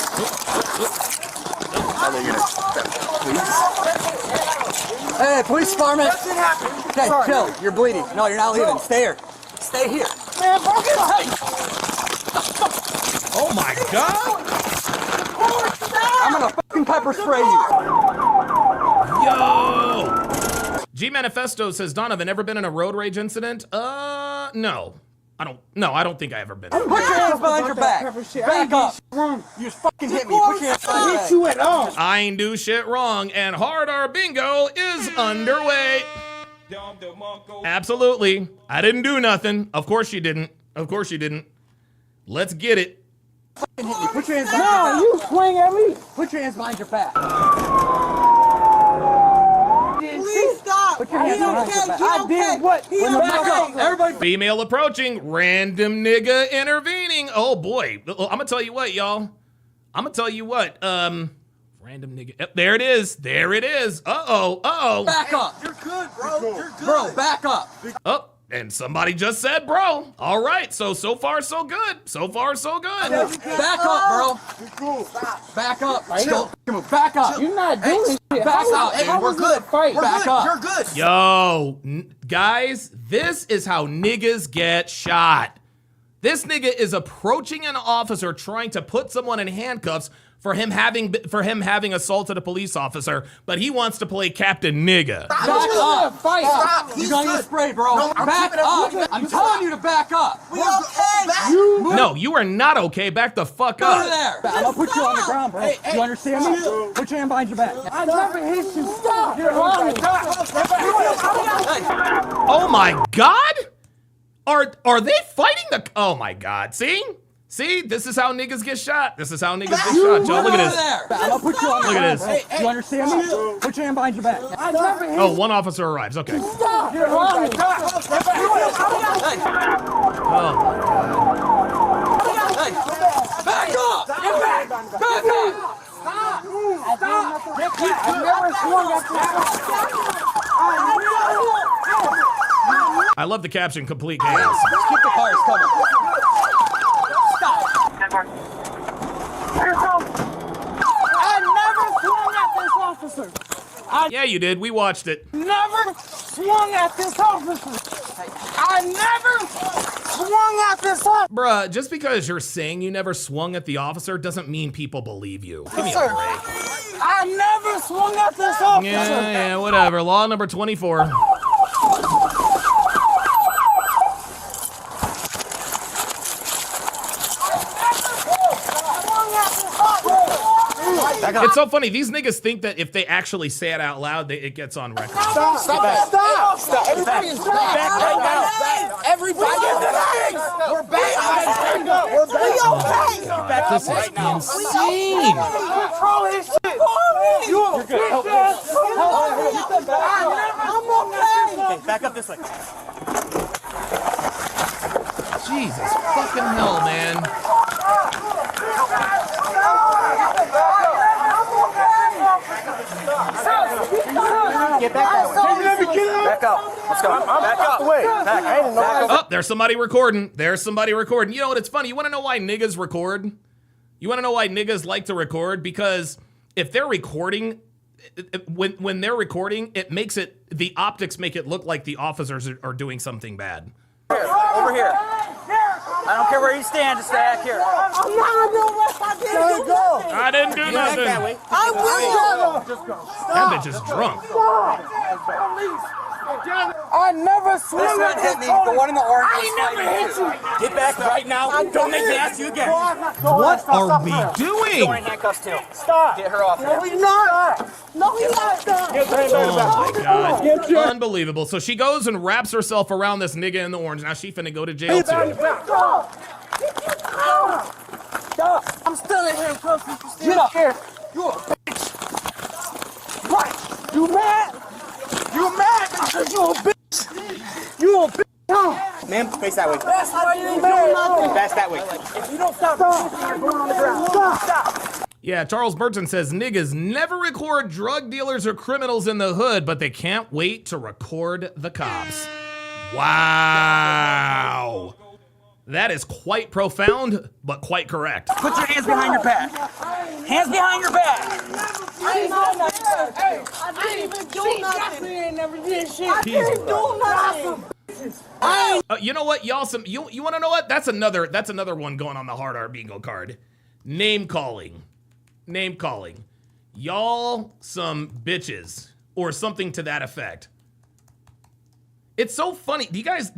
Hey, police department. Okay, chill. You're bleeding. No, you're not leaving. Stay here. Stay here. Man, oh my God. I'm gonna fucking pepper spray you. Yo! G Manifesto says, Donovan, ever been in a road rage incident? No. I don't think I ever been. Put your hands behind your back. Back up. You just fucking hit me. Put your hands behind your back. You at all. I ain't do shit wrong, and Hard R Bingo is underway. Absolutely. I didn't do nothing. Of course you didn't. Of course you didn't. Let's get it. Put your hands behind your back. No, you swing at me. Put your hands behind your back. Please stop. Put your hands behind your back. I did what? Back up. Everybody. Female approaching. Random nigga intervening. Oh boy. I'm gonna tell you what, y'all. I'm gonna tell you what. Random nigga. Yep, there it is. There it is. Uh-oh. Uh-oh. Back up. You're good, bro. You're good. Bro, back up. Oh. And somebody just said, bro. All right, so far, so good. So far, so good. Back up, bro. You're cool. Stop. Back up. Chill. Back up. You're not doing shit. Back up. Hey, we're good. We're back up. You're good. Yo, guys, this is how niggas get shot. This nigga is approaching an officer trying to put someone in handcuffs for him having assaulted a police officer, but he wants to play Captain Nigga. Back up. Fight. Stop. You're gonna get sprayed, bro. No, back up. I'm telling you to back up. We okay. No, you are not okay. Back the fuck up. Go there. I'm gonna put you on the ground, bro. Hey, you understand me? Put your hand behind your back. I never hit you. Stop. You're wrong. Oh my God. Are they fighting the? Oh my God. See, this is how niggas get shot. This is how niggas get shot, Joe. Look at this. I'm gonna put you on the Look at ground, this. You understand me? Put your hand behind your back. I never hit Oh, one officer arrives. Okay. Stop. You're wrong. Back up. Get back. Back up. Stop. I never swung at you. I love the caption, complete chaos. Keep the cars coming. I never swung at this officer. Yeah, you did. We watched it. Never swung at this officer. I never swung at this officer. Bruh, just because you're saying you never swung at the officer doesn't mean people believe you. Give me a break. I never never swung at this officer. Yeah, whatever. Law number 24. It's so funny. These niggas think that if they actually say it out loud, it gets on record. Stop. Everybody is back right now. Everybody is back. We're back. We're back. This is insane. Control his shit. You're good. Help me. I'm okay. Okay, back up this way. Jesus fucking hell, man. Get back that way. Back up. Let's go. Back up. Back. I ain't know. Oh, there's somebody recording. There's somebody recording. You know what? It's funny. You want to know why niggas record? You want to know why niggas like to record? Because if they're recording, when they're recording, it makes it, the optics make it look like the officers are doing something bad. Over here. I don't care where you stand, just stay back here. I'm not gonna do what I didn't do. I didn't do nothing. I will. That bitch is drunk. I never swung at hit me. The one in the orange. I never hit you. Get back right now. Don't make me ask you again. What are we doing? Going in handcuffs too. Stop. Get her off. No, he's not. No, he's not done. Oh my God. Unbelievable. So she goes and wraps herself around this nigga in the orange. Now she finna go to jail too. Stop. I'm still in here, close. Get up here. You a bitch. What? You mad? You mad because you a bitch. You a bitch. Ma'am, face that way. That's why you ain't doing nothing. Face that way. If you don't stop, you're going on the ground. Stop. Yeah, Charles Burton says niggas never record drug dealers or criminals in the hood, but they can't wait to record the cops. Wow. That is quite profound, but quite correct. Put your hands behind your back. Hands behind your back. I didn't do nothing. I didn't even do nothing. I never did shit. I didn't do nothing. You know what, y'all? You want to know what? That's another one going on the hard R bingo card. Name calling. Y'all some bitches or something to that effect. It's so funny. Do you guys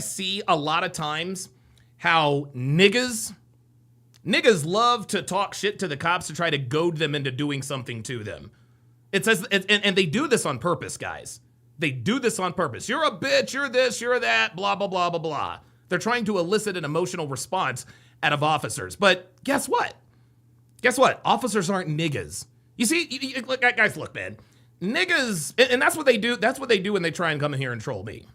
see a lot of times how niggas love to talk shit to the cops to try to goad them into doing something to them. It says, and they do this on purpose, guys. They do this on purpose. You're a bitch, you're this, you're that, blah, blah, blah, blah, blah. They're trying to elicit an emotional response out of officers. But guess what? Officers aren't niggas. You see, guys, look, man. Niggas, and that's what they do. That's what they do when they try and come in here and troll me.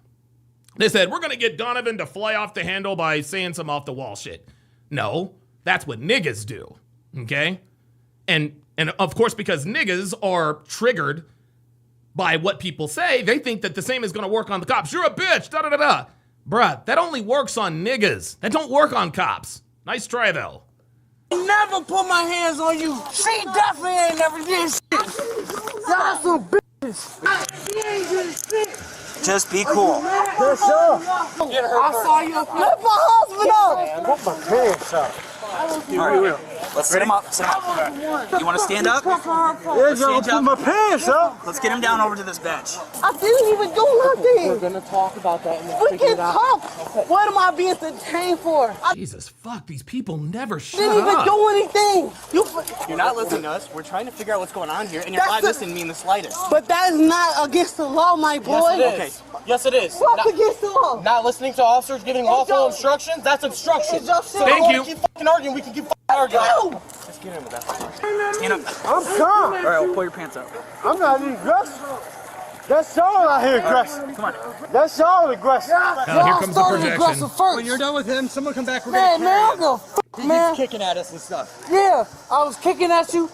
They said, we're going to get Donovan to fly off the handle by saying some off the wall shit. No, that's what niggas do. Okay? And of course, because niggas are triggered by what people say, they think that the same is going to work on the cops. You're a bitch, da da da da. Bruh, that only works on niggas. That don't work on cops. Nice try, though. Never put my hands on you. She definitely ain't never did shit. Y'all some bitches. She ain't did shit. Just be cool. Yes, sir. I saw you. Let my husband up. Put my pants up. All right, let's sit him up. You want to stand up? Yeah, Joe, put my pants up. Let's get him down over to this bench. I didn't even do nothing. We're gonna talk about that. We can talk. What am I being detained for? Jesus, fuck, these people never shut didn't even up. do anything. You're not listening to us. We're trying to figure out what's going on here, and you're not listening to me in the slightest. But that is not against the law, my boy. Yes, it is. Okay. Yes, it is. What's against the law? Not listening to officers giving lawful instructions, that's obstruction. So thank you. Keep fucking arguing, we can keep fucking arguing. Let's get in with that. Stand up. I'm calm. All right, we'll pull your pants up. I'm not even aggressive. That's y'all out here aggressive. Come on. That's y'all aggressive. Here comes the projection. When you're done with him, someone come back. Man, I'm gonna man. Kicking at us and stuff. Yeah, I was kicking at you.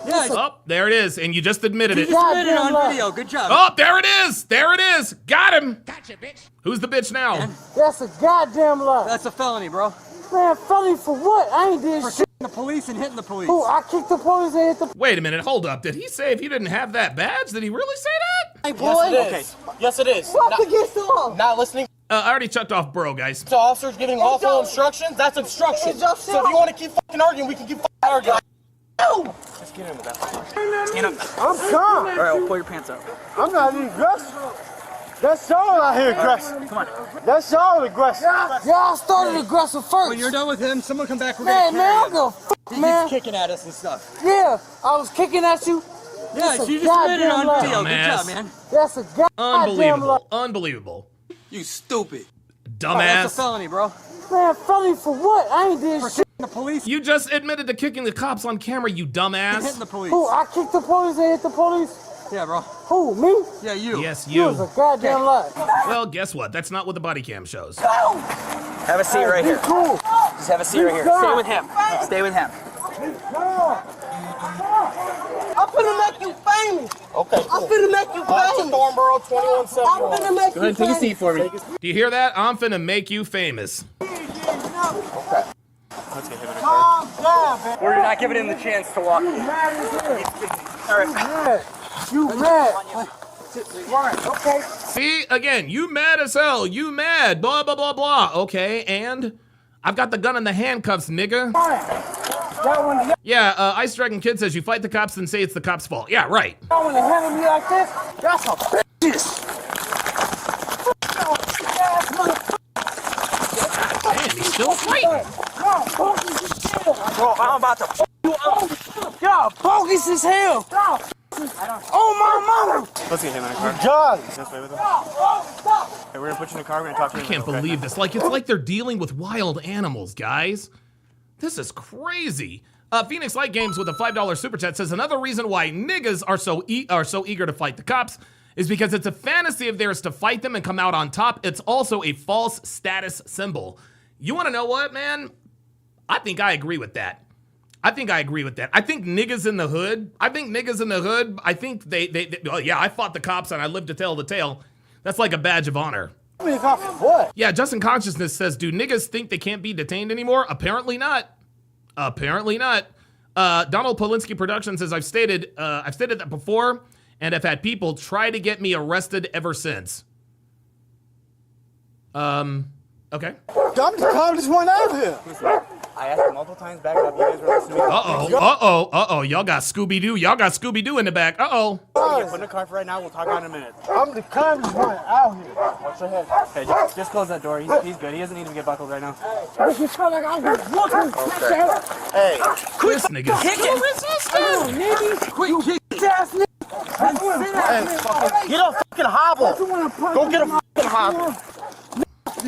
Yeah. Oh, there it is, and you just admitted it. You admitted it on video. Good job. Oh, there it is. There it is. Got him. Gotcha, bitch. Who's the bitch now? That's a goddamn lie. That's a felony, bro. Man, felony for what? I ain't did shit. The police and hitting the police. Who? I kicked the police and hit the. Wait a minute. Hold up. Did he say if you didn't have that badge? Did he really say that? Hey, boy. Yes, it is. Okay. Yes, it is. What's against the law? Not listening I already checked off bro, guys. to officers giving lawful instructions, that's obstruction. So if you want to keep fucking arguing, we can keep fucking arguing. Let's get in the bathroom. Stand up. I'm calm. All right, we'll pull your pants up. I'm not even aggressive. That's y'all out here aggressive. Come on. That's y'all aggressive. Y'all started aggressive first. When you're done with him, someone come back. Man, I don't give a fuck, man. He keeps kicking at us and stuff. Yeah, I was kicking at you. Yeah, you just made it on video. Good Dumbass. job, man. That's a goddamn Unbelievable. Unbelievable. You stupid. Dumbass. That's a felony, bro. Man, felony for what? I ain't did shit. The police. You just admitted to kicking the cops on camera, you dumbass. Hitting the police. Who? I kicked the police and hit the police? Yeah, bro. Who? Me? Yeah, you. Yes, You you. was a goddamn lie. Well, guess what? That's not what the body cam shows. Have a seat right here. Cool. Just have a seat right here. Stay with him. Stay with him. I'm finna make you famous. Okay. I'm finna make you famous. Thornboro 2171. I'm finna make Go ahead and take a seat for me. Do you hear that? I'm finna make you famous. Okay. Let's get him in a car. Calm down, man. We're not giving him the chance to walk. You mad as hell. All right. You mad. Okay. See, again, you mad as hell. You mad. Blah, blah, blah, blah. Okay, and I've got the gun and the handcuffs, nigga. Y'all wanna, Yeah, Ice Dragon Kid says you fight the cops and say it's the cops' fault. Yeah, right. y'all wanna handle me like this? Y'all some bitches. Man, he's still fighting. Bro, I'm about to you up. Y'all bogus as hell. Oh my mama. Let's get him in a car. John. This way with him. Hey, we're gonna put you in the car. We're gonna talk to I you. can't believe this. Like, it's like they're dealing with wild animals, guys. This is crazy. Phoenix Light Games with a $5 super chat says another reason why niggas are so eager to fight the cops is because it's a fantasy of theirs to fight them and come out on top. It's also a false status symbol. You want to know what, man? I think I agree with that. I think niggas in the hood, I think they oh yeah, I fought the cops and I lived to tell the tale. That's like a badge of honor. What? Yeah, Justin Consciousness says, do niggas think they can't be detained anymore? Apparently not. Apparently not. Donald Polinsky Productions says, I've stated that before and have had people try to get me arrested ever since. Okay. Come just went out here. I asked him multiple times back up. You guys were listening to me. Uh-oh. Y'all got Scooby-Doo. Y'all got Scooby-Doo in the back. Uh-oh. Put in the car for right now. We'll talk about it in a minute. I'm the calm just went out here. Watch your head. Okay, just close that door. He's good. He doesn't need to get buckled right now. I just felt like I was looking. Hey. This nigga. Quick kick. Ass nigga. Get a fucking hobble. Go get a fucking hobble.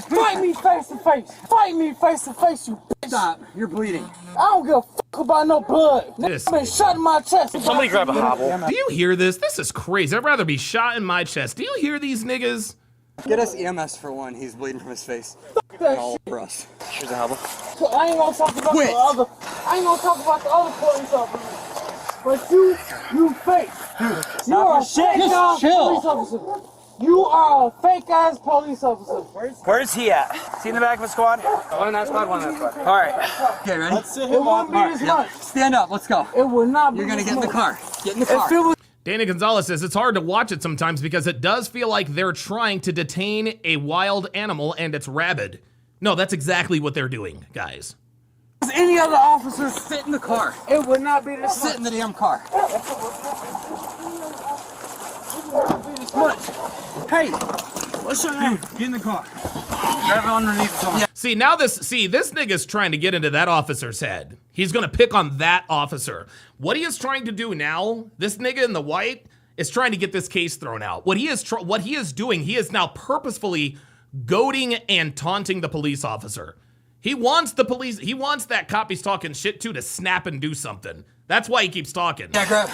Fight me face to face. Fight me face to face, you bitch. Stop. You're bleeding. I don't give a fuck about no blood. This- I've been shot in my chest. Somebody grab a hobble. Do you hear this? This is crazy. I'd rather be shot in my chest. Do you hear these niggas? Get us EMS for one. He's bleeding from his face. That All shit. over us. Here's a hobble. So I ain't gonna talk about the other. I ain't gonna talk about the other police officers. But you fake. You are a fake ass police officer. You are a fake ass police officer. Where's he at? Is he in the back of a squad? One in that squad, one in that squad. All right. Okay, ready? It won't be this much. Stand up. Let's go. It will not be. You're gonna this get in the much. car. Get in the car. If it was Danny Gonzalez says it's hard to watch it sometimes because it does feel like they're trying to detain a wild animal and it's rabid. No, that's exactly what they're doing, guys. any other officers, sit in the car. It would not be this Sit in the damn car. Hey, what's your name? Get in the car. Grab it underneath the car. Yeah. See, now this nigga's trying to get into that officer's head. He's gonna pick on that officer. What he is trying to do now, this nigga in the white is trying to get this case thrown out. What he is doing, he is now purposefully goading and taunting the police officer. He wants that cop he's talking shit to snap and do something. That's why he keeps talking. Yeah, grab.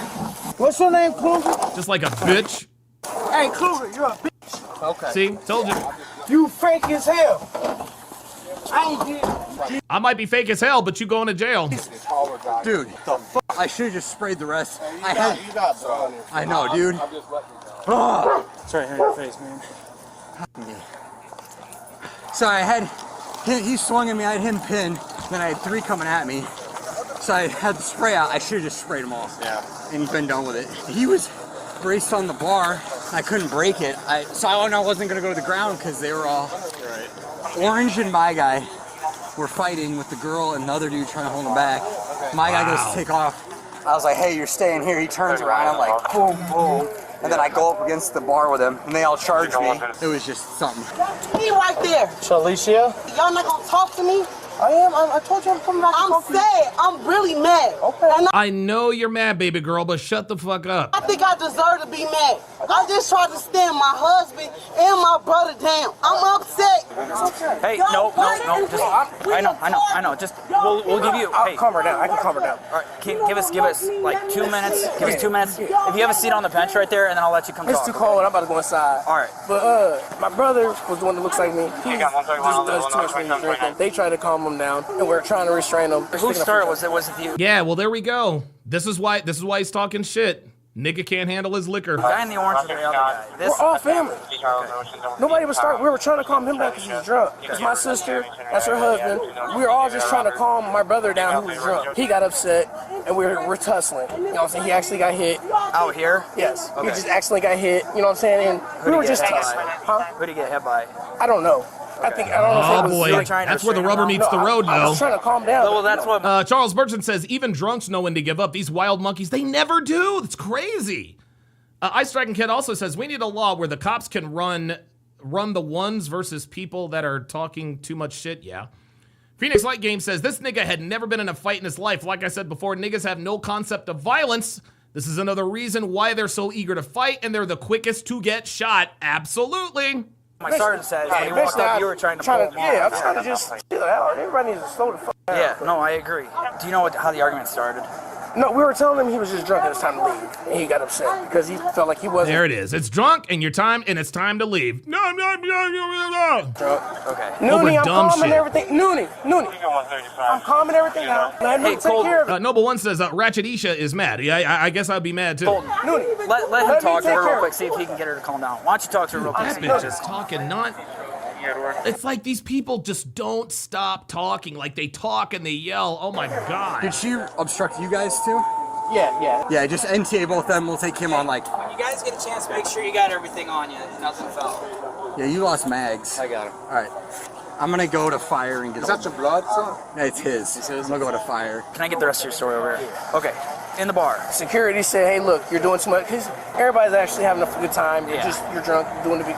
What's your name, Kluger? Just like a bitch. Hey, Kluger, you're a bitch. Okay. See, told you. You fake as hell. I ain't did. I might be fake as hell, but you going to jail. Dude, the fuck? I should have just sprayed the rest. I know, dude. It's right here in your face, man. Sorry, he swung at me, I had him pinned, then I had three coming at me. So I had the spray out, I should have just sprayed them all. Yeah. And been done with it. He was braced on the bar, I couldn't break it. So I wasn't gonna go to the ground because they were all, Orange and my guy were fighting with the girl and the other dude trying to hold him back. My guy goes to take off. I was like, hey, you're staying here. He turns around, I'm like, boom, boom. And then I go up against the bar with him, and they all charge me. It was just something. He right there. Alicia? Y'all not gonna talk to me? I am. I told you I'm coming back. I'm sad. I'm really mad. Okay. I know you're mad, baby girl, but shut the fuck up. I think I deserve to be mad. I just tried to stand my husband and my brother down. I'm upset. Hey, no. Just, I know. Just, we'll give you. I'll calm her down. I can calm her down. All right, give us like 2 minutes. Give us 2 minutes. If you have a seat on the bench right there, and then I'll let you come It's talk. too cold. I'm about to go inside. All right. But my brother was the one that looks like me. He just does too much when he's drinking. They try to calm him down, and we're trying to restrain him. Who started? Was it you? Yeah, well, there we go. This is why he's talking shit. Nigga can't handle his liquor. The guy in the orange or the other guy? We're all family. Okay. Nobody was starting. We were trying to calm him down because he's drunk. It's my sister. That's her husband. We were all just trying to calm my brother down who was drunk. He got upset, and we're tussling. You know what I'm saying? He actually got hit. Out here? Yes. Okay. He just accidentally got hit. You know what I'm saying? And we were just tussling. Huh? Who did he get hit by? I don't know. I don't know. Oh boy, that's where the rubber meets the road, I was though. trying to calm down. Well, that's what. Charles Merchant says, even drunks know when to give up. These wild monkeys, they never do. It's crazy. Ice Dragon Kid also says, we need a law where the cops can run the ones versus people that are talking too much shit. Yeah. Phoenix Light Game says, this nigga had never been in a fight in his life. Like I said before, niggas have no concept of violence. This is another reason why they're so eager to fight, and they're the quickest to get shot. Absolutely. My sergeant says when you walked up, you were trying to pull him off. Yeah, I'm trying to just chill out. Everybody needs to slow the fuck down. Yeah, no, I agree. Do you know how the argument started? No, we were telling him he was just drunk and it's time to leave. And he got upset because he felt like he wasn't. There it is. It's drunk and it's time to leave. No. Drunk. Okay. Noonie, I'm dumb calming shit. everything. Noonie. I'm calming everything down. Let me take care of it. Noble One says Ratchet Isha is mad. Yeah, I guess I'd be mad too. Noonie. Let him talk to her real quick, see if he can get her to calm down. Why don't you talk to her real quick? That bitch is talking not. It's like these people just don't stop talking. Like they talk and they yell. Oh my god. Did she obstruct you guys too? Yeah. Yeah, just NTA both of them. We'll take him on like. When you guys get a chance, make sure you got everything on you. Nothing fell. Yeah, you lost mags. I got him. All right. I'm gonna go to fire and get. Is that your blood, son? No, it's his. I'm gonna go to fire. Can I get the rest of your story over here? Okay. In the bar. Security said, hey, look, you're doing too much. Because everybody's actually having a good time. You're drunk, you're doing the big.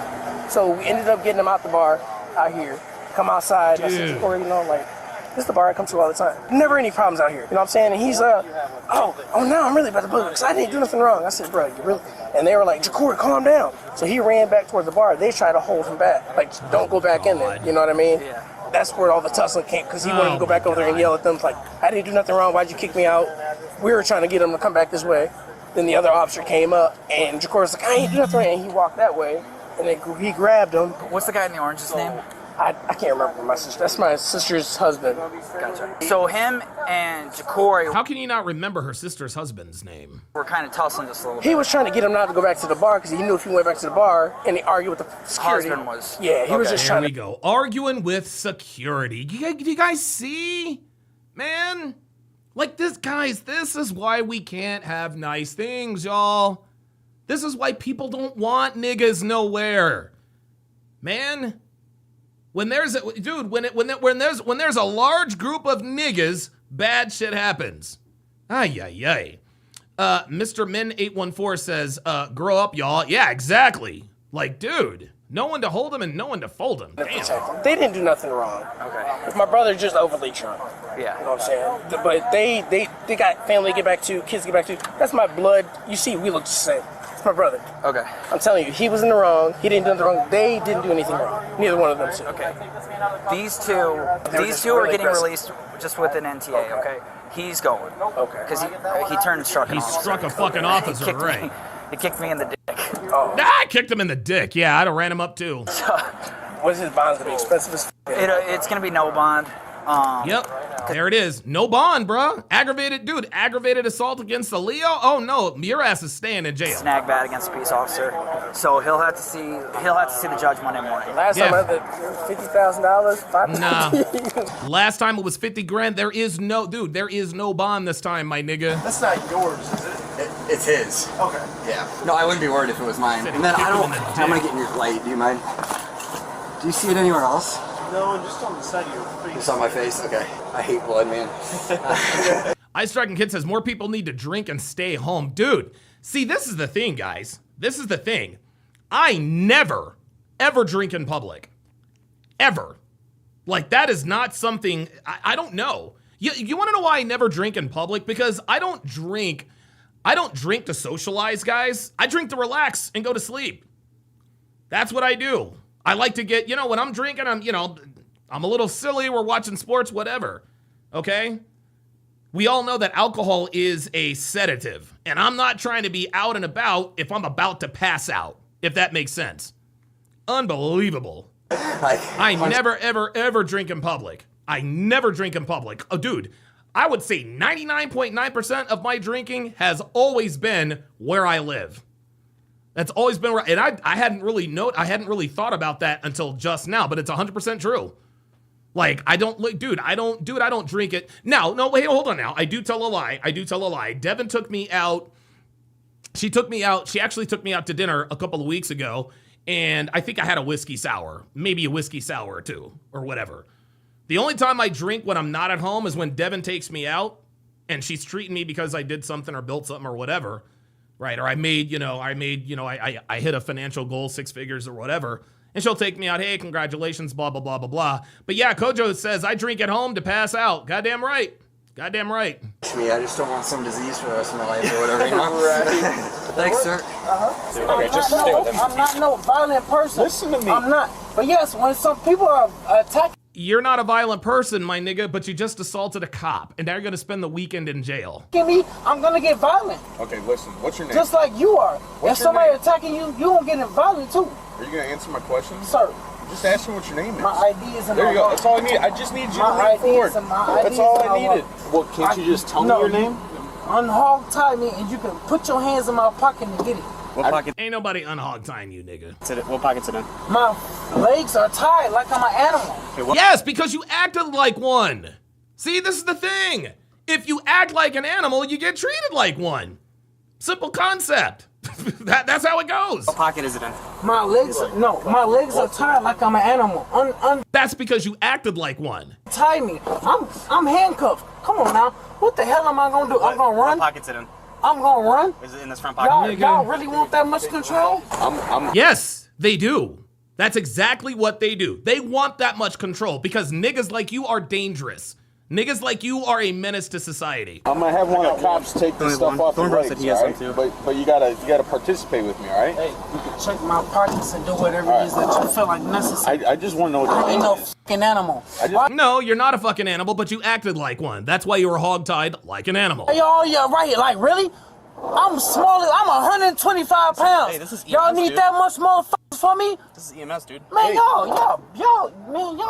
So we ended up getting him out the bar, out here. Come outside. I said, Corey, this is the bar I come to all the time. Never any problems out here. You know what I'm saying? And he's, oh, no, I'm really about to book because I didn't do nothing wrong. I said, bro, you really? And they were like, Jacory, calm down. So he ran back towards the bar. They tried to hold him back. Like, don't go back in there. You know what I mean? Yeah. That's where all the tussling came because he wanted to go back over there and yell at them like, I didn't do nothing wrong. Why'd you kick me out? We were trying to get him to come back this way. Then the other officer came up and Jacory was like, I ain't do nothing wrong. And he walked that way and then he grabbed him. What's the guy in the orange's name? I can't remember my sister. That's my sister's husband. Gotcha. So him and Jacory. How can you not remember her sister's husband's name? We're kind of tussling just a little bit. He was trying to get him not to go back to the bar because he knew if he went back to the bar and he argued with the security. Husband was. Yeah, he was just trying to. There we go. Arguing with security. Do you guys see? Man? Like this, guys, this is why we can't have nice things, y'all. This is why people don't want niggas nowhere. Man. When there's a when there's a large group of niggas, bad shit happens. Ay. Mr. Min814 says, grow up, y'all. Yeah, exactly. Like, dude, no one to hold him and no one to fold him. Damn. They didn't do nothing wrong. Okay. My brother just overly drunk. Yeah. You know what I'm saying? But they got family to get back to, kids to get back to. That's my blood. You see, we look the same. It's my brother. Okay. I'm telling you, he was in the wrong. He didn't do nothing wrong. They didn't do anything wrong. Neither one of them did. Okay. These two are getting released just with an NTA. Okay. He's going. Okay. Because he turned and struck an officer. He struck a fucking officer, right? He kicked me in the dick. Oh. I kicked him in the dick. Yeah, I'd have ran him up too. What's his bond's gonna be expensive as It's gonna be no bond. Yep, there it is. No bond, bro. Aggravated assault against the Leo. Oh no, your ass is staying in jail. Snag bad against a peace officer. So he'll have to see the judge Monday morning. Last time I had $50,000. Nah. Last time it was 50 grand. There is no bond this time, my nigga. That's not yours, is it? It's his. Okay. Yeah. No, I wouldn't be worried if it was mine. And then I'm gonna get in your light. Do you mind? Do you see it anywhere else? No, just on the side of your face. Just on my face? Okay. I hate blood, man. Ice Dragon Kid says more people need to drink and stay home. Dude, see, this is the thing, guys. This is the thing. I never, ever drink in public. Ever. Like, that is not something, I don't know. You want to know why I never drink in public? Because I don't drink to socialize, guys. I drink to relax and go to sleep. That's what I do. I like to get, when I'm drinking, I'm a little silly. We're watching sports, whatever. Okay? We all know that alcohol is a sedative. And I'm not trying to be out and about if I'm about to pass out, if that makes sense. Unbelievable. I never, ever, ever drink in public. I never drink in public. Oh, dude, I would say 99.9% of my drinking has always been where I live. That's always been where, and I hadn't really thought about that until just now, but it's 100% true. Like, I don't drink it. Now, no, wait, hold on now. I do tell a lie. Devin took me out. She actually took me out to dinner a couple of weeks ago, and I think I had a whiskey sour, maybe a whiskey sour or two, or whatever. The only time I drink when I'm not at home is when Devin takes me out, and she's treating me because I did something or built something or whatever, right? Or I hit a financial goal, 6 figures or whatever. And she'll take me out. Hey, congratulations, blah, blah, blah, blah, blah. But yeah, Kojo says, I drink at home to pass out. Goddamn right. Goddamn right. Me, I just don't want some disease for the rest of my life or whatever, you know? Thanks, sir. Okay, just stay with him. I'm not no violent person. Listen to me. I'm not. But yes, when some people are attacking. You're not a violent person, my nigga, but you just assaulted a cop, and now you're gonna spend the weekend in jail. Me, I'm gonna get violent. Okay, listen, what's your name? Just like you are. If somebody attacking you, you gonna get violent too. Are you gonna answer my questions? Sir. Just ask me what your name is. My ID is in There you go, that's all I need. I just need you to lean forward. That's all I needed. Well, can't you just tell me your name? Unhog tie me, and you can put your hands in my pocket and get it. What pocket? Ain't nobody unhog tying you, nigga. What pocket's it in? My legs are tied like I'm an animal. Yes, because you acted like one. See, this is the thing. If you act like an animal, you get treated like one. Simple concept. That's how it goes. What pocket is it in? My legs are tied like I'm an animal. That's because you acted like one. Tie me. I'm handcuffed. Come on now. What the hell am I gonna do? I'm gonna run. What pocket's it in? I'm gonna run. Is it in this front pocket? Y'all really want that much control? Yes, they do. That's exactly what they do. They want that much control because niggas like you are dangerous. Niggas like you are a menace to society. I'm gonna have one of the cops take this stuff off your legs, all right? But you gotta participate with me, all right? Hey, you can check my pockets and do whatever it is that you feel like necessary. I just want to know what I ain't no fucking animal. No, you're not a fucking animal, but you acted like one. That's why you were hogtied like an animal. Hey, y'all right here, like really? I'm small. I'm 125 pounds. Hey, this is EMS, y'all need dude. that much motherfuckers for me? This is EMS, dude. Man, Hey. y'all.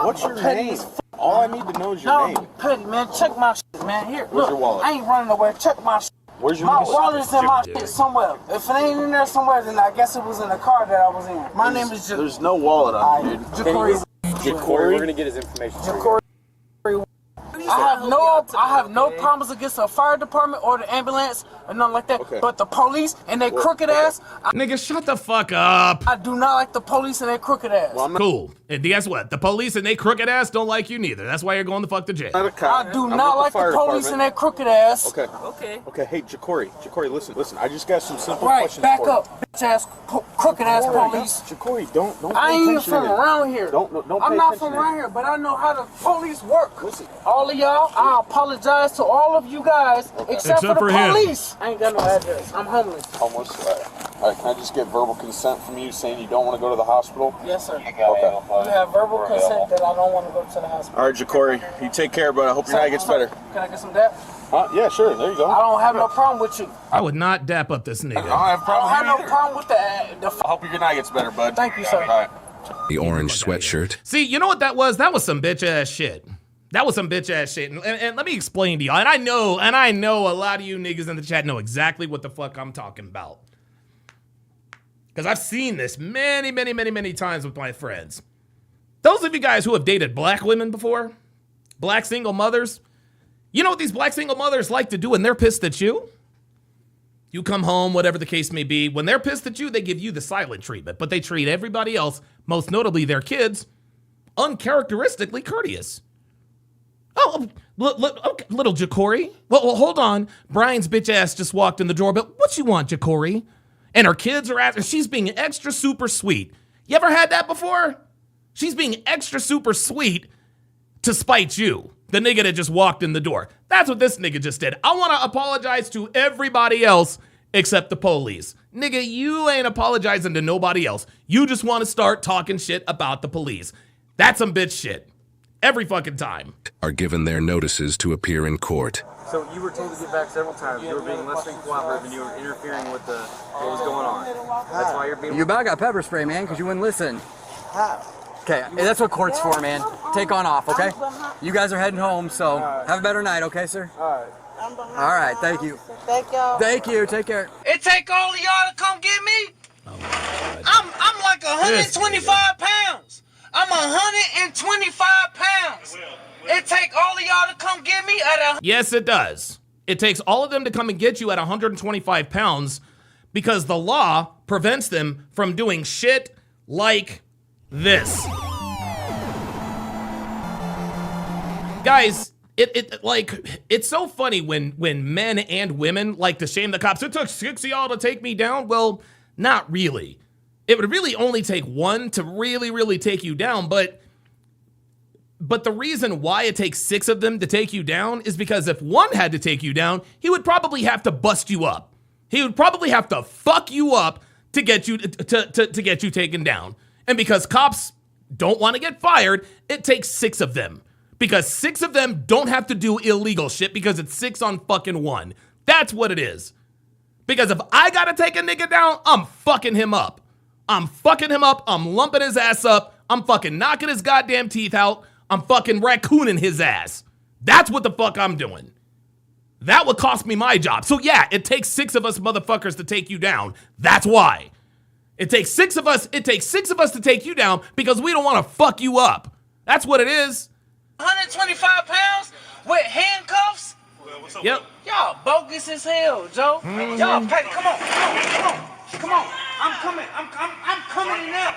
What's your petty name? as f- All I need to know is your Y'all name. be petty, man. Check my shit, man. Here, Where's look. your wallet? I ain't running nowhere. Check my shit. Where's your My wallet? wallet is in my shit somewhere. If it ain't in there somewhere, then I guess it was in the car that I was in. My name is There's no wallet on you, dude. Jacory. Jacory? We're gonna get his information. Jacory. I have no problems against the fire department or the ambulance or nothing like that. Okay. But the police and their crooked ass. Nigga, shut the fuck up. I do not like the police and their crooked ass. Cool. And guess what? The police and they crooked ass don't like you neither. That's why you're going the fuck to jail. I do not like the police and their crooked ass. Okay, hey, Jacory, listen, I just got some simple Right, questions back for you. up, bitch ass, crooked ass police. Jacory, don't I pay ain't even attention from to me. around here. Don't I'm pay not attention from to around me. here, but I know how the police work. All of y'all, I apologize to all of you guys, except for the him. police. I ain't got no address. I'm homeless. Almost. All right, can I just get verbal consent from you saying you don't want to go to the hospital? Yes, sir. Okay. You have verbal consent that I don't want to go to the hospital. All right, Jacory, you take care, bud. I hope your night gets better. Can I get some dap? Yeah, sure. There you go. I don't have no problem with you. I would not dap up this nigga. I don't have a I problem don't have with no problem with the I hope your night gets better, bud. Thank you, sir. All right. The orange sweatshirt. See, you know what that was? That was some bitch ass shit. That was some bitch ass shit. And let me explain to y'all. And I know a lot of you niggas in the chat know exactly what the fuck I'm talking about. Because I've seen this many, many, many, many times with my friends. Those of you guys who have dated black women before, black single mothers, you know what these black single mothers like to do when they're pissed at you? You come home, whatever the case may be. When they're pissed at you, they give you the silent treatment, but they treat everybody else, most notably their kids, uncharacteristically courteous. Oh, okay, little Jacory. Well, hold on. Brian's bitch ass just walked in the door, but what you want, Jacory? And her kids are asking, she's being extra super sweet. You ever had that before? She's being extra super sweet to spite you, the nigga that just walked in the door. That's what this nigga just did. I want to apologize to everybody else except the police. Nigga, you ain't apologizing to nobody else. You just want to start talking shit about the police. That's some bitch shit. Every fucking time. Are given their notices to appear in court. So you were told to get back several times. You were being less than cooperative and you were interfering with what was going on. That's why you're being... You about got pepper spray, man, because you wouldn't listen. Okay, that's what court's for, man. Take on off, okay? You guys are heading home, so have a better night, okay, sir? All right. All right, thank you. Thank y'all. Thank you, take care. It take all of y'all to come get me? I'm like 125 pounds. I'm 125 pounds. It take all of y'all to come get me at Yes, it does. It takes all of them to come and get you at 125 pounds because the law prevents them from doing shit like this. Guys, it's so funny when men and women like to shame the cops. It took 6 of y'all to take me down. Well, not really. It would really only take one to really take you down, but the reason why it takes 6 of them to take you down is because if one had to take you down, he would probably have to bust you up. He would probably have to fuck you up to get you to get you taken down. And because cops don't want to get fired, it takes 6 of them. Because 6 of them don't have to do illegal shit because it's 6 on fucking 1. That's what it is. Because if I gotta take a nigga down, I'm fucking him up. I'm fucking him up. I'm lumping his ass up. I'm fucking knocking his goddamn teeth out. I'm fucking raccooning his ass. That's what the fuck I'm doing. That would cost me my job. So yeah, it takes 6 of us motherfuckers to take you down. That's why. It takes 6 of us. It takes 6 of us to take you down because we don't want to fuck you up. That's what it is. 125 pounds with handcuffs? Yep. Y'all bogus as hell, Joe. Y'all pack. Come on. I'm coming in now.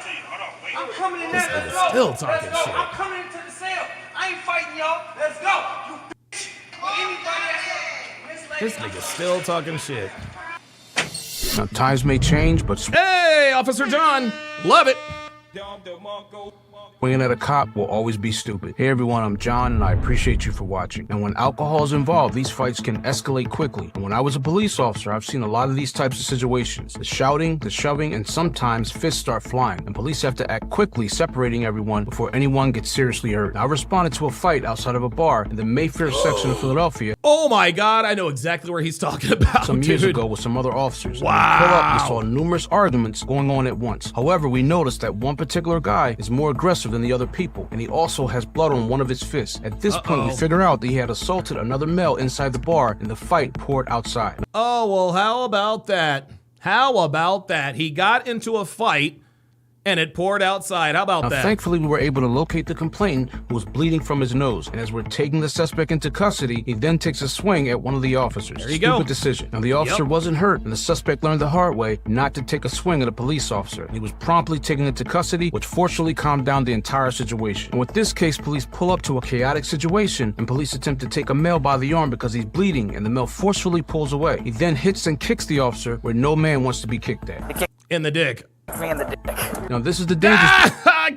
I'm coming in now. Let's go. Still talking shit. I'm coming into the cell. I ain't fighting y'all. Let's go. You bitch. Anybody This nigga's still talking shit. Now, times may change, but hey, Officer John, love it. Swinging at a cop will always be stupid. Hey everyone, I'm John and I appreciate you for watching. And when alcohol is involved, these fights can escalate quickly. And when I was a police officer, I've seen a lot of these types of situations. The shouting, the shoving, and sometimes fists start flying. And police have to act quickly, separating everyone before anyone gets seriously hurt. I responded to a fight outside of a bar in the Mayfair section of Philadelphia. Oh my God, I know exactly where he's talking about, some years ago with some other officers. Wow. When we pull up, we saw numerous arguments going on at once. However, we noticed that one particular guy is more aggressive than the other people, and he also has blood on one of his fists. At this point, we figure out that he had assaulted another male inside the bar, and the fight poured outside. Oh, well, how about that? How about that? He got into a fight, and it poured outside. How about that? Thankfully, we were able to locate the complainant who was bleeding from his nose. And as we're taking the suspect into custody, he then takes a swing at one of the officers. There you go. Stupid decision. Now, the officer wasn't hurt, and the suspect learned the hard way not to take a swing at a police officer. He was promptly taken into custody, which fortunately calmed down the entire situation. And with this case, police pull up to a chaotic situation, and police attempt to take a male by the arm because he's bleeding, and the male forcefully pulls away. He then hits and kicks the officer where no man wants to be kicked at. In the dick. Me in the dick. Now, this is the dangerous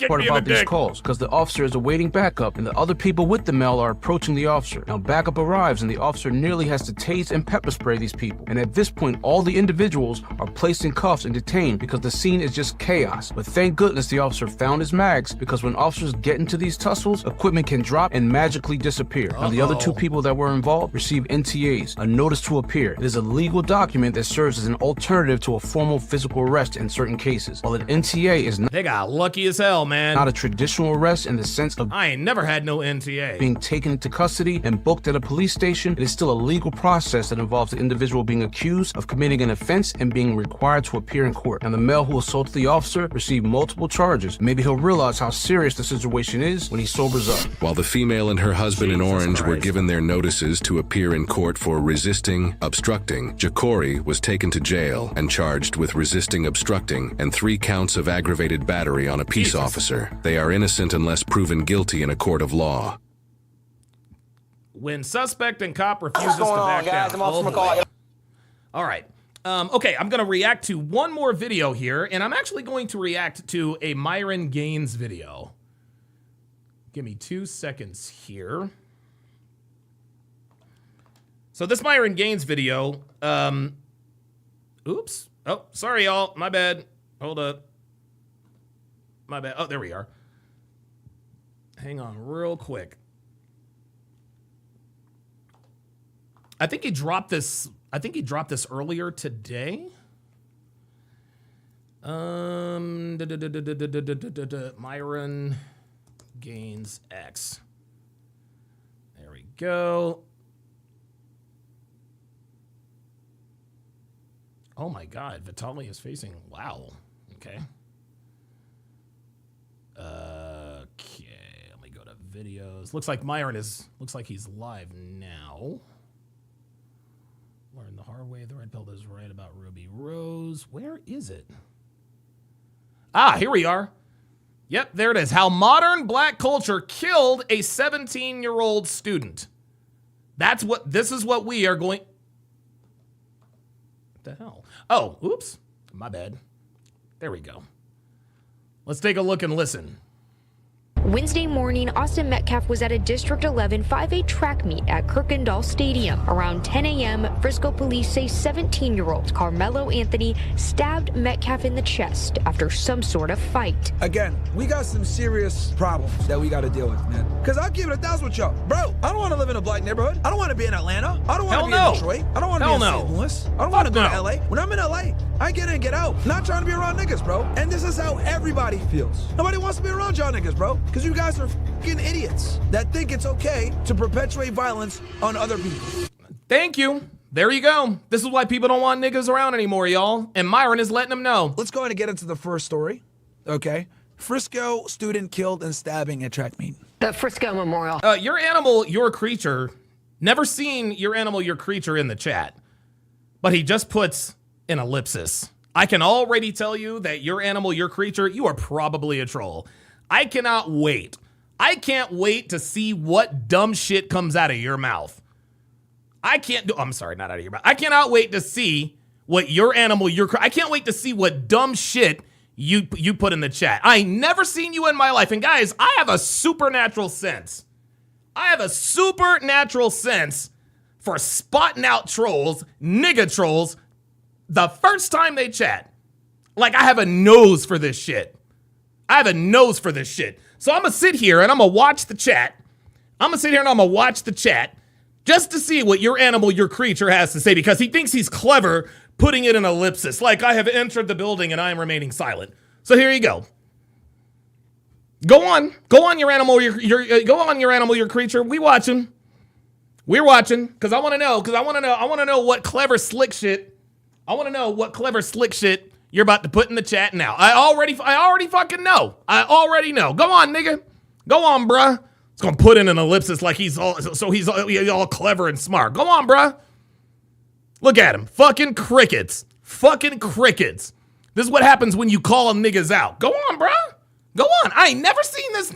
part about these calls, because the officer is awaiting backup, and the other people with the male are approaching the officer. Now, backup arrives, and the officer nearly has to tase and pepper spray these people. And at this point, all the individuals are placed in cuffs and detained because the scene is just chaos. But thank goodness the officer found his mags, because when officers get into these tussles, equipment can drop and magically disappear. Now, the other 2 people that were involved receive NTAs, a notice to appear. It is a legal document that serves as an alternative to a formal physical arrest in certain cases. While an NTA is not, they got lucky as hell, man. Not a traditional arrest in the sense of I ain't never had no NTA. Being taken into custody and booked at a police station, it is still a legal process that involves the individual being accused of committing an offense and being required to appear in court. And the male who assaulted the officer received multiple charges. Maybe he'll realize how serious the situation is when he sobers up. While the female and her husband in orange were given their notices to appear in court for resisting, obstructing, Jacory was taken to jail and charged with resisting, obstructing, and 3 counts of aggravated battery on a peace officer. They are innocent unless proven guilty in a court of law. When suspect and cop refuses to back down. All right. Okay, I'm going to react to one more video here, and I'm actually going to react to a Myron Gaines video. Give me 2 seconds here. So this Myron Gaines video, oops. Oh, sorry, y'all. My bad. Hold up. My bad. Oh, there we are. Hang on real quick. I think he dropped this earlier today. Myron Gaines X. There we go. Oh my God, Vitaly is facing, wow. Okay. Okay, let me go to videos. Looks like looks like he's live now. Learn the hard way. The red pill is right about Ruby Rose. Where is it? Ah, here we are. Yep, there it is. How modern black culture killed a 17-year-old student. This is what we are going. What the hell? Oh, oops. My bad. There we go. Let's take a look and listen. Wednesday morning, Austin Metcalf was at a District 11 5A track meet at Kirkendall Stadium. Around 10 a.m., Frisco police say 17-year-old Carmelo Anthony stabbed Metcalf in the chest after some sort of fight. Again, we got some serious problems that we got to deal with, man. Because I'll give it 1,000 with y'all. Bro, I don't want to live in a black neighborhood. I don't want to be in Atlanta. I don't want to be in Detroit. I don't want to be in St. Louis. I don't want to go to L.A. When I'm in L.A., I get in and get out. Not trying to be around niggas, bro. And this is how everybody feels. Nobody wants to be around y'all niggas, bro. Because you guys are fucking idiots that think it's okay to perpetuate violence on other people. Thank you. There you go. This is why people don't want niggas around anymore, y'all. And Myron is letting them know. Let's go ahead and get into the first story. Okay. Frisco student killed in stabbing at track meet. The Frisco Memorial. Your animal, your creature. Never seen your animal, your creature in the chat. But he just puts an ellipsis. I can already tell you that your animal, your creature, you are probably a troll. I cannot wait. I can't wait to see what dumb shit comes out of your mouth. I'm sorry, not out of your mouth. I cannot wait to see what your animal, I can't wait to see what dumb shit you put in the chat. I ain't never seen you in my life. And guys, I have a supernatural sense. I have a supernatural sense for spotting out trolls, nigga trolls, the first time they chat. Like, I have a nose for this shit. I have a nose for this shit. So I'm going to sit here and I'm going to watch the chat. I'm going to sit here and I'm going to watch the chat just to see what your animal, your creature has to say, because he thinks he's clever putting it in ellipsis. Like, I have entered the building and I am remaining silent. So here you go. Go on your animal, your creature. We watching. We're watching because I want to know. I want to know what clever slick shit. I want to know what clever slick shit you're about to put in the chat now. I already fucking know. I already know. Go on, nigga. Go on, bruh. It's gonna put in an ellipsis like he's all clever and smart. Go on, bruh. Look at him. Fucking crickets. Fucking crickets. This is what happens when you call them niggas out. Go on, bruh. Go on. I ain't never seen this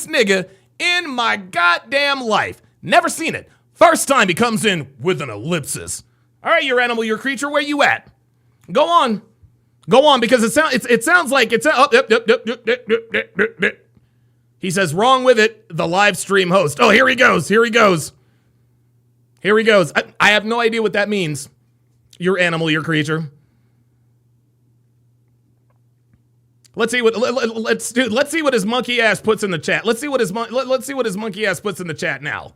nigga in my goddamn life. Never seen it. First time he comes in with an ellipsis. All right, your animal, your creature, where you at? Go on, because it sounds like it's He says wrong with it. The live stream host. Oh, here he goes. I have no idea what that means. Your animal, your creature. Let's see what his monkey ass puts in the chat. Let's see what his monkey ass puts in the chat now.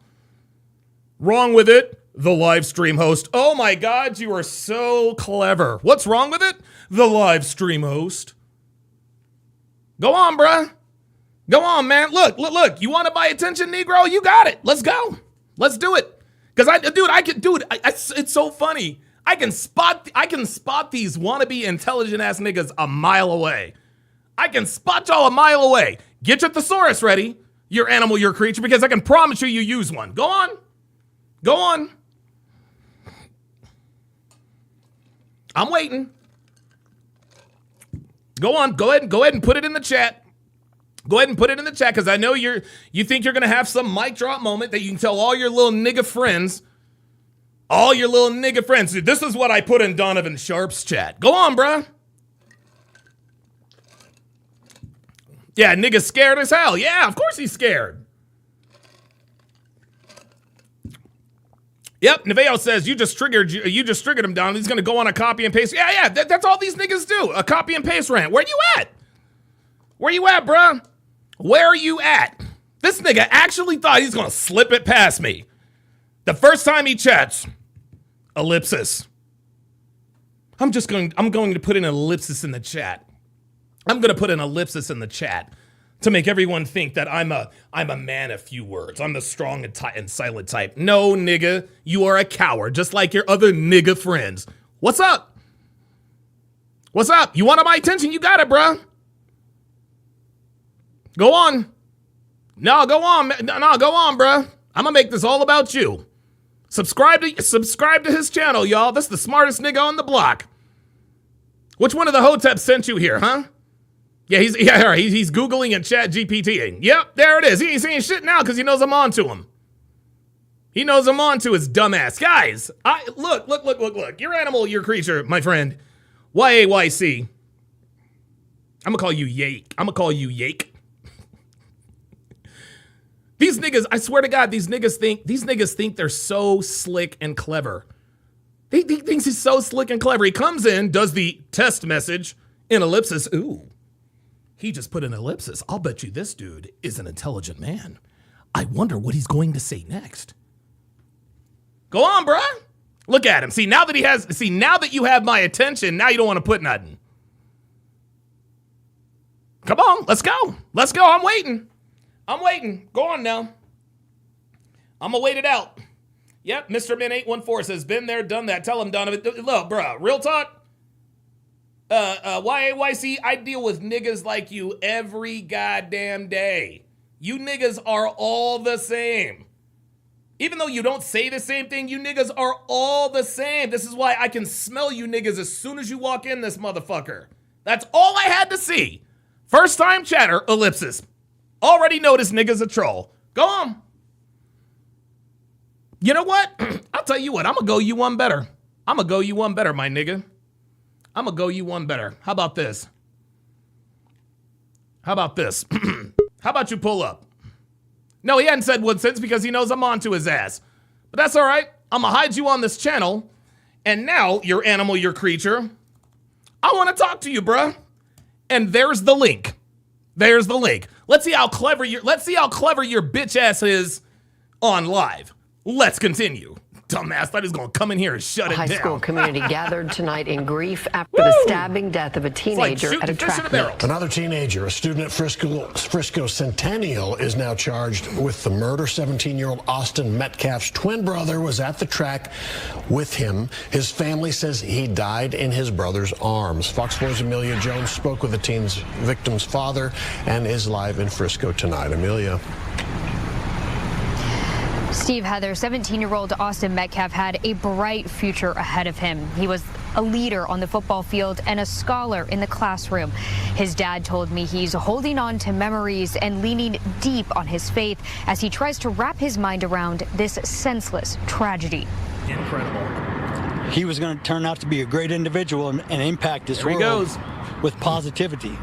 Wrong with it. The live stream host. Oh my God, you are so clever. What's wrong with it? The live stream host. Go on, bruh. Go on, man. Look. You want to buy attention, Negro? You got it. Let's go. Let's do it. Because it's so funny. I can spot these wannabe intelligent ass niggas a mile away. I can spot y'all a mile away. Get your thesaurus ready, your animal, your creature, because I can promise you use one. Go on. I'm waiting. Go on. Go ahead and put it in the chat. Go ahead and put it in the chat, because I know you think you're going to have some mic drop moment that you can tell all your little nigga friends. All your little nigga friends. Dude, this is what I put in Donovan Sharp's chat. Go on, bruh. Yeah, nigga's scared as hell. Yeah, of course he's scared. Yep, Neveo says you just triggered him down. He's gonna go on a copy and paste. Yeah, that's all these niggas do. A copy and paste rant. Where you at? Where you at, bruh? Where are you at? This nigga actually thought he's gonna slip it past me. The first time he chats, ellipsis. I'm going to put an ellipsis in the chat. I'm going to put an ellipsis in the chat to make everyone think that I'm a man of few words. I'm the strong and silent type. No, nigga, you are a coward, just like your other nigga friends. What's up? What's up? You wanted my attention? You got it, bruh. Go on. No, go on. No, go on, bruh. I'm going to make this all about you. Subscribe to his channel, y'all. This is the smartest nigga on the block. Which one of the hoteps sent you here, huh? Yeah, he's Googling and chat GPTing. Yep, there it is. He ain't saying shit now because he knows I'm on to him. He knows I'm on to his dumbass. Guys, look. Your animal, your creature, my friend. YAYC. I'm gonna call you Yake. These niggas, I swear to God, these niggas think they're so slick and clever. He thinks he's so slick and clever. He comes in, does the test message in ellipsis. Ooh. He just put an ellipsis. I'll bet you this dude is an intelligent man. I wonder what he's going to say next. Go on, bruh. Look at him. Now that you have my attention, now you don't want to put nothing. Come on, let's go. I'm waiting. Go on now. I'm gonna wait it out. Yep, Mr. Min 814 says, been there, done that. Tell him, Donovan. Look, bruh, real talk. YAYC, I deal with niggas like you every goddamn day. You niggas are all the same. Even though you don't say the same thing, you niggas are all the same. This is why I can smell you niggas as soon as you walk in this motherfucker. That's all I had to see. First time chatter, ellipsis. Already noticed niggas a troll. Go on. You know what? I'll tell you what. I'm going to go you one better. My nigga. I'm going to go you one better. How about this? How about you pull up? No, he hadn't said one since because he knows I'm on to his ass. But that's all right. I'm going to hide you on this channel. And now, your animal, your creature, I want to talk to you, bruh. And there's the link. Let's see how clever your bitch ass is on live. Let's continue. Dumbass thought he was going to come in here and shut it down. High school community gathered tonight in grief after the stabbing death of a teenager at a track meet. Another teenager, a student at Frisco Centennial, is now charged with the murder. 17-year-old Austin Metcalf's twin brother was at the track with him. His family says he died in his brother's arms. Fox 4's Amelia Jones spoke with the victim's father and is live in Frisco tonight. Amelia. Steve, Heather, 17-year-old Austin Metcalf had a bright future ahead of him. He was a leader on the football field and a scholar in the classroom. His dad told me he's holding on to memories and leaning deep on his faith as he tries to wrap his mind around this senseless tragedy. Incredible. He was going to turn out to be a great individual and impact this world with positivity.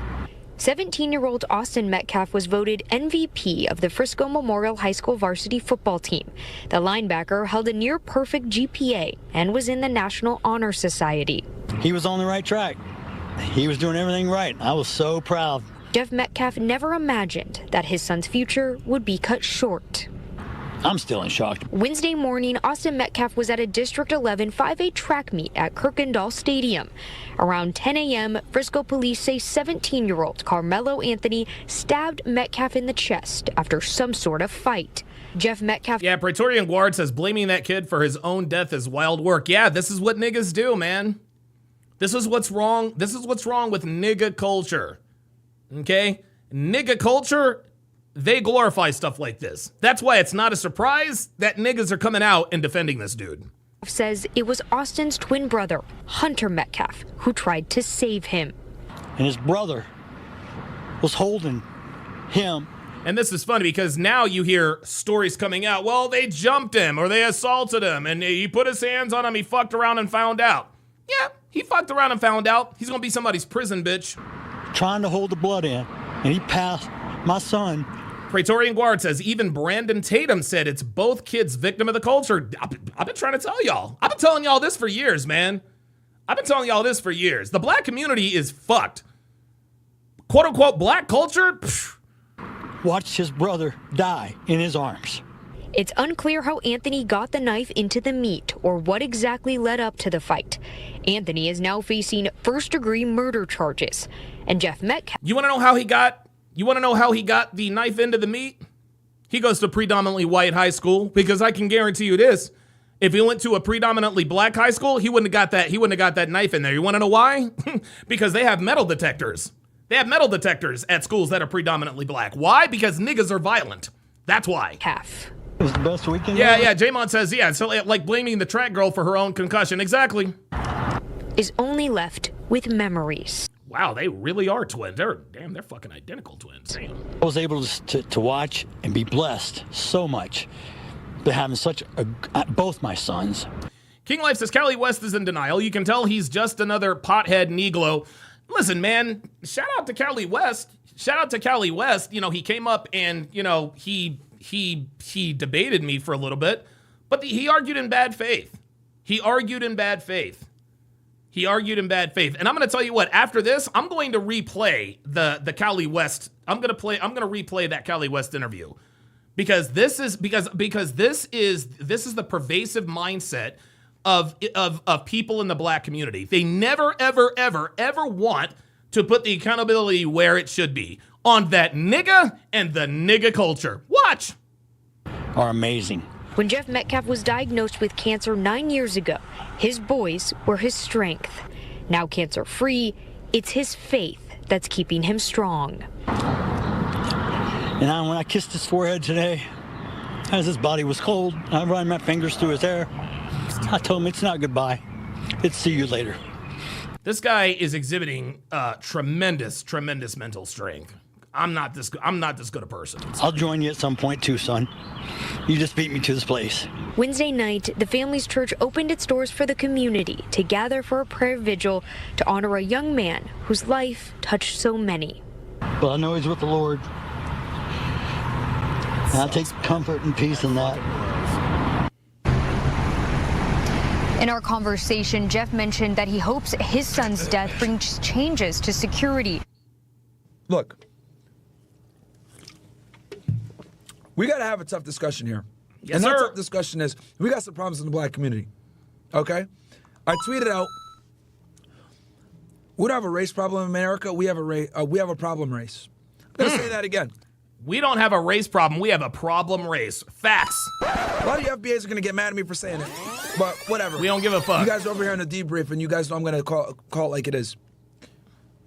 17-year-old Austin Metcalf was voted MVP of the Frisco Memorial High School varsity football team. The linebacker held a near-perfect GPA and was in the National Honor Society. He was on the right track. He was doing everything right. I was so proud. Jeff Metcalf never imagined that his son's future would be cut short. I'm still in shock. Wednesday morning, Austin Metcalf was at a District 11 5A track meet at Kirkendall Stadium. Around 10 a.m., Frisco police say 17-year-old Carmelo Anthony stabbed Metcalf in the chest after some sort of fight. Jeff Metcalf. Yeah, Praetorian Guard says blaming that kid for his own death is wild work. Yeah, this is what niggas do, man. This is what's wrong. This is what's wrong with nigga culture. Okay? Nigga culture, they glorify stuff like this. That's why it's not a surprise that niggas are coming out and defending this dude. Says it was Austin's twin brother, Hunter Metcalf, who tried to save him. And his brother was holding him. And this is funny because now you hear stories coming out. Well, they jumped him or they assaulted him and he put his hands on him. He fucked around and found out. Yeah, he fucked around and found out. He's going to be somebody's prison bitch. Trying to hold the blood in. And he passed my son. Praetorian Guard says even Brandon Tatum said it's both kids victim of the culture. I've been trying to tell y'all. I've been telling y'all this for years, man. I've been telling y'all this for years. The black community is fucked. Quote unquote black culture. Psh. Watched his brother die in his arms. It's unclear how Anthony got the knife into the meat or what exactly led up to the fight. Anthony is now facing first-degree murder charges. And Jeff Metcalf. You want to know how he got the knife into the meat? He goes to predominantly white high school because I can guarantee you this. If he went to a predominantly black high school, he wouldn't have got that knife in there. You want to know why? Because they have metal detectors. They have metal detectors at schools that are predominantly black. Why? Because niggas are violent. That's why. It was the best weekend. Yeah. Jamon says, yeah. So like blaming the track girl for her own concussion. Exactly. Is only left with memories. Wow, they really are twins. They're fucking identical twins. Damn. I was able to watch and be blessed so much. But having both my sons. King Life says Cali West is in denial. You can tell he's just another pothead Negro. Listen, man, shout out to Cali West. You know, he came up and, you know, he debated me for a little bit, but he argued in bad faith. And I'm going to tell you what, after this, I'm going to replay the Cali West. I'm going to replay that Cali West interview. Because this is the pervasive mindset of people in the black community. They never, ever, ever, ever want to put the accountability where it should be, on that nigga and the nigga culture. Watch. Are amazing. When Jeff Metcalf was diagnosed with cancer 9 years ago, his boys were his strength. Now cancer-free, it's his faith that's keeping him strong. And when I kissed his forehead today, as his body was cold, I ran my fingers through his hair. I told him it's not goodbye. It's see you later. This guy is exhibiting tremendous mental strength. I'm not this good a person. I'll join you at some point too, son. You just beat me to this place. Wednesday night, the family's church opened its doors for the community to gather for a prayer vigil to honor a young man whose life touched so many. But I know he's with the Lord. And I take comfort and peace in that. In our conversation, Jeff mentioned that he hopes his son's death brings changes to security. Look, we got to have a tough discussion here. Yes, and that sir. tough discussion is, we got some problems in the black community, okay? I tweeted out, we don't have a race problem in America, we have a problem race. I'm going to say that again. We don't have a race problem. We have a problem race. Facts. A lot of you FBAs are going to get mad at me for saying it, but whatever. We don't give a fuck. You guys are over here in the debrief, and you guys know I'm going to call it like it is.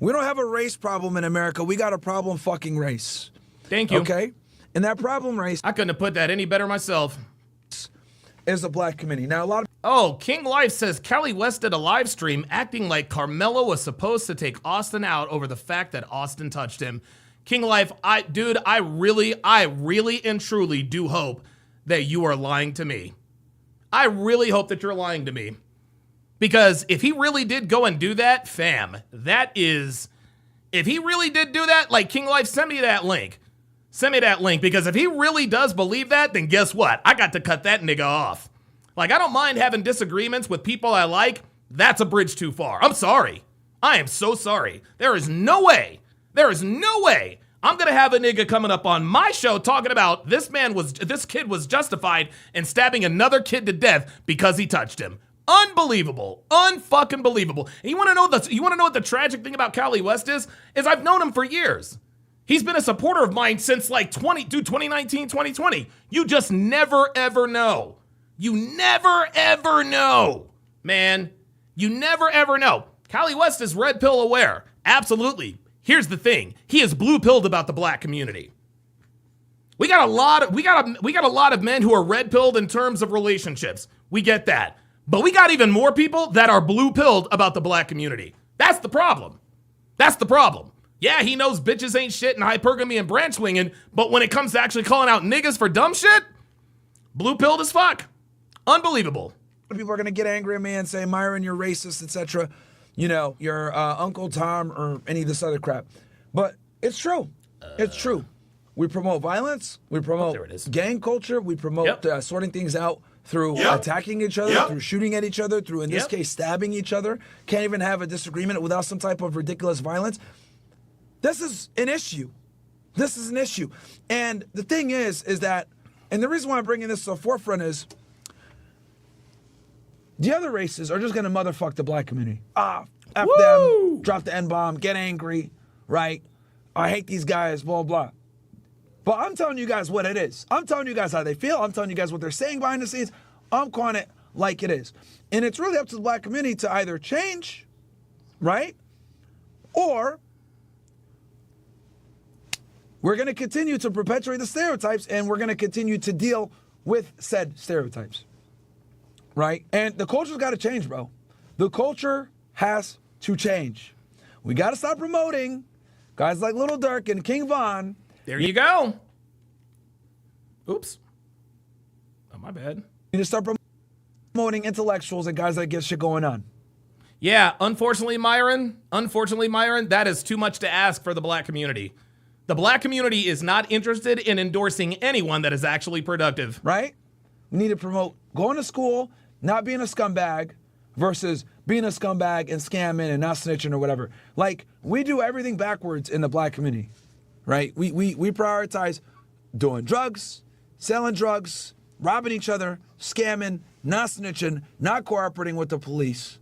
We don't have a race problem in America. We got a problem fucking race. Thank you. Okay? And that problem race... I couldn't have put that any better myself. ...is the black community. Now, a lot of... Oh, King Life says Cali West did a live stream acting like Carmelo was supposed to take Austin out over the fact that Austin touched him. King Life, I really and truly do hope that you are lying to me. I really hope that you're lying to me. Because if he really did go and do that, fam, if he really did do that, like King Life, send me that link. Because if he really does believe that, then guess what? I got to cut that nigga off. Like, I don't mind having disagreements with people I like. That's a bridge too far. I'm sorry. I am so sorry. There is no way I'm going to have a nigga coming up on my show talking about this kid was justified in stabbing another kid to death because he touched him. Unbelievable. Unfucking believable. And you want to know what the tragic thing about Cali West is I've known him for years. He's been a supporter of mine since like 2019, 2020. You just never, ever know. You never, ever know, man. You never, ever know. Cali West is red pill aware. Absolutely. Here's the thing. He is blue pilled about the black community. We got a lot of men who are red pilled in terms of relationships. We get that. But we got even more people that are blue pilled about the black community. That's the problem. Yeah, he knows bitches ain't shit and hypergamy and branch swinging, but when it comes to actually calling out niggas for dumb shit, blue pilled as fuck. Unbelievable. People are going to get angry at me and say, Myron, you're racist, etc. You know, you're Uncle Tom or any of this other crap. But it's true. It's true. We promote violence. We promote gang culture. We promote sorting things out through attacking each other, through shooting at each other, through, in this case, stabbing each other. Can't even have a disagreement without some type of ridiculous violence. This is an issue. This is an issue. And the thing is that, and the reason why I'm bringing this to the forefront is the other races are just going to motherfuck the black community. F them, drop the N-bomb, get angry, right? I hate these guys, blah, blah. But I'm telling you guys what it is. I'm telling you guys how they feel. I'm telling you guys what they're saying behind the scenes. I'm calling it like it is. And it's really up to the black community to either change, right? Or we're going to continue to perpetuate the stereotypes, and we're going to continue to deal with said stereotypes, right? And the culture's got to change, bro. The culture has to change. We got to stop promoting guys like Little Durk and King Von. There you go. Oops. Oh, my bad. You need to start promoting intellectuals and guys that get shit going on. Yeah, unfortunately, Myron, that is too much to ask for the black community. The black community is not interested in endorsing anyone that is actually productive. Right? We need to promote going to school, not being a scumbag, versus being a scumbag and scamming and not snitching or whatever. Like, we do everything backwards in the black community, right? We prioritize doing drugs, selling drugs, robbing each other, scamming, not snitching, not cooperating with the police,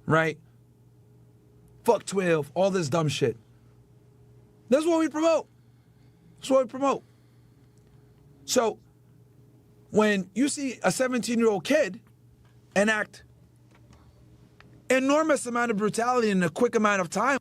right? Fuck 12, all this dumb shit. That's what we promote. That's what we promote. So, when you see a 17-year-old kid enact enormous amount of brutality in a quick amount of time.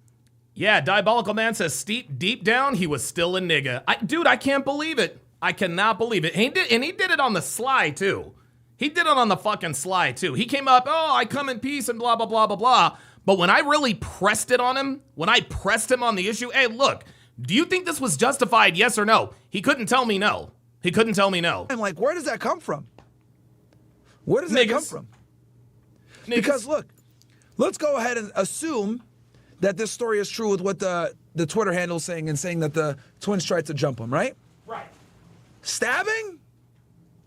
Yeah, Diabolical Man says deep down, he was still a nigga. Dude, I can't believe it. I cannot believe it. And he did it on the sly, too. He did it on the fucking sly, too. He came up, I come in peace and blah, blah, blah, blah, blah. But when I really pressed it on him, when I pressed him on the issue, hey, look, do you think this was justified, yes or no? He couldn't tell me no. He couldn't tell me no. I'm like, where does that come from? Where does that come from? Niggas. Because look, let's go ahead and assume that this story is true with what the Twitter handle is saying and saying that the twins tried to jump him, right? Right. Stabbing?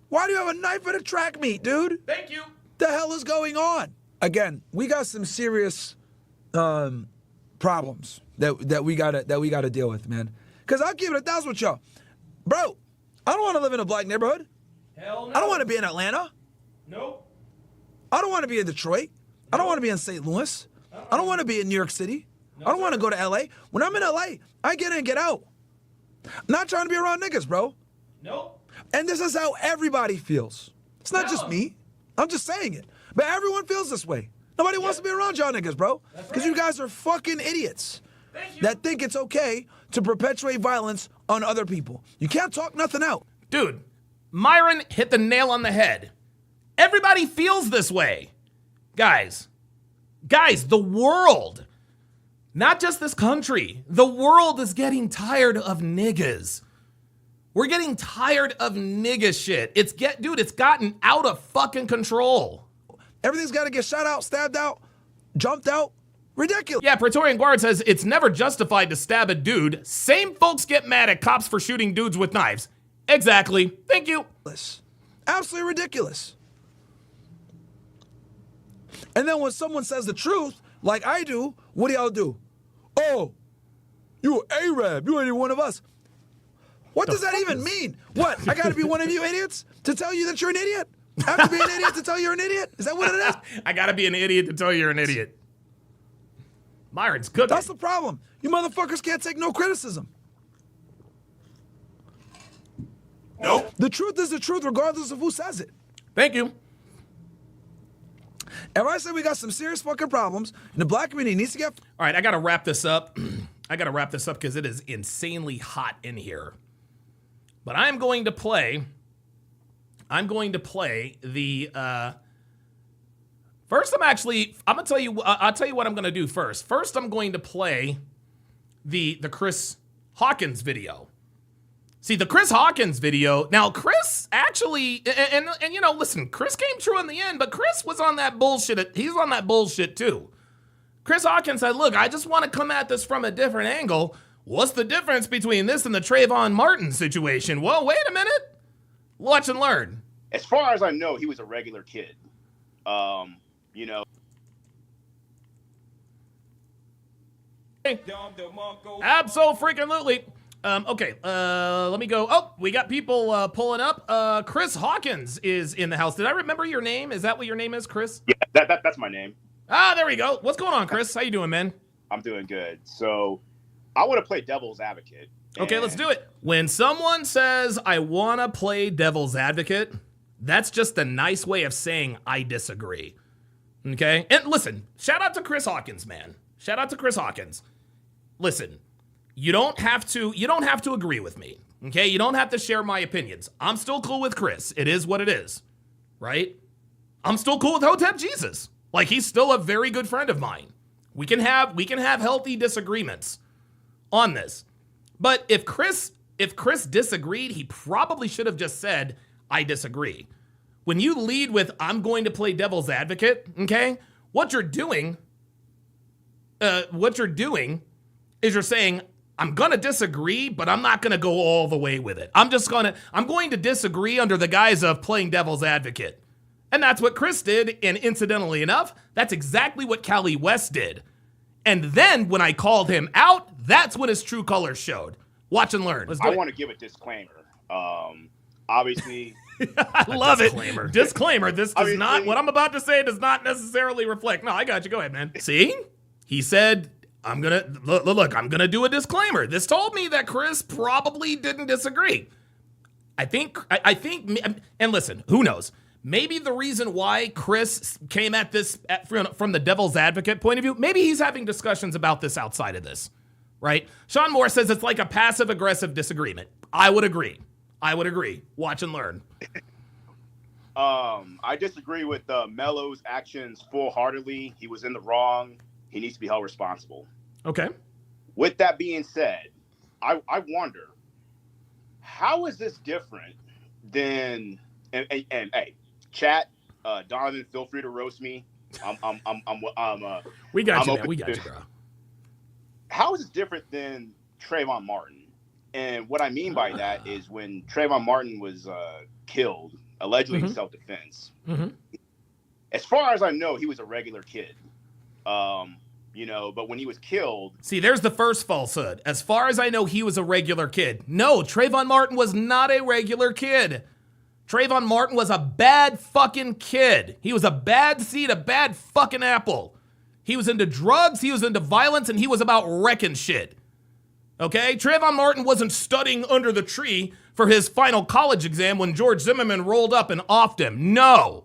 Why do you have a knife at a track meet, dude? Thank you. The hell is going on? Again, we got some serious problems that we gotta deal with, man. Because I'll give it 1,000 with y'all. Bro, I don't want to live in a black neighborhood. Hell no. I don't want to be in Atlanta. Nope. I don't want to be in Detroit. Nope. I don't want to be in St. Louis. I don't want to be in New York City. I don't want to go to LA. When I'm in LA, I get in and get out. I'm not trying to be around niggas, bro. Nope. And this is how everybody feels. It's not just me. I'm just saying it. But everyone feels this way. Nobody wants to be around y'all niggas, bro. Because you guys are fucking idiots that think it's okay to perpetuate violence on other people. You can't talk nothing out. Dude, Myron hit the nail on the head. Everybody feels this way. Guys, the world, not just this country, the world is getting tired of niggas. We're getting tired of nigga shit. It's gotten out of fucking control. Everything's got to get shot out, stabbed out, jumped out. Ridiculous. Yeah, Praetorian Guard says it's never justified to stab a dude. Same folks get mad at cops for shooting dudes with knives. Exactly. Thank you. Absolutely ridiculous. And then when someone says the truth, like I do, what do y'all do? Oh, you Arab. You ain't even one of us. What does that even mean? What? I got to be one of you idiots to tell you that you're an idiot? I have to be an idiot to tell you you're an idiot? Is that what it is? I got to be an idiot to tell you you're an idiot. Myron's cooking. That's the problem. You motherfuckers can't take no criticism. Nope. The truth is the truth regardless of who says it. Thank you. If I say we got some serious fucking problems and the black community needs to get... All right, I got to wrap this up. Because it is insanely hot in here. But I'm going to play the... First, I'll tell you what I'm going to do first. First, I'm going to play the Chris Hawkins video. See, the Chris Hawkins video, now Chris actually, and you know, listen, Chris came true in the end, but Chris was on that bullshit. He's on that bullshit too. Chris Hawkins said, look, I just want to come at this from a different angle. What's the difference between this and the Trayvon Martin situation? Well, wait a minute. Watch and learn. As far as I know, he was a regular kid. You know. Absolutely. Okay, let me go. Oh, we got people pulling up. Chris Hawkins is in the house. Did I remember your name? Is that what your name is, Chris? Yeah, that's my name. Ah, there we go. What's going on, Chris? How you doing, man? I'm doing good. So I want to play devil's advocate. Okay, let's do it. When someone says, I want to play devil's advocate, that's just a nice way of saying I disagree. Okay? And listen, shout out to Chris Hawkins, man. Shout out to Chris Hawkins. Listen, you don't have to agree with me. Okay? You don't have to share my opinions. I'm still cool with Chris. It is what it is. Right? I'm still cool with Hotep Jesus. Like, he's still a very good friend of mine. We can have healthy disagreements on this. But if Chris disagreed, he probably should have just said, I disagree. When you lead with, I'm going to play devil's advocate, okay? What you're doing is you're saying, I'm going to disagree, but I'm not going to go all the way with it. I'm going to disagree under the guise of playing devil's advocate. And that's what Chris did, and incidentally enough, that's exactly what Cali West did. And then when I called him out, that's when his true colors showed. Watch and learn. I want to give a disclaimer. Obviously, I love it. Disclaimer. This does not, what I'm about to say does not necessarily reflect. No, I got you. Go ahead, man. See? He said, I'm going to do a disclaimer. This told me that Chris probably didn't disagree. I think, and listen, who knows? Maybe the reason why Chris came at this from the devil's advocate point of view, maybe he's having discussions about this outside of this, right? Sean Moore says it's like a passive-aggressive disagreement. I would agree. Watch and learn. I disagree with Melo's actions full-heartedly. He was in the wrong. He needs to be held responsible. Okay. With that being said, I wonder, how is this different than and hey, chat, Donovan, feel free to roast me. We got you, man. We got you, bro. How is it different than Trayvon Martin? And what I mean by that is when Trayvon Martin was killed, allegedly in self-defense. Mm-hmm. As far as I know, he was a regular kid. But when he was killed... See, there's the first falsehood. As far as I know, he was a regular kid. No, Trayvon Martin was not a regular kid. Trayvon Martin was a bad fucking kid. He was a bad seed, a bad fucking apple. He was into drugs, he was into violence, and he was about wrecking shit. Okay? Trayvon Martin wasn't studying under the tree for his final college exam when George Zimmerman rolled up and offed him. No.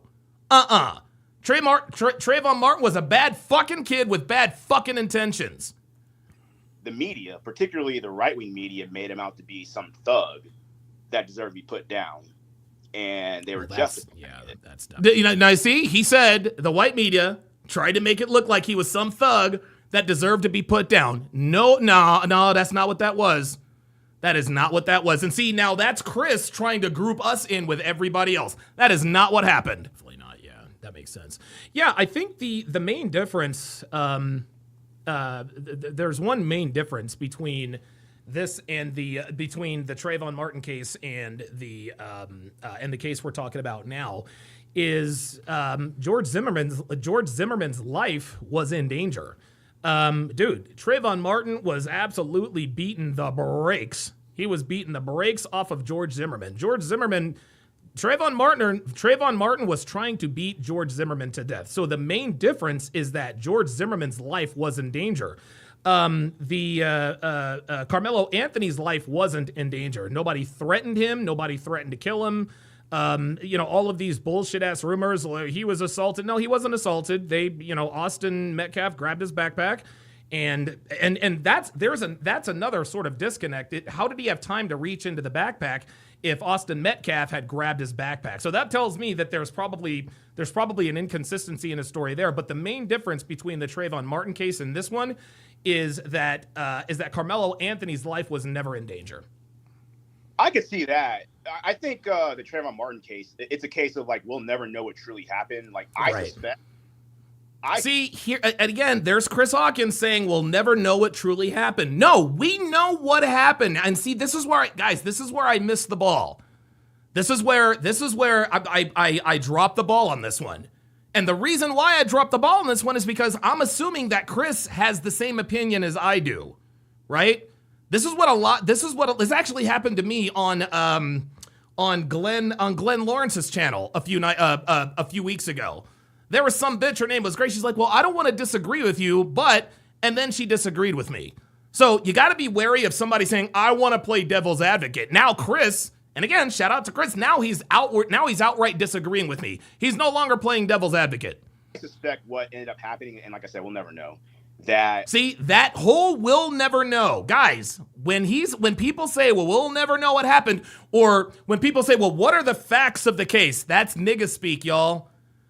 Trayvon Martin was a bad fucking kid with bad fucking intentions. The media, particularly the right-wing media, made him out to be some thug that deserved to be put down. And they were justifying it. That's dumb. Now, see, he said the white media tried to make it look like he was some thug that deserved to be put down. No, that's not what that was. That is not what that was. And see, now that's Chris trying to group us in with everybody else. That is not what happened. Definitely not, yeah. That makes sense. Yeah, I think the main difference, there's one main difference between this and between the Trayvon Martin case and the case we're talking about now is George Zimmerman's life was in danger. Dude, Trayvon Martin was absolutely beating the brakes. He was beating the brakes off of George Zimmerman. Trayvon Martin was trying to beat George Zimmerman to death. So the main difference is that George Zimmerman's life was in danger. Carmelo Anthony's life wasn't in danger. Nobody threatened him. Nobody threatened to kill him. All of these bullshit ass rumors. He was assaulted. No, he wasn't assaulted. Austin Metcalf grabbed his backpack And that's another sort of disconnect. How did he have time to reach into the backpack if Austin Metcalf had grabbed his backpack? So that tells me that there's probably an inconsistency in his story there. But the main difference between the Trayvon Martin case and this one is that Carmelo Anthony's life was never in danger. I could see that. I think the Trayvon Martin case, it's a case of like, we'll never know what truly happened. Like, I suspect. See, here, and again, there's Chris Hawkins saying we'll never know what truly happened. No, we know what happened. And see, this is where, guys, this is where I missed the ball. This is where I dropped the ball on this one. And the reason why I dropped the ball on this one is because I'm assuming that Chris has the same opinion as I do, right? This actually happened to me on Glenn Lawrence's channel a few weeks ago. There was some bitch, her name was Grace. She's like, well, I don't want to disagree with you, and then she disagreed with me. So you got to be wary of somebody saying, I want to play devil's advocate. Now Chris, and again, shout out to Chris, now he's outright disagreeing with me. He's no longer playing devil's advocate. I suspect what ended up happening, and like I said, we'll never know. See, that whole "we'll never know," guys, when people say, well, we'll never know what happened, or when people say, well, what are the facts of the case? That's nigga speak, y'all.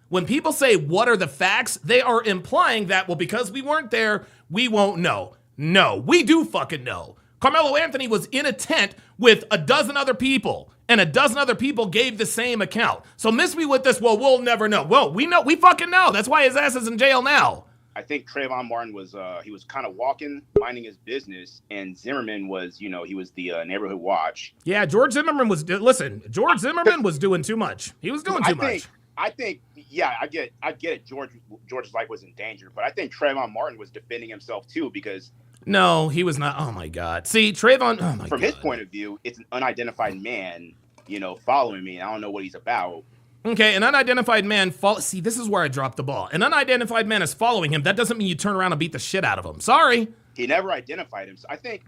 When people say, what are the facts? They are implying that, well, because we weren't there, we won't know. No, we do fucking know. Carmelo Anthony was in a tent with a dozen other people, and a dozen other people gave the same account. So miss me with this, well, we'll never know. Well, we know, we fucking know. That's why his ass is in jail now. I think Trayvon Martin was he was kind of walking, minding his business, and Zimmerman was, he was the neighborhood watch. Yeah, George Zimmerman was doing too much. He was doing too much. I think, yeah, I get it. George's life was in danger, but I think Trayvon Martin was defending himself too, because no, he was not. Oh my God. See, Trayvon. Oh my God. From his point of view, it's an unidentified man, following me. I don't know what he's about. Okay, an unidentified man. See, this is where I dropped the ball. An unidentified man is following him. That doesn't mean you turn around and beat the shit out of him. Sorry. He never identified him. So I think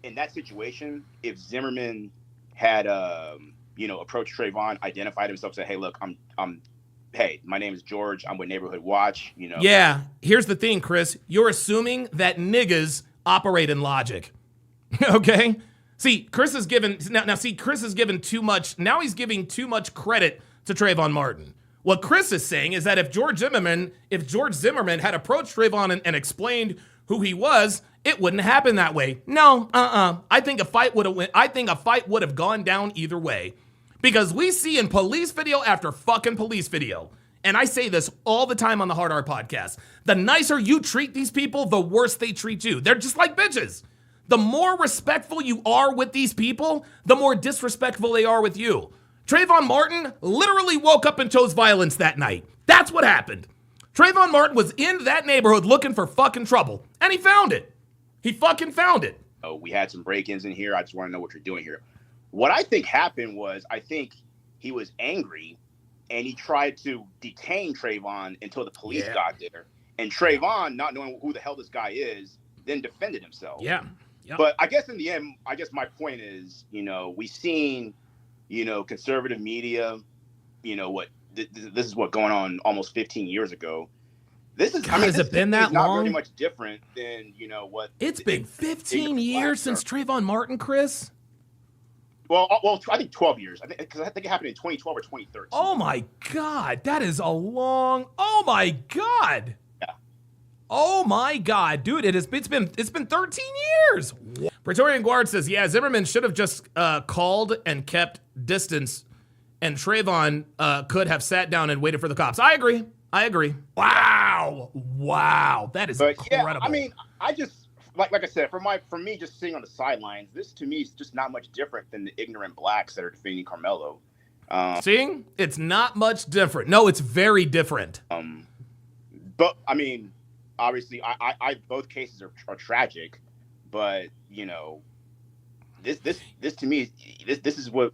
in that situation, if Zimmerman had, approached Trayvon, identified himself, said, "Hey, look, hey, my name is George. I'm with Neighborhood Watch." Yeah. Here's the thing, Chris. You're assuming that niggas operate in logic. Okay. See, Chris is given too much. Now he's giving too much credit to Trayvon Martin. What Chris is saying is that if George Zimmerman had approached Trayvon and explained who he was, it wouldn't happen that way. No, I think a fight would have gone down either way. Because we see in police video after fucking police video, and I say this all the time on the Hard R podcast, the nicer you treat these people, the worse they treat you. They're just like bitches. The more respectful you are with these people, the more disrespectful they are with you. Trayvon Martin literally woke up and chose violence that night. That's what happened. Trayvon Martin was in that neighborhood looking for fucking trouble, and he found it. He fucking found it. Oh, we had some break-ins in here. I just want to know what you're doing here. What I think happened was, I think he was angry, and he tried to detain Trayvon until the police got there. And Trayvon, not knowing who the hell this guy is, then defended himself. Yeah. Yep. But I guess in the end, my point is, we've seen, conservative media, this is what going on almost 15 years ago. This is, has it been that long? Not very much different than, what. It's been 15 years since Trayvon Martin, Chris. Well, I think 12 years. I think it happened in 2012 or 2013. Oh my God, that is a long. Oh my God. Yeah. Oh my God, dude, it's been 13 years. Praetorian Guard says, yeah, Zimmerman should have just called and kept distance, and Trayvon could have sat down and waited for the cops. I agree. Wow, that is incredible. Yeah, I mean, I just. Like I said, for me, just sitting on the sidelines, this to me is just not much different than the ignorant blacks that are defending Carmelo. Seeing? It's not much different. No, it's very different. But I mean, obviously, I both cases are tragic, but this to me, this is what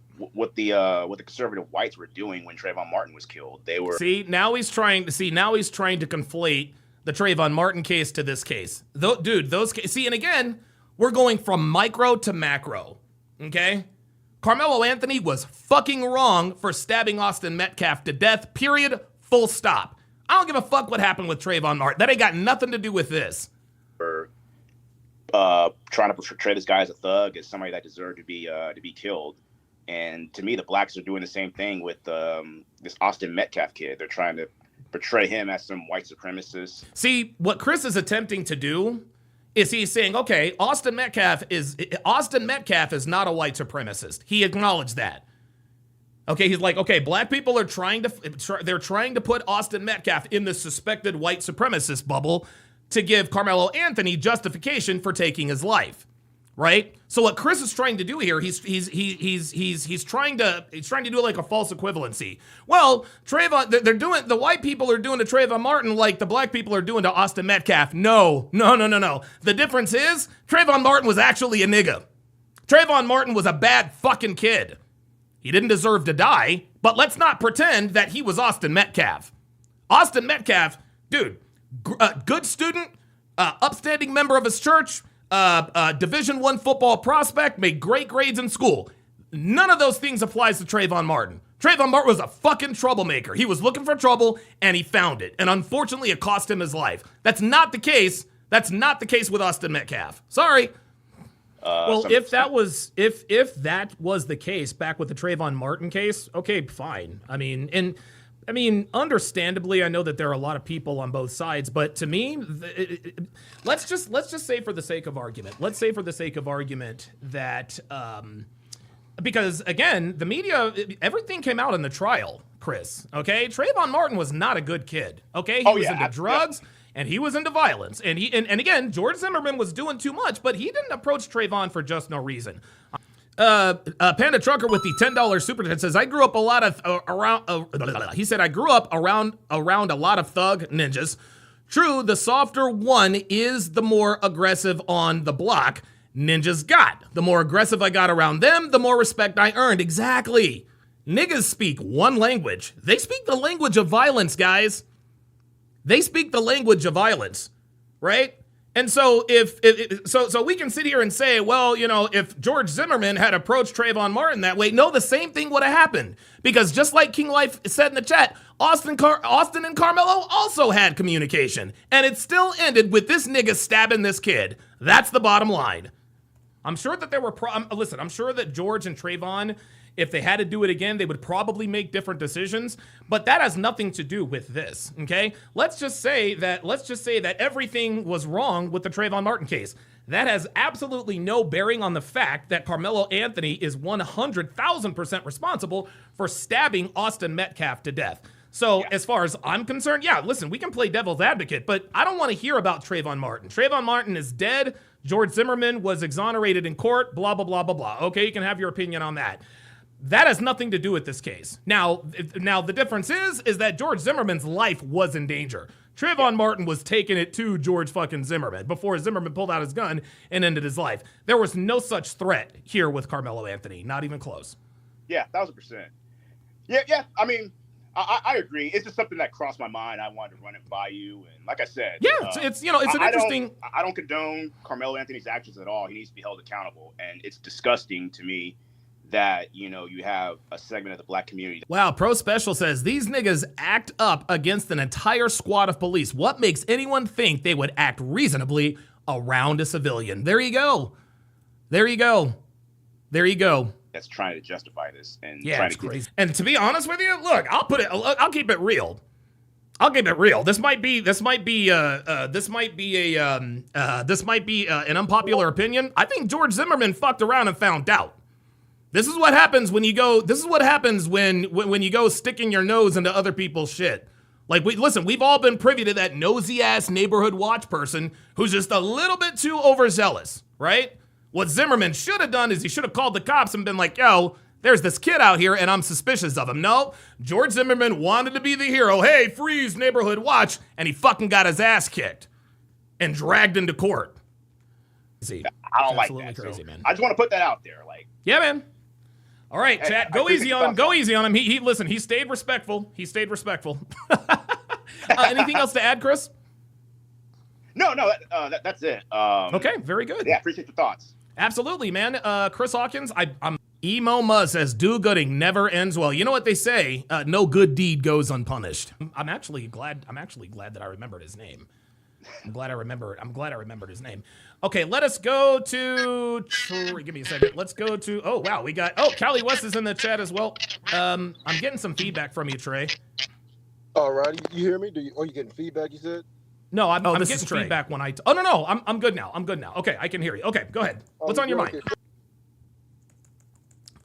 the conservative whites were doing when Trayvon Martin was killed. They were now he's trying to conflate the Trayvon Martin case to this case. And again, we're going from micro to macro, okay? Carmelo Anthony was fucking wrong for stabbing Austin Metcalf to death, period, full stop. I don't give a fuck what happened with Trayvon Martin. That ain't got nothing to do with this. trying to portray this guy as a thug, as somebody that deserved to be killed. And to me, the blacks are doing the same thing with this Austin Metcalf kid. They're trying to portray him as some white supremacist. See, what Chris is attempting to do is he's saying, okay, Austin Metcalf is not a white supremacist. He acknowledged that. Okay, he's like, okay, black people are trying to put Austin Metcalf in the suspected white supremacist bubble to give Carmelo Anthony justification for taking his life, right? So what Chris is trying to do here, he's trying to do like a false equivalency. Well, Trayvon, the white people are doing to Trayvon Martin like the black people are doing to Austin Metcalf. No. The difference is Trayvon Martin was actually a nigga. Trayvon Martin was a bad fucking kid. He didn't deserve to die, but let's not pretend that he was Austin Metcalf. Austin Metcalf, dude, good student, upstanding member of his church, Division I football prospect, made great grades in school. None of those things applies to Trayvon Martin. Trayvon Martin was a fucking troublemaker. He was looking for trouble, and he found it. And unfortunately, it cost him his life. That's not the case. That's not the case with Austin Metcalf. Sorry. Well, if that was the case back with the Trayvon Martin case, okay, fine. I mean, understandably, I know that there are a lot of people on both sides, but to me, let's just say for the sake of argument, that because again, the media, everything came out in the trial, Chris. Okay, Trayvon Martin was not a good kid. Okay, he was into drugs. And he was into violence. And again, George Zimmerman was doing too much, but he didn't approach Trayvon for just no reason. Panda Trucker with the $10 super chat says, I grew up around a lot of thug ninjas. True, the softer one is the more aggressive on the block ninjas got. The more aggressive I got around them, the more respect I earned. Exactly. Niggas speak one language. They speak the language of violence, guys. They speak the language of violence, right? And so so we can sit here and say, well, you know, if George Zimmerman had approached Trayvon Martin that way, no, the same thing would have happened. Because just like King Life said in the chat, Austin and Carmelo also had communication. And it still ended with this nigga stabbing this kid. That's the bottom line. I'm sure that there were, I'm sure that George and Trayvon, if they had to do it again, they would probably make different decisions, but that has nothing to do with this, okay? Let's just say that everything was wrong with the Trayvon Martin case. That has absolutely no bearing on the fact that Carmelo Anthony is 100,000% responsible for stabbing Austin Metcalf to death. So as far as I'm concerned, yeah, listen, we can play devil's advocate, but I don't want to hear about Trayvon Martin. Trayvon Martin is dead. George Zimmerman was exonerated in court, blah, blah, blah, blah, blah. Okay, you can have your opinion on that. That has nothing to do with this case. Now the difference is that George Zimmerman's life was in danger. Trayvon Martin was taking it to George fucking Zimmerman before Zimmerman pulled out his gun and ended his life. There was no such threat here with Carmelo Anthony, not even close. Yeah, 1,000%. Yeah. I mean, I agree. It's just something that crossed my mind. I wanted to run it by you, and like I said, yeah, it's an interesting. I don't condone Carmelo Anthony's actions at all. He needs to be held accountable, and it's disgusting to me that, you know, you have a segment of the black community. Wow, Pro Special says, these niggas act up against an entire squad of police. What makes anyone think they would act reasonably around a civilian? There you go. That's trying to justify this and yeah, trying it's to crazy. And to be honest with you, look, I'll keep it real. This might be an unpopular opinion. I think George Zimmerman fucked around and found out. This is what happens when you go. This is what happens when you go sticking your nose into other people's shit. Like, we've all been privy to that nosy ass neighborhood watch person who's just a little bit too overzealous, right? What Zimmerman should have done is he should have called the cops and been like, yo, there's this kid out here and I'm suspicious of him. No, George Zimmerman wanted to be the hero. Hey, freeze neighborhood watch. And he fucking got his ass kicked and dragged into court. See, I don't like that. Crazy, man. I just want to put that out there. Like, yeah, man. All right, chat, go easy on him. Go easy on him. Listen, he stayed respectful. Anything else to add, Chris? No, that's it. Okay, very good. Yeah, appreciate your thoughts. Absolutely, man. Chris Hawkins, I'm Emo Muzz says, do-gooding never ends well. You know what they say? No good deed goes unpunished. I'm actually glad that I remembered his name. I'm glad I remembered his name. Okay, let us go to give me a second. Let's go to wow, we got Callie West is in the chat as well. I'm getting some feedback from you, Trey. All right, you hear me? You getting feedback, you said? No, I'm getting feedback when no, I'm good now. I'm good now. Okay, I can hear you. Okay, go ahead. What's on your mind?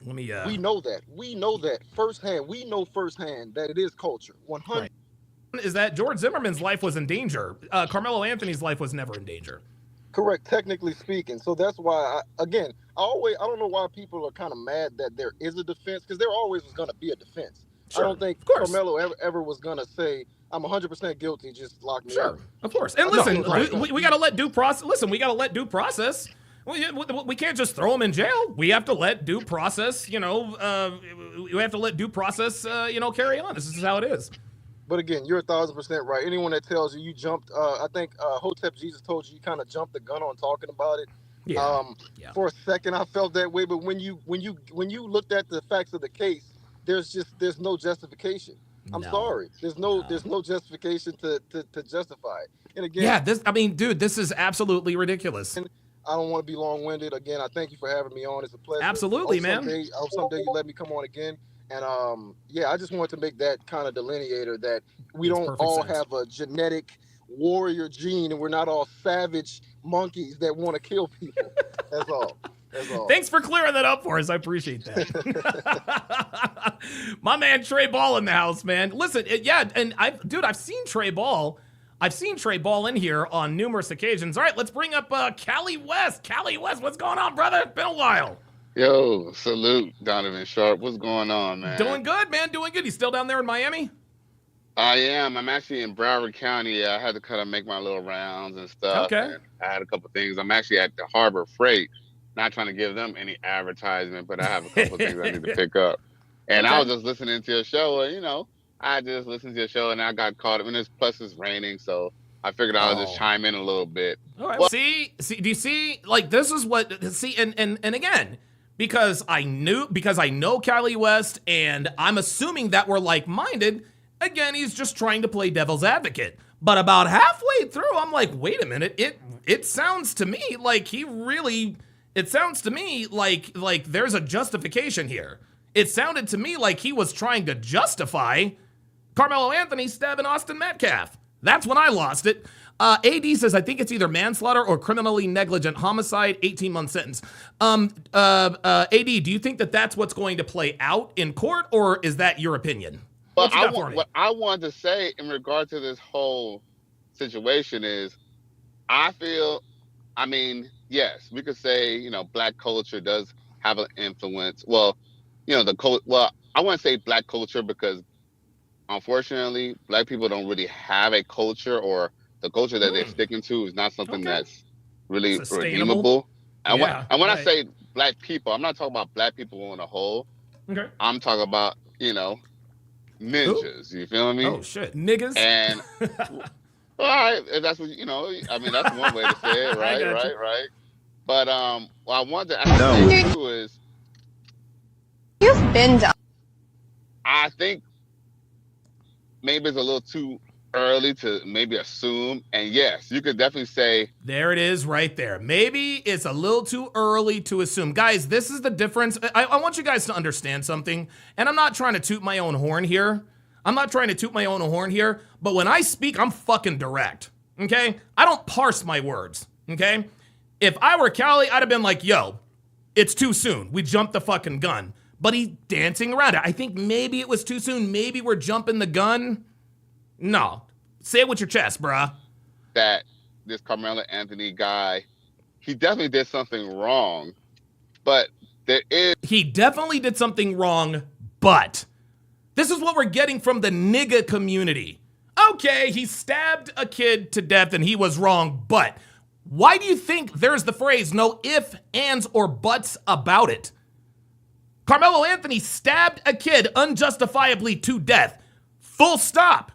Let me We know that firsthand. We know firsthand that it is culture. 100. Right. Is that George Zimmerman's life was in danger. Carmelo Anthony's life was never in danger. Correct, technically speaking. So that's why, I don't know why people are kind of mad that there is a defense, because there always was going to be a defense. Sure, I don't think Carmelo ever was going to say, I'm 100% guilty, just lock me up. Of course. And listen, we got to let due process. Listen, we got to let due process. We can't just throw him in jail. We have to let due process, we have to let due process, carry on. This is how it is. But again, you're 1,000% right. Anyone that tells you jumped, I think Hotep Jesus told you kind of jumped the gun on talking about it. Yeah. For a second, I felt that way. But when you looked at the facts of the case, there's no justification. I'm sorry. There's no justification to justify it. And again, this is absolutely ridiculous. I don't want to be long-winded. Again, I thank you for having me on. It's a pleasure. Absolutely, man. I hope someday you let me come on again. And I just wanted to make that kind of delineator that we don't all have a genetic warrior gene, and we're not all savage monkeys that want to kill people. That's all. Thanks for clearing that up for us. I appreciate that. My man Trey Ball in the house, man. Listen, and I've seen Trey Ball. I've seen Trey Ball in here on numerous occasions. All right, let's bring up Callie West. Callie West, what's going on, brother? It's been a while. Yo, salute, Donovan Sharp. What's going on, man? Doing good, man. Doing good. You still down there in Miami? I am. I'm actually in Broward County. I had to kind of make my little rounds and stuff. Okay. And I had a couple things. I'm actually at the Harbor Freight. Not trying to give them any advertisement, but I have a couple things I need to pick up. And I was just listening to your show, and I just listened to your show, and I got caught up. And plus it's raining, so I figured I'll just chime in a little bit. All right. Well, see, do you see? Like, this is what and again, because I know Callie West, and I'm assuming that we're like-minded. Again, he's just trying to play devil's advocate. But about halfway through, I'm like, wait a minute. It sounds to me like it sounds to me like there's a justification here. It sounded to me like he was trying to justify Carmelo Anthony stabbing Austin Metcalf. That's when I lost it. AD says, I think it's either manslaughter or criminally negligent homicide, 18-month sentence. AD, do you think that that's what's going to play out in court, or is that your opinion? What I wanted to say in regard to this whole situation is, yes, we could say, black culture does have an influence. Well, I wouldn't say black culture because, unfortunately, black people don't really have a culture, or the culture that they're sticking to is not something that's really redeemable. And when I say black people, I'm not talking about black people on a whole. Okay. I'm talking about, ninjas. You feel me? Oh, shit. Niggas? And, all right, if that's what, that's one way to say it, right, right. But what I wanted to ask you is, you've been done. I think maybe it's a little too early to maybe assume. And yes, you could definitely say. There it is right there. Maybe it's a little too early to assume. Guys, this is the difference. I want you guys to understand something. And I'm not trying to toot my own horn here. But when I speak, I'm fucking direct. Okay? I don't parse my words. Okay? If I were Callie, I'd have been like, yo, it's too soon. We jumped the fucking gun. But he's dancing around it. I think maybe it was too soon. Maybe we're jumping the gun. No. Say it with your chest, bruh. That this Carmelo Anthony guy, he definitely did something wrong. But he definitely did something wrong, but this is what we're getting from the nigga community. Okay, he stabbed a kid to death and he was wrong, but why do you think there's the phrase no ifs, ands, or buts about it? Carmelo Anthony stabbed a kid unjustifiably to death. Full stop.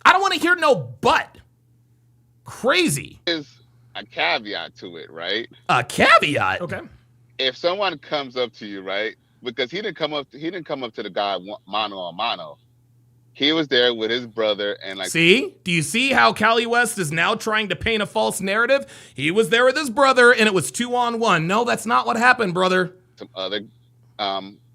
I don't want to hear no but. Crazy. There's a caveat to it, right? A caveat? Okay. If someone comes up to you, right? Because he didn't come up to the guy mano a mano. he was there with his brother and like. See? Do you see how Cali West is now trying to paint a false narrative? He was there with his brother and it was 2-on-1. No, that's not what happened, brother. Some other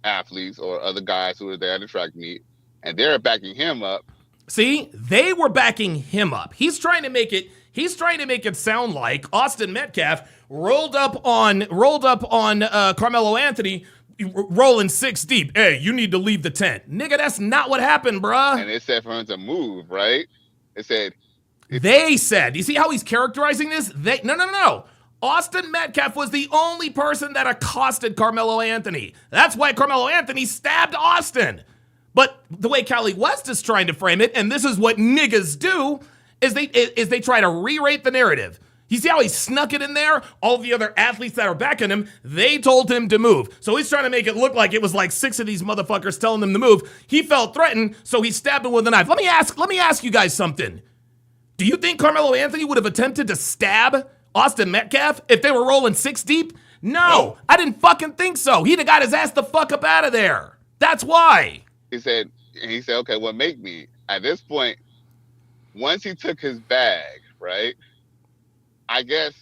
athletes or other guys who were there at the track meet, and they're backing him up. See? They were backing him up. He's trying to make it sound like Austin Metcalf rolled up on Carmelo Anthony rolling 6 deep. Hey, you need to leave the tent. Nigga, that's not what happened, bruh. And it said for him to move, right? It said. They said. You see how he's characterizing this? No. Austin Metcalf was the only person that accosted Carmelo Anthony. That's why Carmelo Anthony stabbed Austin. But the way Cali West is trying to frame it, and this is what niggas do, is they try to re-rate the narrative. You see how he snuck it in there? All the other athletes that are backing him, they told him to move. So he's trying to make it look like it was like 6 of these motherfuckers telling him to move. He felt threatened, so he stabbed him with a knife. Let me ask you guys something. Do you think Carmelo Anthony would have attempted to stab Austin Metcalf if they were rolling 6 deep? No, I didn't fucking think so. He'd have got his ass the fuck up out of there. That's why. He said, okay, well, make me. At this point, once he took his bag, right? I guess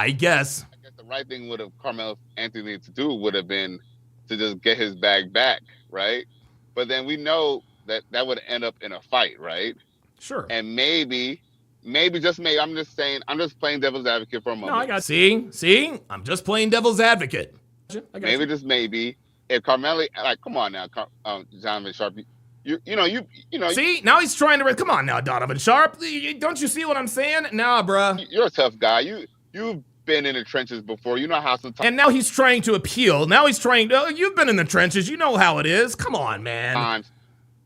the right thing would have Carmelo Anthony to do would have been to just get his bag back, right? But then we know that would end up in a fight, right? Sure. And maybe just maybe, I'm just playing devil's advocate for a moment. No, I got see, I'm just playing devil's advocate. Maybe just maybe if Carmelo, like, come on now, Donovan Sharp, you know. See, now he's trying to. Come on now, Donovan Sharp. Don't you see what I'm saying? Nah, bruh. You're a tough guy. You've been in the trenches before. You know how sometimes. And now he's trying to appeal. Now he's trying to. Oh, you've been in the trenches. You know how it is. Come on, man.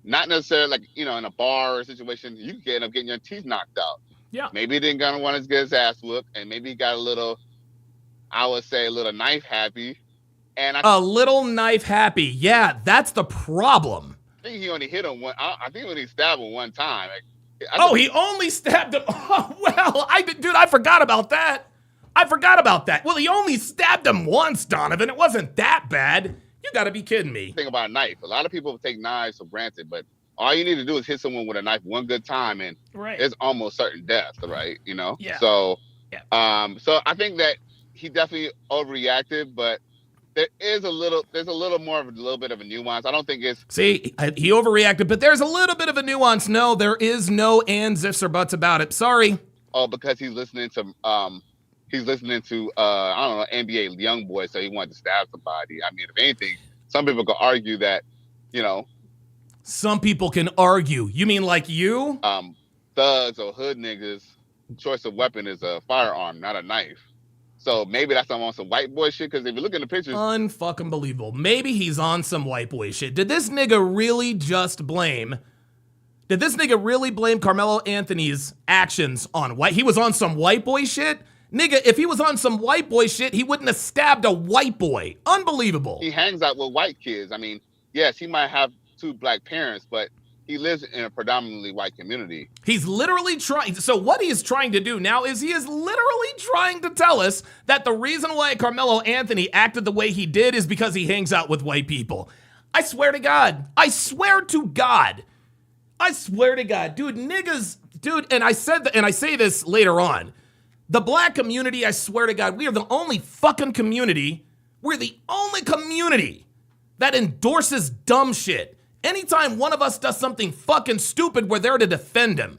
Not necessarily like, in a bar or a situation, you can end up getting your teeth knocked out. Yeah. Maybe he didn't gonna want to get his ass whooped, and maybe he got a little knife happy. And a little knife happy. Yeah, that's the problem. I think he only hit him one. I think he only stabbed him one time. He only stabbed him. Oh, well, I forgot about that. Well, he only stabbed him once, Donovan. It wasn't that bad. You got to be kidding me. Think about a knife. A lot of people take knives for granted, but all you need to do is hit someone with a knife one good time, and it's almost certain death, right? Yeah. So I think that he definitely overreacted, but there's a little bit of a nuance. I don't think it's. See, he overreacted, but there's a little bit of a nuance. No, there is no ands, ifs, or buts about it. Sorry. Oh, because he's listening to I don't know, NBA YoungBoy, so he wanted to stab somebody. I mean, if anything, some people could argue that, Some people can argue. You mean like you? Thugs or hood niggas' choice of weapon is a firearm, not a knife. So maybe that's on some white boy shit, because if you look at the pictures. Unfucking believable. Maybe he's on some white boy shit. Did this nigga really blame Carmelo Anthony's actions on white? He was on some white boy shit? Nigga, if he was on some white boy shit, he wouldn't have stabbed a white boy. Unbelievable. He hangs out with white kids. I mean, yes, he might have 2 black parents, but he lives in a predominantly white community. He's literally trying. So what he is trying to do now is he is literally trying to tell us that the reason why Carmelo Anthony acted the way he did is because he hangs out with white people. I swear to God. Dude, niggas, and I say this later on. The black community, I swear to God, we are the only fucking community. We're the only community that endorses dumb shit. Anytime one of us does something fucking stupid, we're there to defend him.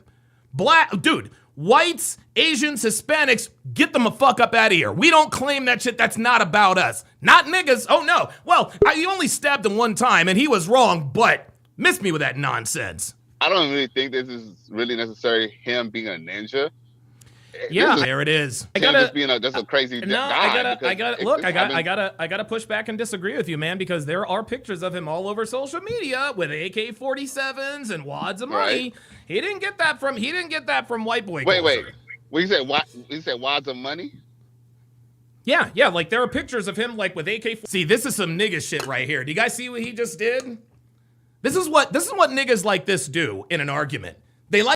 Whites, Asians, Hispanics, get them the fuck up out of here. We don't claim that shit. That's not about us. Not niggas. Oh, no. Well, you only stabbed him one time, and he was wrong, but miss me with that nonsense. I don't really think this is really necessarily him being a ninja. Yeah, there it is. I gotta just being just a crazy guy. I gotta push back and disagree with you, man, because there are pictures of him all over social media with AK-47s and wads of money. Right. He didn't get that from white boy. Wait. What you said wads of money? Yeah, like there are pictures of him like with AK. See, this is some nigga shit right here. Do you guys see what he just did? This is what niggas like this do in an argument. They like